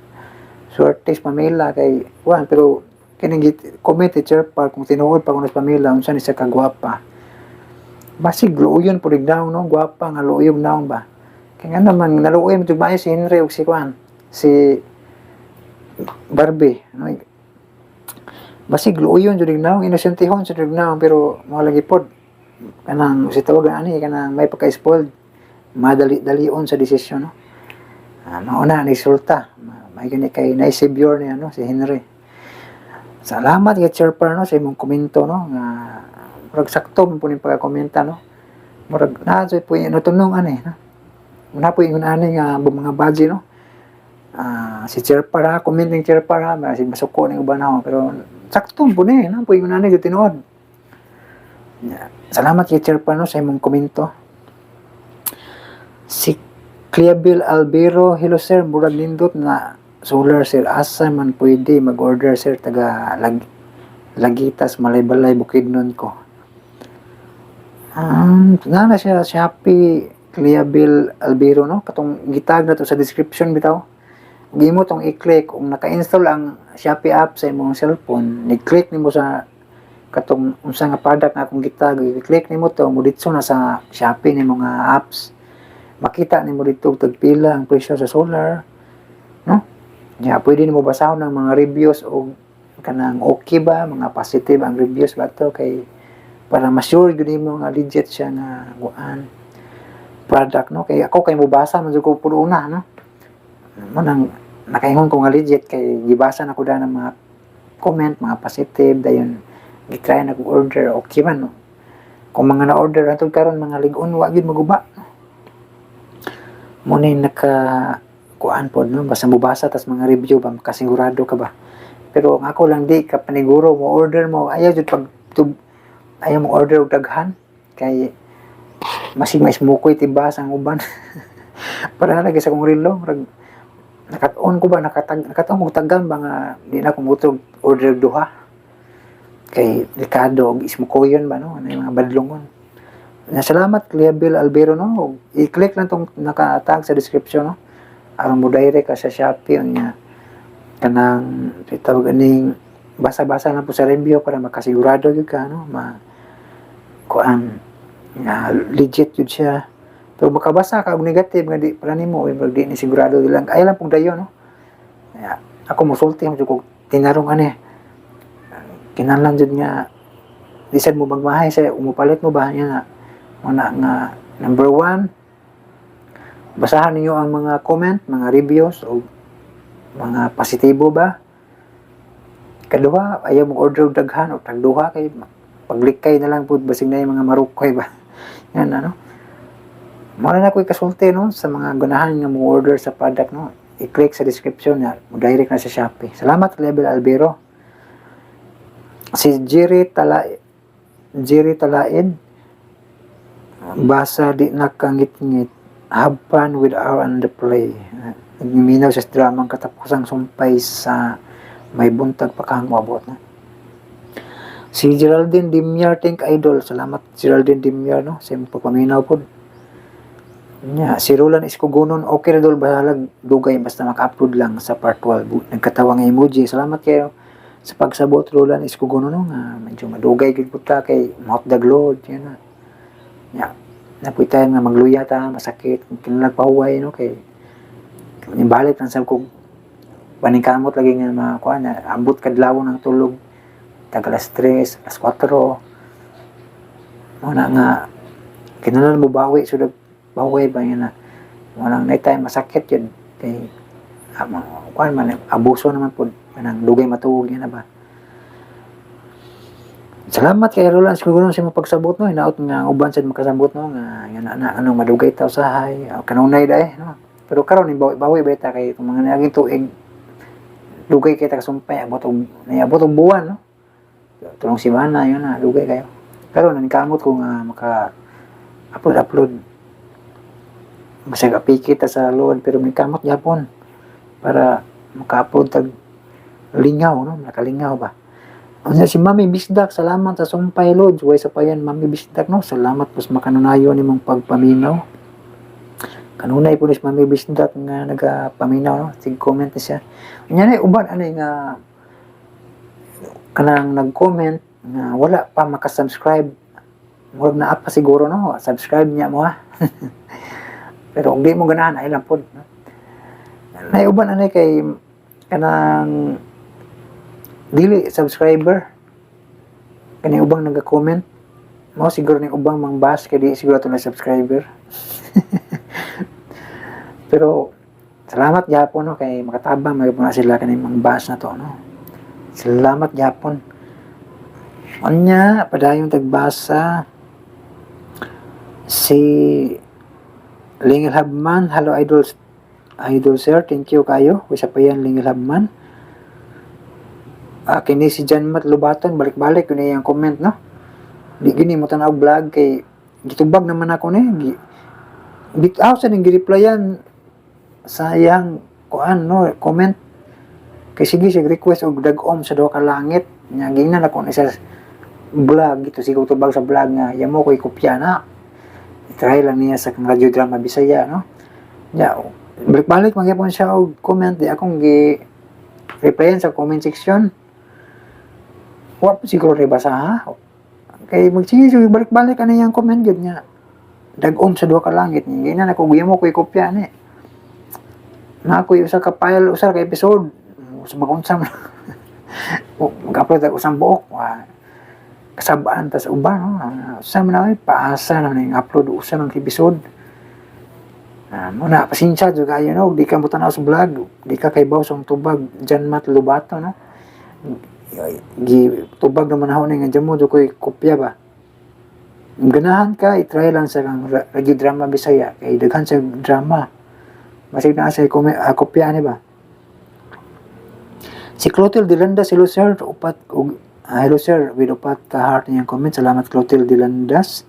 Speaker 1: Suertes Pamela kay Juan, pero kining comment teacher pa kung tinuod pa kuno sa Pamela unsa ni siya kagwapa. Basig luoyon po daw, no? Gwapa nga luoyog naon ba. Kaya nga naman naluoy mo ba si Henry ug si Juan, si Barbie, no? Basig luoyon jud naon, inosentihon jud naon, pero mo lagi pod kanang si tawagan ani kanang may pagka-spoiled, madali-dalion sa desisyon, no? Mauna ni resulta. May gani kay naisibyor niya, no? Si Henry. Salamat kay Chirpar, no? Sa imong komento, no? Nga murag sakto mo po ning pagkakomenta, no? Murag naadyo po yung natunong ani, no? Muna po yung ani nga mga badge, no? Si Chirpar, ha? Comment ng Chirpar, ha? Masuko ng uban ako, pero sakto po ni, no? Po yung ani yung tinuod. Salamat kay Chirpar, no? Sa imong komento. Si Cleabil Albero, hello sir, murag nindot na solar sir, asa man pwede mag-order sir taga Lagitas, Malay-Balay, Bukidnon ko. Na siya Shopee, Cleabil Albero, no? Katong gitag na to sa description bitaw. gimo tong i-click kung naka-install ang Shopee app sa imong cellphone, ni-click nimo sa katong unsa nga product nga akong gitag, i-click nimo to, muditso na sa Shopee nimo nga apps. Makita nimo dito tagpila ang presyo sa solar, no? Ya, pwede nimo basahon ng mga reviews o kanang okay ba, mga positive ang reviews ba to kay para ma-sure gyud nimo nga legit siya nga kuan product, no? Kay ako kay mobasa man jud ko pud una, no? Manang nakaingon ko nga legit kay gibasa na ko da ng mga comment, mga positive dayon gitry na ko order okay man, no? Kung mga na-order atong karon mga lig-on wa gyud maguba, no? Mo ni naka kuan pod, no? Basta mobasa tas mga review ba makasigurado ka ba. Pero ang ako lang di ka paniguro mo order mo ayaw jud pag ayaw mo order og daghan kay masig mais mukoy tibas ang uban. Para lagi sa kong relo nakat-on ko ba nakatong og tagan ba nga di na ko mutog order duha kay delikado og ismukoyon ba, no? Ano yung mga badlongon. Salamat Cleabil Albero, no? I-click lang tong naka-tag sa description, no? Aron mo direct ka sa Shopee unya kanang tawag aning basa-basa lang po sa review para makasigurado gyud ka, no? Kuan nga legit yun siya. Pero makabasa ka og negative nga di para nimo di ni sigurado lang ay lang pug dayon, no? Kaya ako mosulti mo jud ko tinarong ani kinahanglan jud nga di sad mo magmahay sa umupalit mo ba niya nga number 1 basahan niyo ang mga comment, mga reviews o mga positibo ba. Kaduha ayaw mo order og daghan o tagduha kay paglikay na lang pud basig na yung mga marukoy ba. Yan ano. Mara na ko ikasulti, no, sa mga ganahan nga mo order sa product, no. I-click sa description na mo direct na sa Shopee. Salamat Level Albero. Si Jerry Talaid basa di nakangit-ngit have fun with our on the play. Nagminaw sa dramang katapusang sumpay sa may buntag pakahangwabot na. Si Geraldine Dimyar, Think Idol. Salamat Geraldine Dimyar, no, sa pagpaminaw po. Nya, si Roland Iskugunon, okay na dol bahalag dugay basta maka-upload lang sa part 12. Nagkatawa nga emoji. Salamat kayo sa pagsabot Roland Iskugunon, no, nga medyo madugay gid puta kay mouth daglod yan na. Nya, napuy tayo nga magluya ta, masakit, kinalagpahuway, no, kay nibalik lang sa kog paningkamot lagi nga mga kuan na ambot kadlaw ng tulog tag alas 3, alas 4. Wala nga kinahanglan mo bawi sud bawi ba yan na walang night time masakit yun kay kuan man abuso naman po nang dugay matuog yan na ba. Salamat kay Roland siguro sa mga pagsabot, no, hinaot nga uban sad makasabot, no, nga yan na anong madugay ta usahay kanunay dai, no. Pero karon ni bawi beta kay kung mga naging tuig dugay kay ta kasumpay abot og buwan, no. Tulong si Mana yun na dugay kayo. Pero nanikamot ko nga maka upload masag apikit sa load pero may kamot yapon para maka-upload tag lingaw, no, nakalingaw ba. Unya si Mami Bisdak, salamat sa sumpay load. Way sa payan Mami Bisdak, no. Salamat pus makanunayo nimong pagpaminaw. Kanunay po ni Mami Bisdak nga nagapaminaw, no. Sig comment na siya. Unya na uban anay nga kanang nag-comment nga wala pa maka-subscribe. Murag na pa siguro, no. Subscribe niya mo ha. Pero kung di mo ganahan ay lang po, no. Naiuban anay kay kanang dili subscriber kani ubang naga-comment mo siguro ni ubang mangbas kay di siguro to na subscriber. Pero salamat gyapon, no, kay makatabang may na sila kani mangbas na to, no. Salamat gyapon. Unya padayong tagbasa si Lingil Habman. Hello idol sir, thank you kayo. Wisa pa yan Lingil Habman. Kini si John Matt Lubaton, balik-balik yun yung comment, no. Di gini mo tanaw vlog kay gitubag naman ako ni bitaw sa ning gi-replyan sa iyang kuan, no, comment kay sige sig request og dag-om sa duha ka langit nya gingnan ako ni sa vlog ito siguro tubag sa vlog nga yamo ko ikopya na try lang niya sa radyo drama Bisaya, no. Nya balik magyapon siya og comment di akong gi replyan sa comment section. Wa pa siguro rin basa ha. Kay magsige balik-balik ano yung comment yun nga. Dag-om sa duha ka langit. Hindi na nakuguya mo ko ikopya ni. Na ako usa ka file, usa ka episode. Sa magunsam. Mag-upload ako sa buok. Kasabaan tas uban. No? Usa man na paasa na yung upload usa ng episode. Muna, pasensya juga kayo, no? Di ka mo tanaw sa vlog. Di ka kay Baw sa tubag. Jan Mat Lubato, no? Tubag naman ako nga dyan mo. Do ko'y kopya ba? Ganahan ka, itry lang sa radio drama Bisaya. Kay daghan sa drama. Masig na sa kopya ni ba? Si Clotilde Dilandas, hello sir. Hello sir, with upat ka heart niyang comment. Salamat Clotilde Dilandas.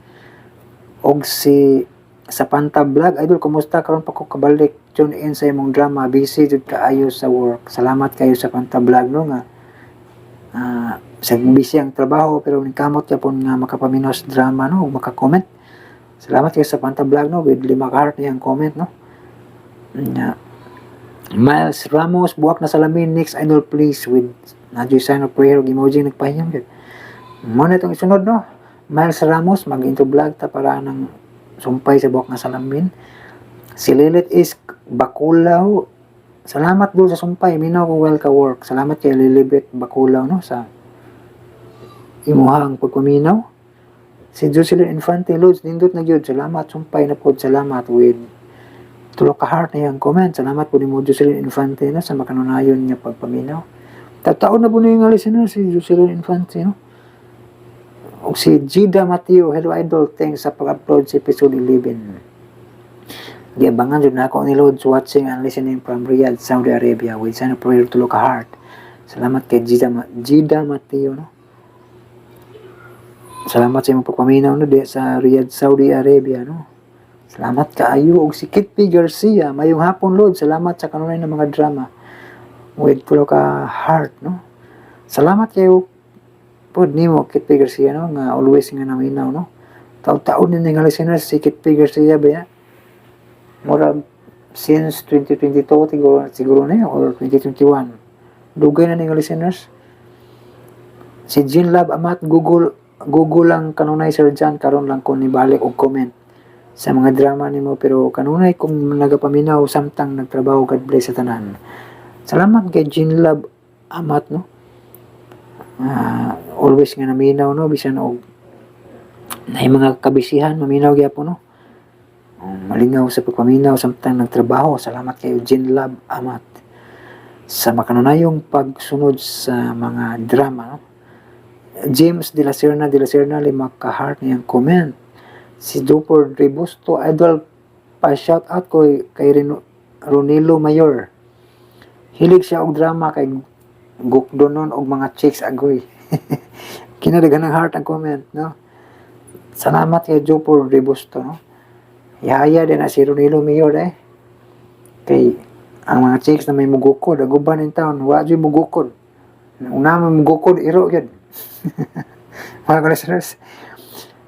Speaker 1: Og si sa Panta Vlog, idol, kumusta karon pa ko kabalik? Tune in sa imong drama, busy jud kaayo sa work. Salamat kayo sa Panta Vlog, no nga. Sa busy ang trabaho pero kamot yapon nga makapaminaw sa drama, no, maka-comment. Salamat kayo sa Panta Vlog, no, with 5 ka heart niyang comment, no. Miles Ramos, buwak na salamin, next idol please with nadyo sign of prayer og emoji nagpahiyam yun. Muna itong isunod, no. Miles Ramos, mag-into vlog ta para ng sumpay sa buwak na salamin. Si Lilith is Bakulaw. Salamat doon sa sumpay. Minaw ko well ka work. Salamat kay Lilibet Bakulaw, no, sa imuhang pagpaminaw. Si Jocelyn Infante Lods, nindot na yun. Salamat, sumpay na po. Salamat with tulok ka heart na yung comment. Salamat po ni mo Jocelyn Infante, no, sa makanunayon niya pagpaminaw. Tataon na po na yung listener si Jocelyn Infante, no. O si Gida Mateo, hello idol, thanks sa pag-upload sa episode 11. Di abangan dyan na ako ni Lods watching and listening from Riyadh, Saudi Arabia with sign of prayer to look a heart. Salamat kay Gida Mateo, no. Salamat sa imong pagpaminaw, no, di sa Riyadh, Saudi Arabia, no. Salamat kaayo. Og si Kitty Garcia, mayong hapon Lods, salamat sa kanunay ng mga drama with to look a heart, no. Salamat kayo pod nimo Kitty Garcia, no, nga always nga naminaw, no. Taon-taon din nga listeners si Kitty Garcia ba ya? Mura since 2022 siguro na or 2021. Dugay na nga listeners. Si Jean Love Amat, Google lang kanunay Sir John, karon lang ko ni balik og comment sa mga drama nimo pero kanunay kung nagapaminaw samtang nagtrabaho. God bless sa tanan. Salamat kay Jean Love Amat, no. Always nga naminaw, no, bisan og na mga kabisihan maminaw gyapon, no. Malingaw sa pagpaminaw samtang nagtrabaho. Salamat kay Jean Love Amat sa makanunayong pagsunod sa mga drama, no. James de la Serna 5 ka heart niyang comment. Si Dupor Ribusto, idol, pa shout out ko kay Ronilo Mayor. Hilig siya og drama kay gukdonon og mga chicks agoy. Kinadagan ng heart ang comment, no. Salamat kay Dupor Ribusto, no. Yaya din na si Ronilo Mayor kay ang mga chicks na may mugukod aguban in town, wa jud mugukod. Una man mugukod iro gyud. Mga listeners,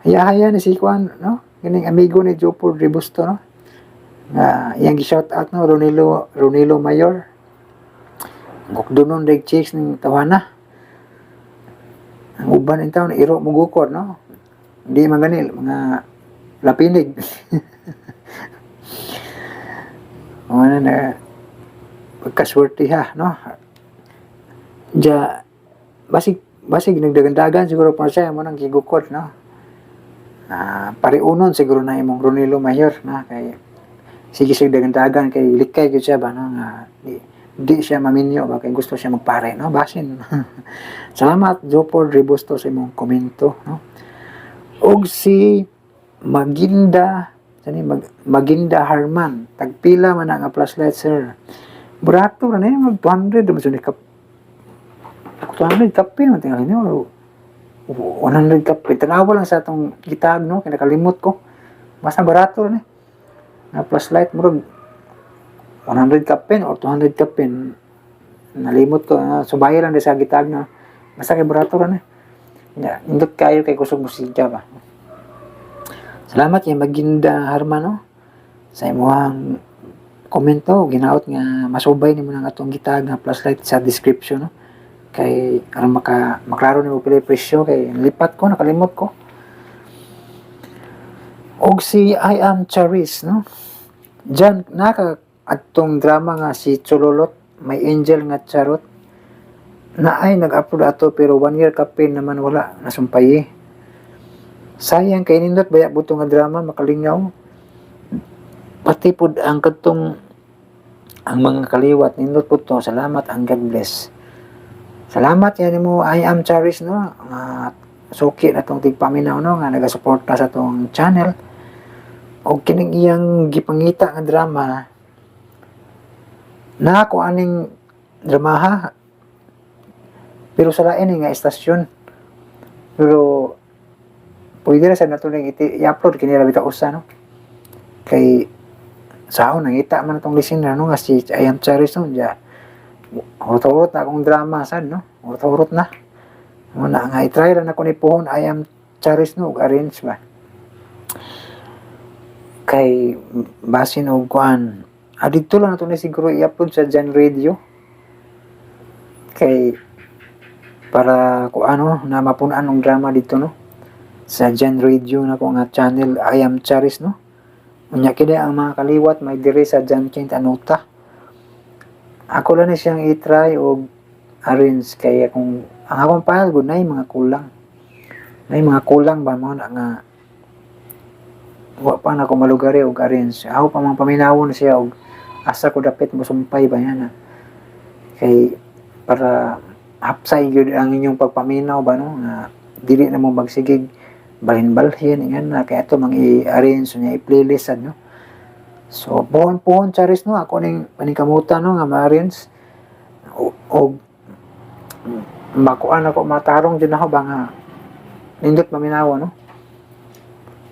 Speaker 1: haya ni si Juan, no, kining amigo ni Jopor Ribusto, no, iyang gi-shout out, no, Ronilo Mayor. Gukdonon deg chicks ning tawana. Ang uban in town iro mugukod, no. Hindi man ganil mga lapinig. Ano na pagkaswerte ha, no. Basig nagdagandagan siguro pa siya mo nang gigukod, no. Pariunon siguro na imong Ronilo Mayor, na kay sige sig dagandagan kay likay gyud siya ba, no, nga di siya maminyo ba kay gusto siya magpare, no, basin. Salamat Jopor Ribusto sa imong komento, no. Og si Maginda Harman, tagpila man ang flashlight sir. Burato na mag 200 mo sa 200 kape man tingali niyo. 100 kape. Tanawa lang sa atong gitag, no, kaya nakalimot ko. Basta barato na na flashlight murag 100 kape or 200 kape. Nalimot ko. Subaya lang sa gitag na. Basta kay barato na. Indot kayo kay kusog musika ba. Salamat kay Maginda Harman, no, sa imuhang komento ginaot nga masubay nimo nang atong gitag nga flashlight sa description no. Kay aron maklaro nimo pila presyo kay lipat ko nakalimot ko. Og si I Am Charis no. Diyan naka atong drama nga si Chololot may angel nga charot na ay nag-upload ato pero 1 year campaign naman wala nasumpay. Sayang kay nindot baya buto nga drama makalingaw. Pati pud ang katong ang mga kaliwat nindot pud to. Salamat ang God bless. Salamat yan mo I Am Charis no. Suki na tong tigpaminaw no nga nagasuporta sa tong channel. Og kining iyang gipangita nga drama na ako aning dramaha pero sa lain nga estasyon. Pero pwede na sa natuloy i-upload kini ra bitaw usa no. Kay sao nangita man itong listener no nga si I Am Charis no ja. Urot-urot na akong drama sad no. Urot-urot na. Muna nga i-try ra na ko ni puhon I Am Charis no ug arrange ba. Kay basin og kuan. Adito lang nato ni siguro i-upload sa Jan Radio. Kay para ko ano na mapunan ng drama dito no. Sa Jan Radio na ko nga channel I Am Charis no. Unya kini ang mga kaliwat may diri sa Jan Kent Anota. Ako lang ni siyang i-try og arrange kay akong ang akong file good nay mga kulang. Nay mga kulang ba mo na nga wa pa na ko malugari og arrange. Ako pa mang paminawon siya og asa ko dapat mo sumpay ba yan. Kay para hapsay gyud ang inyong pagpaminaw ba no nga dili na mo magsigig balhin-balhin ingan na kay ato mang i-arrange niya i-playlist no. So pohon Charis no ako ning paningkamutan no nga ma-arrange og makuan ako matarong din ako ba nga nindot maminawa no.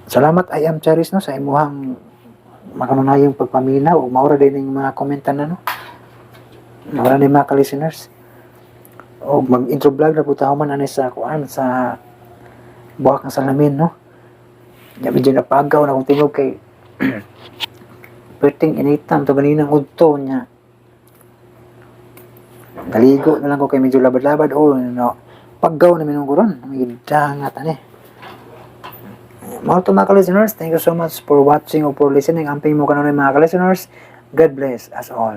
Speaker 1: Salamat I Am Charis no sa imuhang makanunayong pagpaminaw o maura din yung mga komentan na no. Maura din mga ka-listeners. O mag-intro vlog na po tayo man anay sa kuan sa buwak ng salamin no. Ya medyo napagaw na kung tingog kay perting initam to ganinang udto niya. Naligo na lang ko kay medyo labad-labad o no. Paggaw na minong guron. May dangat ani. Mga mga ka-listeners, thank you so much for watching or for listening. Amping mo kanon mga ka-listeners. God bless us all.